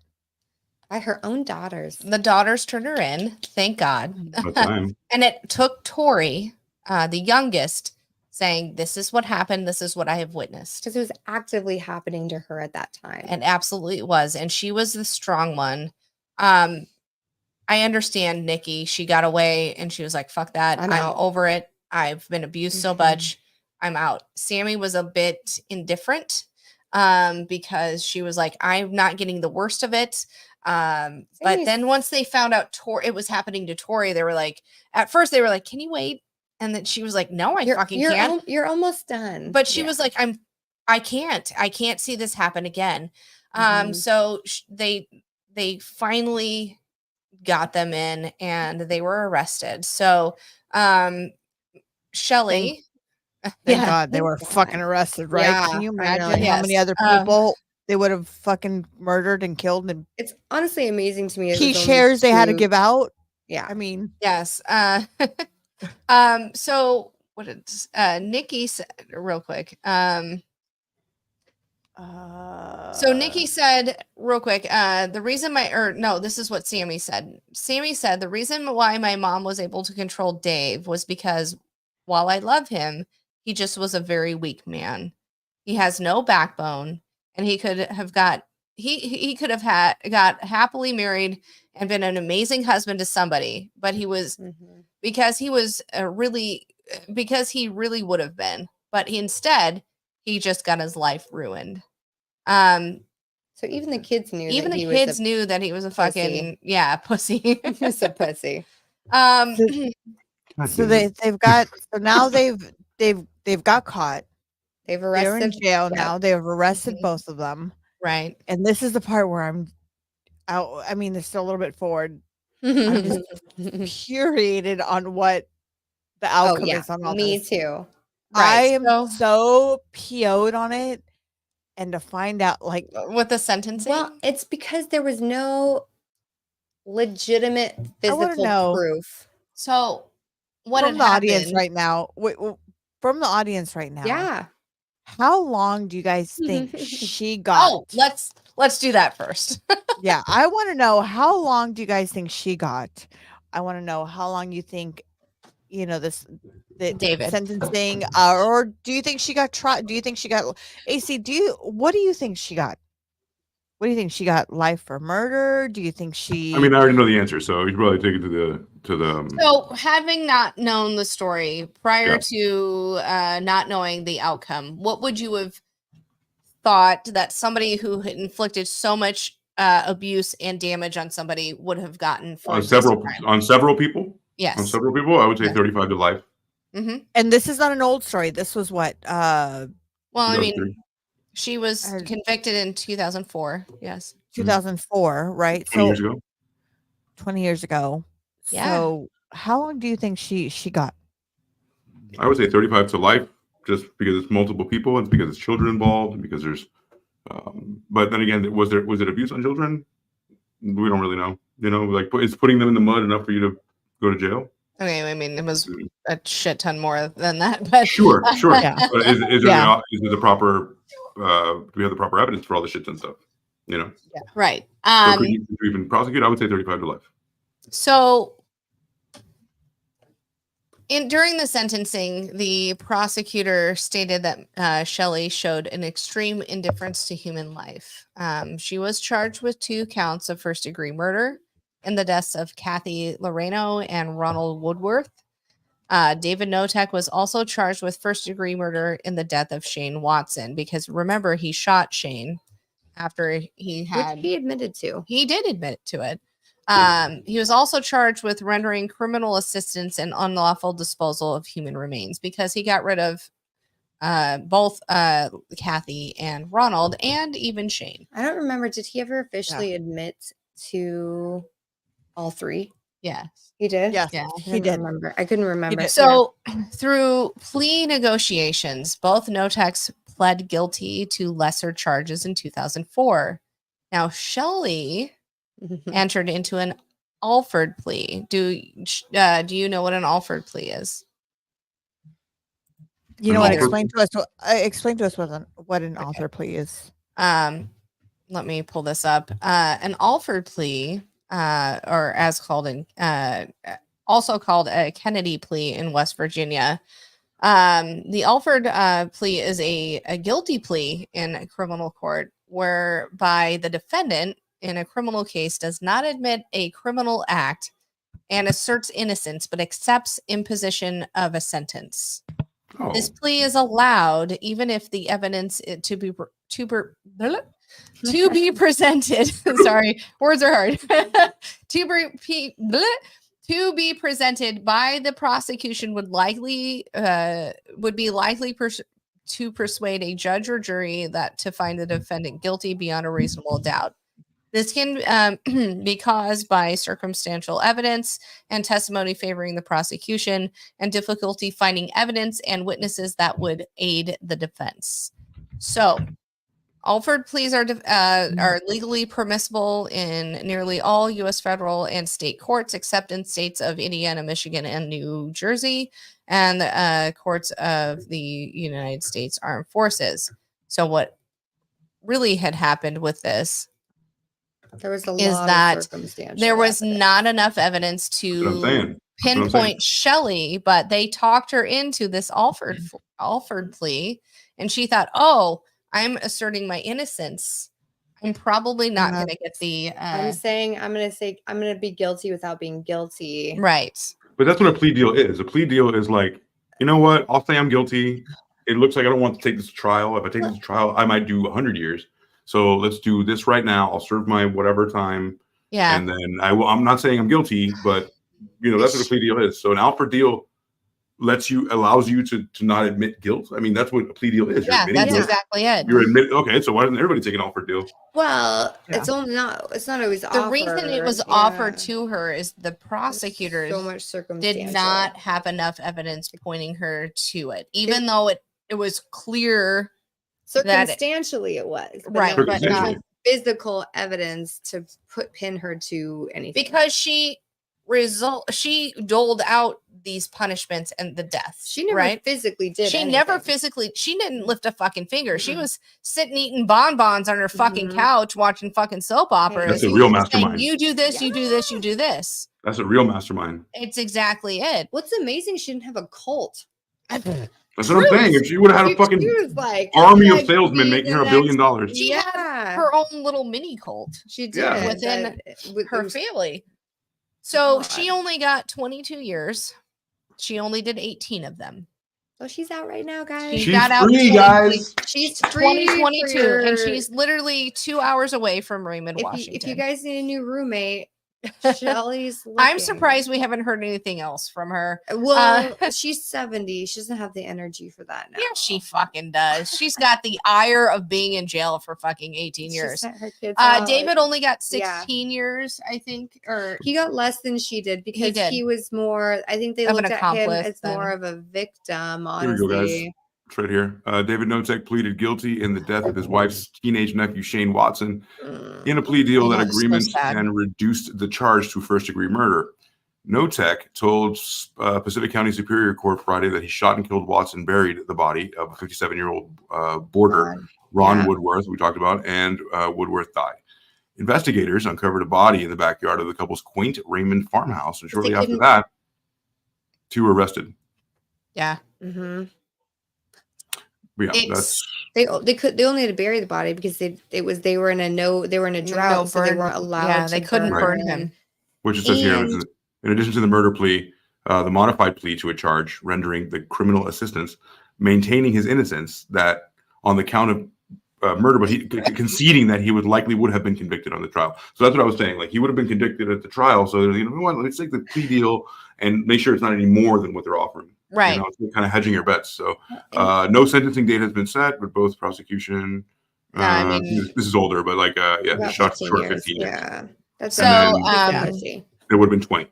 By her own daughters. the daughters turned her in, thank God. About time. And it took Tori, the youngest, saying, "This is what happened. This is what I have witnessed." Because it was actively happening to her at that time. And absolutely it was. And she was the strong one. I understand Nikki. She got away and she was like, fuck that. I'm I'm out. over it. I've been abused so Mhm. much. I'm out. Sammy was a bit indifferent because she was like, I'm not getting the worst of it. But Sammy's- then once they found out it was happening to Tori, they were like, at first they were like, can you wait? And then she was like, no, I fucking can't. You're almost done. But she was like, I can't see this happen again. Mhm. So they finally got them in and they were arrested. So Shelley, Thank God they thank were God. fucking arrested, right? Yeah, Can you I know. imagine how many Yes. other people they would have fucking murdered and killed, and It's honestly amazing to me. It key was only shares they had to 2 give out? Yeah. I mean, yes. So what did Nikki said real quick? So Nikki said real quick, the reason this is what Sammy said. Sammy said the reason why my mom was able to control Dave was because while I love him, he just was a very weak man. He has no backbone, and he could have got happily married and been an amazing husband to somebody, but he was Mhm. because he really would have been, but instead he just got his life ruined. So even the kids knew. Even that the he kids was a knew that he was a pussy. fucking pussy. He was a pussy. um God so damn it. they've got so now they've got caught. They've They're in arrested. jail Yep. now. They've arrested Mhm. both of them. right. And this is the part where I'm out. I mean, they're still a little bit forward. I'm just infuriated on what the oh outcome yeah, is on all me this. too. I Right. am so PO'd on it, and to find out, like, With the sentencing. Well, it's because there was no legitimate I wanna physical know proof. So what from had the audience happened? right now, from the audience right now, Yeah. how long do you guys think she got? Oh, let's do that first. Yeah, I want to know, how long do you guys think she got? I want to know how long you think, the David. sentencing, or do you think she got tried? Do you think she got AC? What do you think she got? What do you think? She got life for murder? Do you think she? I mean, I already know the answer, so you should probably take it to the. So, having not known the story prior Yeah. to not knowing the outcome, what would you have thought that somebody who had inflicted so much abuse and damage on somebody would have gotten for on this several crime? on several people. Yes. On several people, I would say Yeah. 35 to life. Mm-hmm. And this is not an old story. This was what? Well, I mean, 2003. she was I heard- convicted in 2004. Yes. 2004, right? 20 years ago. 20 years ago. Yeah. So how long do you think she got? I would say 35 to life, just because it's multiple people, and because it's children involved, and because there's. But then again, was it abuse on children? We don't really know. You know, like is putting them in the mud enough for you to go to jail? Okay, I mean, it was a shit ton more than that, but Sure. Yeah. But is there Yeah. is there the proper? Do we have the proper evidence for all the shit ton stuff? You know. right. So could you even prosecute? I would say 35 to life. So, during the sentencing, the prosecutor stated that Shelley showed an extreme indifference to human life. She was charged with 2 counts of first-degree murder in the deaths of Kathy Loreno and Ronald Woodworth. David Notek was also charged with first-degree murder in the death of Shane Watson, because remember, he shot Shane after he had. Which he admitted to. He did admit to it. He was also charged with rendering criminal assistance and unlawful disposal of human remains, because he got rid of both Kathy and Ronald, and even Shane. I don't remember. Did he ever officially admit to all 3? Yeah. He did? Yes, Yeah. I he couldn't did. remember. I couldn't remember. So, through plea negotiations, both Notex pled guilty to lesser charges in 2004. Now, Shelley entered into an Alford plea. Do you know what an Alford plea is? You know what? Alford- Explain to us what an author plea is. Let me pull this up. An Alford plea, or as called in, also called a Kennedy plea in West Virginia. The Alford plea is a guilty plea in a criminal court, whereby the defendant in a criminal case does not admit a criminal act and asserts innocence, but accepts imposition of a sentence. Oh, This plea is allowed even if the evidence to be presented. Sorry, words are hard. To be presented by the prosecution would be likely to persuade a judge or jury that to find the defendant guilty beyond a reasonable doubt. This can be caused by circumstantial evidence and testimony favoring the prosecution, and difficulty finding evidence and witnesses that would aid the defense. So, Alford pleas are legally permissible in nearly all U.S. federal and state courts, except in states of Indiana, Michigan, and New Jersey, and the courts of the United States Armed Forces. So, what really had happened with this There was a is lot that of circumstantial there was evidence. not enough evidence that's what I'm to saying. That's what I'm saying. pinpoint Shelley, but they talked her into this Alford plea, and she thought, "Oh, I'm asserting my innocence. I'm probably not going to get the I'm going to be guilty without being guilty. right." But that's what a plea deal is. A plea deal is like, you know what? I'll say I'm guilty. It looks like I don't want to take this to trial. If I take this to trial, I might do 100 years. So let's do this right now. I'll serve my whatever time. Yeah. And then I'm not saying I'm guilty, but that's what a plea deal is. So an Alford deal allows you to not admit guilt. I mean, that's what a plea deal is. You're Yeah, admitting that's guilt. exactly it. You're admitting. Okay, so why doesn't everybody take an Alford deal? Well, Yeah. it's not always The reason it was offered to her is the prosecutors so much circumstantial. did not have enough evidence pointing her to it, even though it was clear. Circumstantially it was. But Right, no, but not physical evidence to pin her to anything. Because she doled out these punishments and the deaths. She never right? physically did She anything. never physically, she didn't lift a fucking finger. She was sitting eating bonbons on her fucking couch watching fucking soap operas. That's a real saying, mastermind. you do this, you do this, you do this. That's a real mastermind. It's exactly it. What's amazing, she didn't have a cult. That's what I'm saying. If she would have had a fucking She was like, army "I'm of gonna salesmen be making the her $1 billion. next-" She had Yeah, her own little mini cult she did. Yeah. within with her it was- family. So God. she only got 22 years. She only did 18 of them. So she's out right now, guys. She She's got out free, 20 guys. She's free for 2022, your- and she's literally 2 hours away from Raymond, if Washington. you guys need a new roommate, Shelly's looking. I'm surprised we haven't heard anything else from her. Well, she's 70. She doesn't have the energy for that now. Yeah, she fucking does. She's got the ire of being in jail for fucking 18 She years. sent her kids out. David only got Yeah. 16 years, I think, or He got less than she did because did. he was more. I think they Of an looked at him accomplice as more of a victim. Here we go, guys. Honestly, It's right here. David Notek pleaded guilty in the death of his wife's teenage nephew, Shane Watson, in a plea deal Oh, that that's so agreement sad. and reduced the charge to first-degree murder. Notek told Pacific County Superior Court Friday that he shot and killed Watson, buried the body of a 57-year-old boarder, Ron Yeah. Woodworth, we talked about, and Woodworth died. Investigators uncovered a body in the backyard of the couple's quaint Raymond farmhouse, and But shortly they after couldn't- that, 2 were arrested. yeah. hmm But yeah, It's- that's they only had to bury the body because they were in a drought, so they burn- weren't allowed. yeah, to they couldn't burn him. which it says here. And- In addition to the murder plea, the modified plea to a charge rendering the criminal assistance, maintaining his innocence that on the count of murder, but he conceding that he would have been convicted on the trial. So that's what I was saying. Like he would have been convicted at the trial. So you know what? Let's take the plea deal and make sure it's not any more than what they're offering. Right. You know, it's kind of hedging your bets. So no sentencing date has been set, but both prosecution. No, I mean- this is older, but like yeah, About short 15 15 years. Yeah, that's So, amazing. It would have been 20.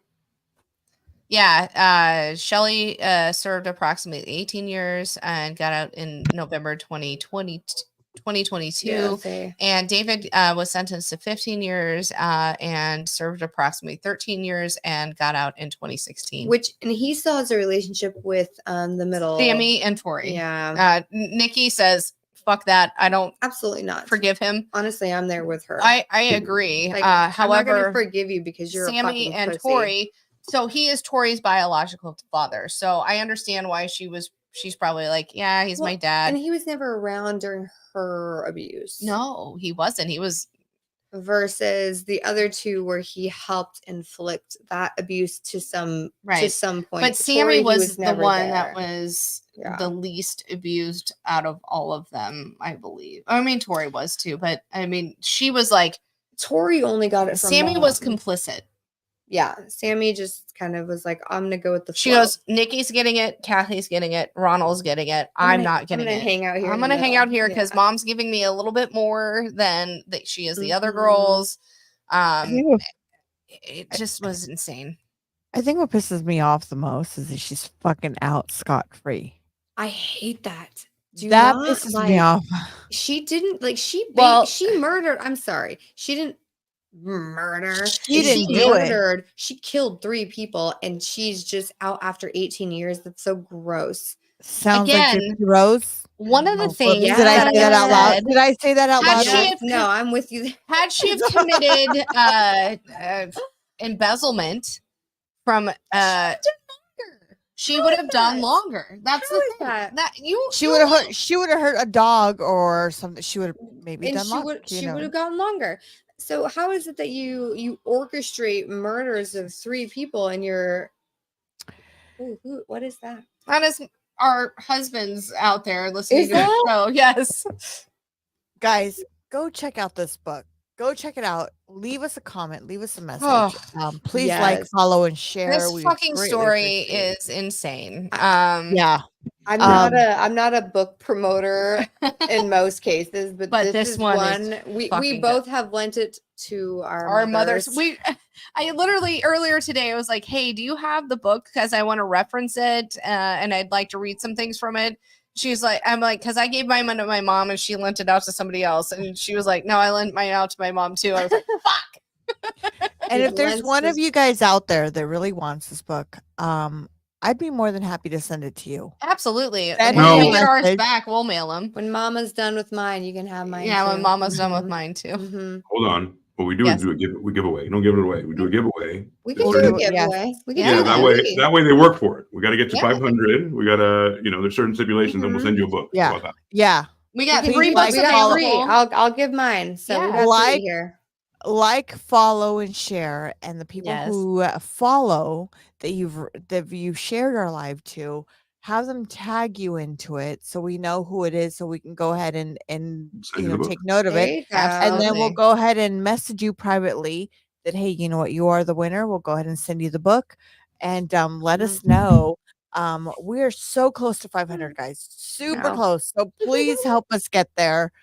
Yeah, Shelley served approximately 18 years and got out in November 2022. Yeah, say- And David was sentenced to 15 years and served approximately 13 years and got out in 2016. and he still has a relationship with the middle Sammy and Tori. Yeah, Nikki says, fuck that. I don't absolutely not. forgive him. Honestly, I'm there with her. I agree. Like, I'm not However, gonna forgive you because you're a Sammy fucking and pussy. Tori. So he is Tori's biological father. So I understand why she's probably like, yeah, he's my Well, dad. and he was never around during her abuse. No, he wasn't. He was Versus the other two where he helped inflict that abuse to some Right. point. but Sammy Tori, he was the never one that there. was Yeah. the least abused out of all of them, I believe. I mean, Tori was too, but I mean, she was like, Tori only got it from Sammy was mom. complicit. Yeah, Sammy just kind of was like, I'm gonna go with the She flow. goes, Nikki's getting it, Kathy's getting it, Ronald's getting it. I'm not getting I'm gonna it. hang out here. I'm in the gonna hang middle." out here because Yeah. mom's giving me a little bit more than that she is the other Mhm. girls. I think what- It just was insane. I think what pisses me off the most is that she's fucking out scot free. I hate that. Do That not, pisses like, me off. She didn't like Well- she murdered. I'm sorry. She didn't murder. She didn't do it. murdered. She killed 3 people and she's just out after 18 years. That's so gross. Sounds like Again, Gypsy Rose. One of the Oh, whoops. things Yeah. Did I say that out loud? said- Did I say that out Had loud? she Yes, have no, I'm with you. had she have committed embezzlement from she would have done that? longer. That's How the is thing. that? That you She would have hurt. She would have hurt a dog or something. She would have maybe And done she longer, would you she know. would have gotten longer. So how is it that you orchestrate murders of 3 people and you're what is that? that is our husbands out there listening Is to the show. Yes. Guys, go check out this book. Go check it out. Leave us a comment. Leave us a message. Oh, Please like, yes. follow, and share. This We fucking greatly story appreciate it. is insane. Yeah. I'm not a book promoter in most cases, but But this this is one is we fucking both have lent it to our mothers. I literally earlier today I was like, hey, do you have the book? Because I want to reference it and I'd like to read some things from it. She's like, I'm like, because I gave mine to my mom and she lent it out to somebody else. And she was like, no, I lent mine out to my mom too. I was like, fuck. And if there's Lens one of is- you guys out there that really wants this book, I'd be more than happy to send it to you. Absolutely. Send When me we a get ours message. back, we'll mail them. When Mama's done with mine, you can have mine. Yeah, when too. mama's done with Mhm. mine too. Mhm. Hold on. What we do Yes. is we give away. Don't give it away. We do a giveaway. We There's can do a certain- Yes. giveaway. We can Yeah, do that way they work for it. We got to get to Yeah. 500. We got to, there's certain stipulations, and we'll send you a book. Yeah. How about that? Yeah. We got Please 3 books We got follow- three. available. I'll give mine. So we Yeah. got Like- three here. Like, follow, and share, and the people Yes. who follow that you've shared our live to, have them tag you into it so we know who it is, so we can go ahead and Send you the book. take note of There it, you go. and then we'll Absolutely. go ahead and message you privately that, hey, you know what, you are the winner. We'll go ahead and send you the book, and let us know. We're so close to 500, guys, super Wow. close. So please help us get there.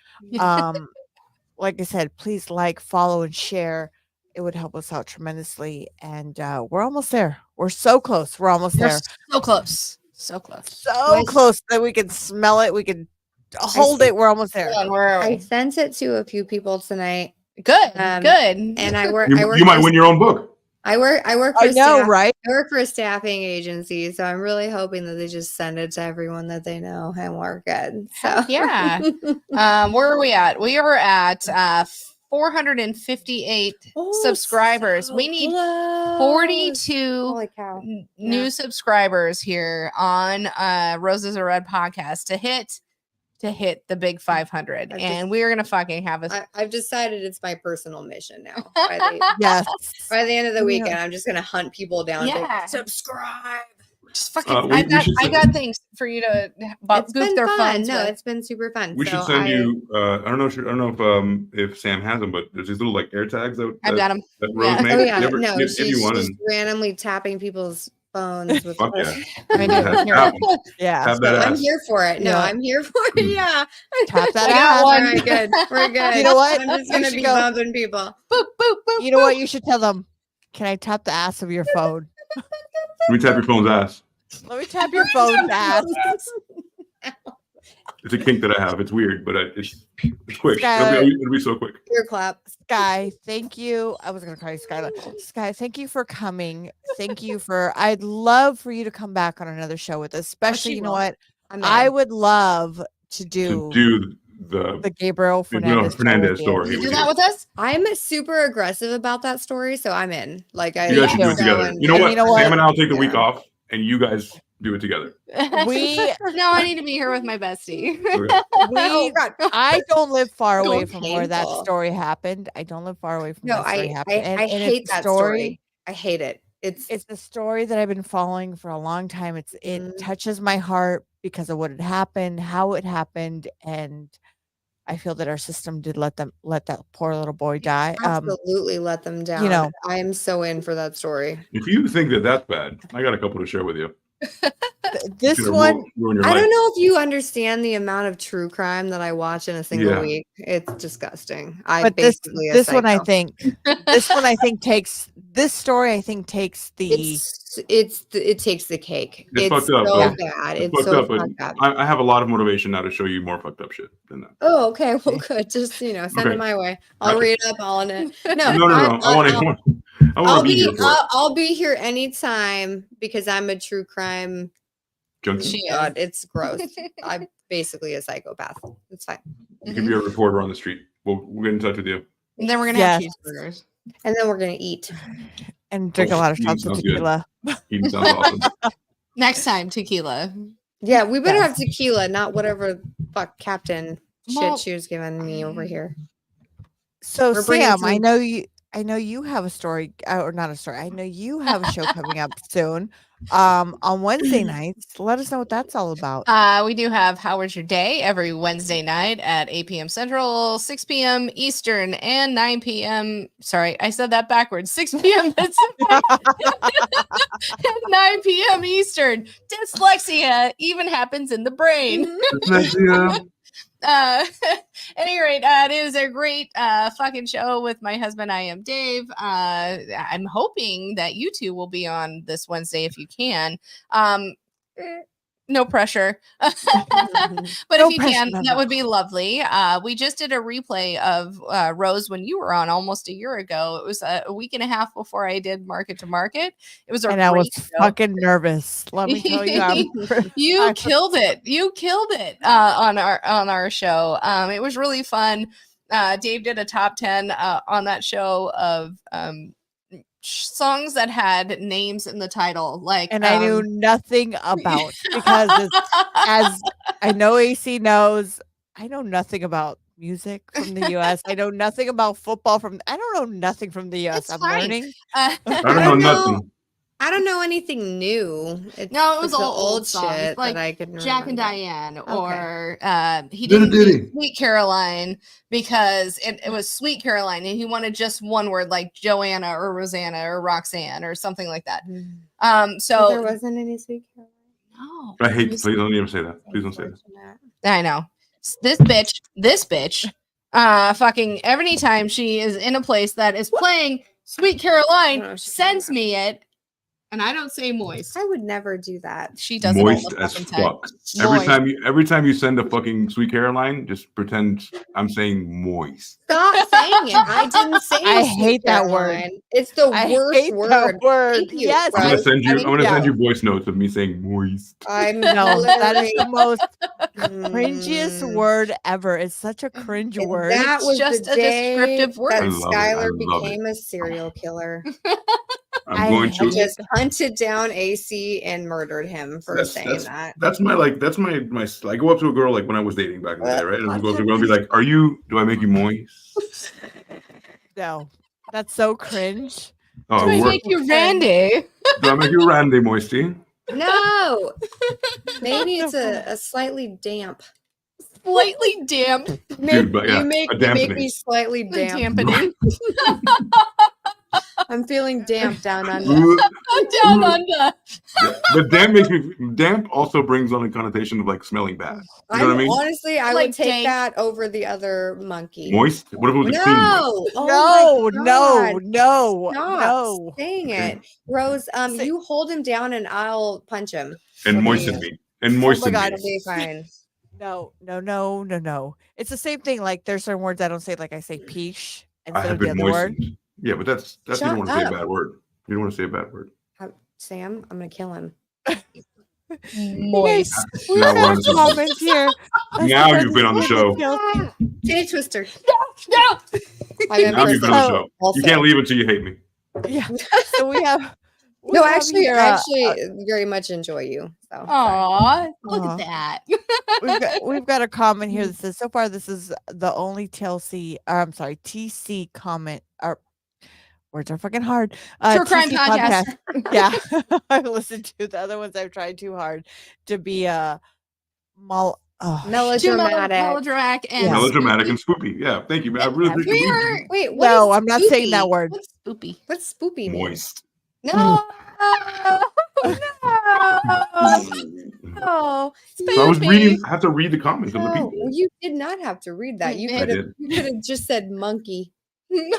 Like I said, please like, follow, and share. It would help us out tremendously. And we're almost there. We're so close. We're almost We're there. so close. So close. So My- close that we can smell it. We can hold it. We're almost there. Hold on, where are I we? sent it to a few people tonight, Good. good. Good. and I work. You might win your own book. I work for I know, staff. right? I work for a staffing agency, so I'm really hoping that they just send it to everyone that they know, and we're good. So Heck yeah. Where are we at? We are at 458 Oh, subscribers. so We need close. 42 Holy cow! new Yeah. subscribers here on Roses Are Red podcast to hit the big 500, I've and we're gonna fucking have a I've decided it's my personal mission now. By Yes. the end of the Yeah. weekend, I'm just gonna hunt people down. Yeah. To subscribe. just fucking. We should I send- got things for you to It's boost been their fun. phones No, with. it's been super fun. We should So send you. I don't know if Sam has them, but there's these little like air tags that I've got them. that Rose Yeah. made. Oh yeah, You ever- no, give she's you one just and randomly tapping people's phones with. fuck yeah. I do. Have Here. that one. Yeah. Have that I'm ass. here for it. No, Yeah. I'm here for it. Yeah. Tap that I got ass. one. All right, good. We're good. You know what? I'm just You gonna should be go- bumping people. Boop, boop, boop, You know what? You should tell them. Can I tap the ass of your phone? Let me tap your phone's ass. Let me tap your phone's ass. It's a kink that I have. It's weird, but it's quick. Skylar. It'll be so quick. Your clap. Sky, thank you. I was going to call you Skylar. Sky, thank you for coming. Thank you for, I'd love for you to come back on another show with us, especially, she you know will. what? I'm I in. would love to To do do the the Gabriel Fernandez, Fernandez show with story. you. You do that with us? I'm super aggressive about that story, so I'm in. Like I you guys should do Yeah. it together. and- You know and what? you know what? Sam and I'll take the week Yeah. off, and you guys do it together. We- no, I need to be here with my bestie. Okay. Oh, God. I don't live far away So from where that painful. story happened. I don't live far away from No, that story I happened. And it's hate a that story. I hate it. It's the story that I've been following for a long time. It Mhm. touches my heart because of what had happened, how it happened, and I feel that our system did let that poor little boy die. absolutely let them down. know. I am so in for that story. If you think that that's bad, I got a couple to share with you. This It's gonna one, ruin your I life. don't know if you understand the amount of true crime that I watch in a single Yeah. week. It's disgusting. I but this basically a this one I psycho. think this one I think takes this story I think takes the it takes the cake. It's fucked up, so though. bad. It's It's fucked so up, but fucked up. I have a lot of motivation now to show you more fucked up shit than that. Oh, okay. Well, good. Just send Okay. it my way. I'll Gotcha. read up all in it. No, No. I want to be here for it. I'll be here anytime because I'm a true crime. Junkie. She is. God, it's gross. I'm basically a psychopath. It's fine. I'll give you a reporter on the street. We'll get in touch with you. And then we're gonna have Yes. cheeseburgers. And then we're gonna eat. and drink a lot of Mm, shots of sounds good. tequila. Eating sounds awesome. Next time, tequila. Yeah, we better Yes. have tequila, not whatever fuck captain Well- shit she was giving me over here. So We're bringing Sam, some- I know you have a story or not a story. I know you have a show coming up soon. On Wednesday nights. Let us know what that's all about. We do have How Was Your Day every Wednesday night at 8 p.m. Central, 6 p.m. Eastern, and 9 p.m. Sorry, I said that backwards. 6 p.m. Pacific, 9 p.m. Eastern. Dyslexia even happens in the brain. At any rate, it is a great fucking show with my husband. I am Dave. I'm hoping that you two will be on this Wednesday if you can. No pressure. But No if you pressure, can, no, that no. would be lovely. We just did a replay of Rose when you were on almost a year ago. It was a week and a half before I did Market to Market. It was a And I was great show. fucking nervous. Let me tell you, You I- killed it. You killed it on our show. It was really fun. Dave did a top 10 on that show of songs that had names in the title, like, And I knew nothing about because as I know AC knows, I know nothing about music from the US. I know nothing about football I don't know nothing from the US. It's I'm fine. learning. I don't know nothing. I don't know anything new. No, it was the all old songs, shit like that I could Jack and remember. Diane, Okay. or he didn't Diddy. do Sweet Caroline because it was Sweet Caroline, and he wanted just one word, like Joanna or Rosanna or Roxanne or something like that. So there wasn't any Sweet Caroline. no, I hate. Please don't even say that. Please don't say that. I know this bitch, fucking every time she is in a place that is playing Sweet Caroline, sends me it. And I don't say moist. I would never do that. She does Moist it all the as fucking time. fuck. Every time you send a fucking Sweet Caroline, just pretend I'm saying moist. Stop saying it. I didn't say I Sweet hate that word. Caroline. It's the I worst hate word. that word. Thank you, Yes. I'm gonna Rose. send you. I'm gonna yeah. send you voice notes of me saying moist. I'm No, that is the literally- most cringiest Mm. word ever. It's such a cringe And word. That It's was just the a day descriptive word. that I love it. I Skylar love became it. a serial killer. I'm going hate to. it. Just hunted down AC and murdered him for saying that. That's my I go up to a girl like when I was dating back in the day, right? And I go up to a girl and be like, do I make you moist? No, that's so cringe. Oh, Do it I works. make you Randy? Do I make you Randy moisty? No, maybe it's a slightly damp. Slightly damp. Dude, but yeah, you make a me dampening. slightly damp. Dampening. I'm feeling damp down under. Down under. But damp also brings on a connotation of like smelling bad. You know what I mean? Honestly, I Like would take dank. that over the other monkey. Moist? What if it was a clean moist? No, oh my God. no, Stop no. saying it, Rose. You hold him down and I'll punch him. And Okay. moisten me. And moisten God, me. It'll be fine. No. It's the same thing. Like there's certain words I don't say. Like I say peach I instead have of the been other word. moistened. Yeah, but that's you Shut don't want to say a up. bad word. You don't want to say a bad word. Sam, I'm gonna kill him. Moist. We Now have we're on the comments here. Now you've been on the show. Titty twister. No. I'm in Now you've been on the show. also. You can't leave until you hate me. Yeah. So we have. No, have actually, here, I very much enjoy you. So Aw, look Aw. at that. we've got a comment here that says so far this is the only TC comment or words are fucking hard. True crime TC podcast. Yeah. I've listened to the other ones. I've tried too hard to be melodramatic. Melodramatic and Melodramatic spoopy. and spoopy. Yeah, thank you, man. I really appreciate it. Wait, what No, is I'm not saying that spoopy? word. What's spoopy? What's spoopy mean? Moist. No. No. So I was reading. I have to read the comments of the No, people. you did not have to read that. You I could have. did. You could have just said monkey. No.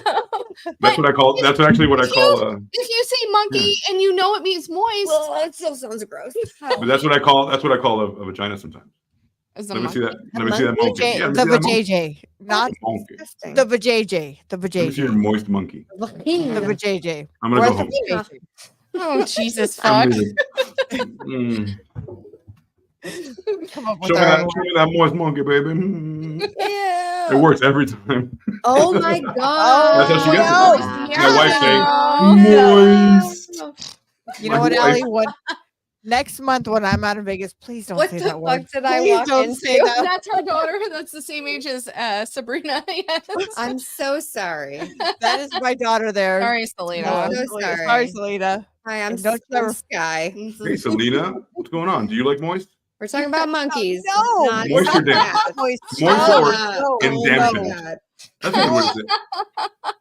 That's what I call. That's actually what I call. If you say monkey and you know it means moist, Well, that still sounds gross. But that's what I call. That's what I call a vagina sometimes. as a Let me see monkey. that. Let me see that monkey. Yeah, let me The see that monkey. vajayjay, not Monkey. Disgusting. the vajayjay. The Let me see your vajayjay. moist monkey. The vajayjay. I'm gonna We're go at the home. vajayjay. Oh Jesus fuck! I'm leaving. Come up with Show me our that moist monkey, baby. It Ew. works every time. Oh my god! That's how she gets no. it. My wife saying No. moist. You My know what, wife- Allie? What next month when I'm out in Vegas, please don't What say the that fuck word. did I Please walk don't say into? that. That's her daughter. That's the same age as Sabrina. Yes. I'm so sorry. That is my daughter there. Sorry, Selena. I'm so Selena. sorry. Sorry, Selena. Hi, I'm, And don't you I'm ever- Sky. Hey, Selena, what's going on? Do you like moist? We're talking about monkeys. No, not Moist or damp? cats. Moist. Moist Shut or up. and Oh my dampened? God. That's what it is.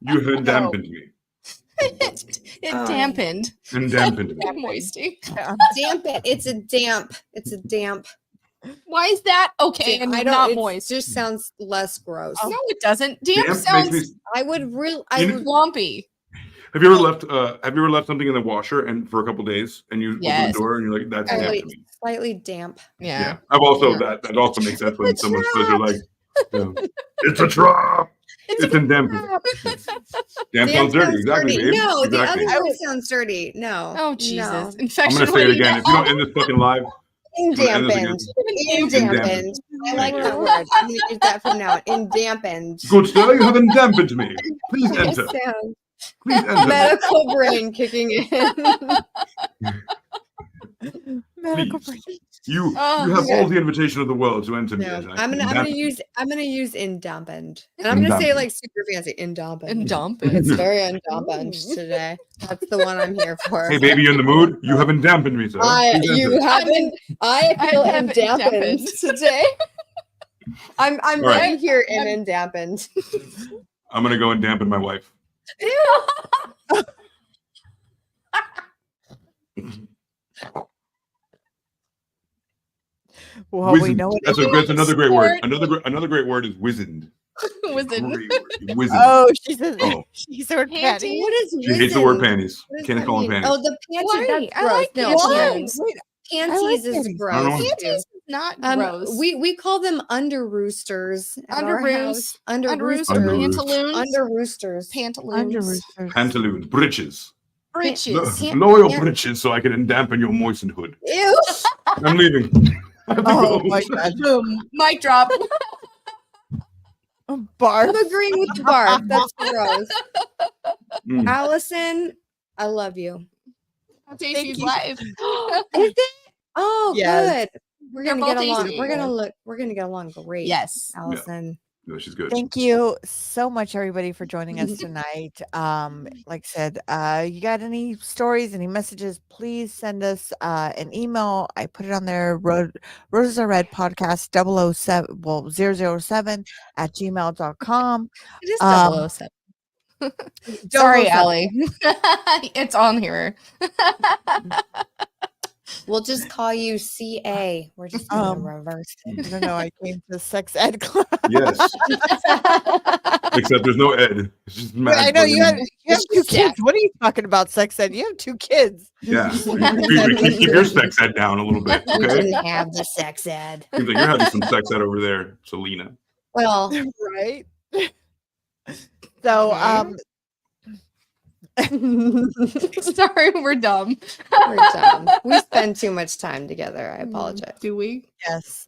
You had dampened me. It dampened. And dampened me. Moisty. Damp it. It's a damp. It's a damp. Why is that okay and I don't. not It moist? just sounds less gross. No, it doesn't. Damp Damp sounds makes me. I would really. You know- lumpy. Have you ever left? Have you ever left something in the washer and for a couple days, and you open Yes. the door and you're like, "That's Oh, damp wait, to me." slightly damp. Yeah. I've also Yeah. that also makes sense when someone says you're like, "It's a trap." It's in damp. Damp sounds dirty. Exactly, babe. No, Exactly. the other word sounds dirty. No. Oh Jesus! No. I'm Infection. gonna say it waiting again. to If you don't happen. end this fucking live, Indampened. Indampened. I like that word. I'm going to use that from now on. Indampened. Good sir, you have dampened me. Please It enter. sounds Please enter. medical brain kicking in. Medical Please. brain. You Oh, have okay. all the invitation of the world to enter me. No, as I I'm gonna dampen. use indampened, and I'm gonna say it like super fancy indampened. and dump It's it. very undampened today. That's the one I'm here for. Hey, baby, you in the mood? You haven't dampened me, sir. Please You enter. haven't. I feel I haven't indampened dampened. today. I'm All right right. here and indampened. I'm gonna go and dampen my wife. Well, we Wizened. know it. That's another great word. Another great word is wizened. Wizened. Great word. Wizened. Oh, she says Oh. she's her Panties? patty. What is She hates the word wizened? panties. What does Can't that call them mean? panties. Oh, the panties. Why? That's I gross. like No, panties. panties. Wait, Panties like is panties. I don't know. gross. Panties too. is not gross. We call them under roosters. At Under our roost. house. Under Under roosters. Under pantaloons. Under roosters. Pantaloons. Under roosters. Pantaloons, breeches. Breeches. Lower your Yeah. breeches so I can dampen your moistened hood. Ew. I'm leaving. I have to Oh go. my god. Boom. Mic drop. Barf. I'm agreeing with Barb. That's gross. Mm. Allison, I love you. Tasty's you. live. Is it? Oh, Yes. good. We're They're gonna get both along. tasty. We're gonna get along great. Yes. Allison. No, she's good. Thank you so much, everybody, for joining us tonight. Like I said, you got any stories, any messages, please send us an email. I put it on there, Roses Are Red podcast 007 at gmail.com. It is Um, 007. Sorry, 007. Allie. It's on here. We'll just call you CA. We're just gonna reverse I it. don't know. I came to sex ed class. Yes. Except there's no Ed. It's just But I math. know you have It's two just kids. What are you talking about, sex ed? You have 2 kids. Yeah. Excuse me. Keep your sex ed down a little bit. We Okay. didn't have the sex ed. Seems like you're having some sex ed over there, Selena. Well, Right? So, Sorry, we're dumb. we're dumb. We spend too much time together. I apologize. Do we? yes.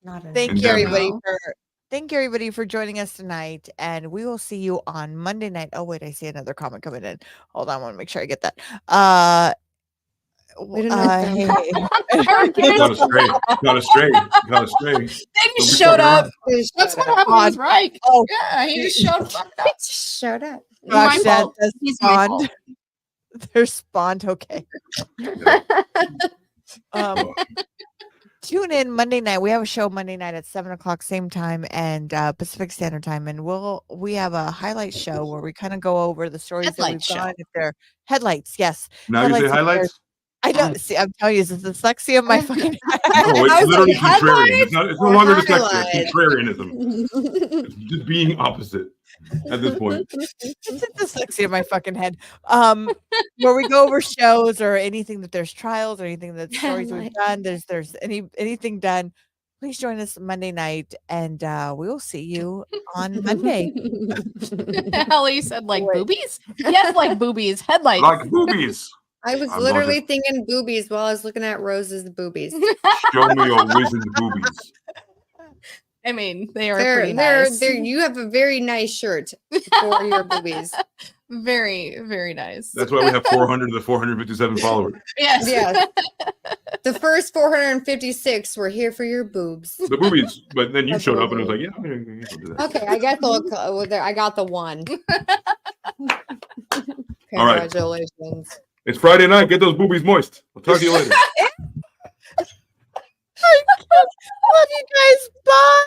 Not enough. Thank And you, Debbie. everybody, No. thank you, everybody, for joining us tonight. And we will see you on Monday night. Oh, wait, I see another comment coming in. Hold on, I want to make sure I get that. We don't know what's hey, Not a stray. Not a stray. Not a stray. Then he Don't be showed fucking up. around. That's what happened with Reich. Oh. Yeah, he just showed up. Showed up. My Josh said fault. the He's my spawned. They're spawned. Okay. Tune in Monday night. We have a show Monday night at 7:00 same time and Pacific Standard Time, and we have a highlight show where we kind of go over the stories that we've Headlight show. gone. If they're headlights, yes. Now you say Headlights if they're- highlights? I don't see. I'm telling you, it's the dyslexia of my fucking. No, I it's was literally like, contrarian. It's no longer dyslexia. highlights? It's contrarianism. It's just being opposite at this point. It's the dyslexia of my fucking head. Where we go over shows or anything that there's trials or anything that stories we've done. There's anything done. Please join us Monday night, and we will see you on Monday. Ellie said, like Wait. boobies? Yes, like boobies. Headlights. Like boobies. I was I'm literally going thinking boobies while I was looking at Rose's boobies. Show me your wizened boobies. I mean, they are pretty They're, nice. you have a very nice shirt for your boobies. Very, very nice. That's why we have 400 of the 457 followers. Yes. Yeah. The first 456 were here for your boobs. The boobies. But then you The showed up and it was like, boobies. yeah, I'll do that. Okay, I got I got the one. All right. Congratulations. It's Friday night. Get those boobies moist. I'll talk to you later. Love you guys. Bye.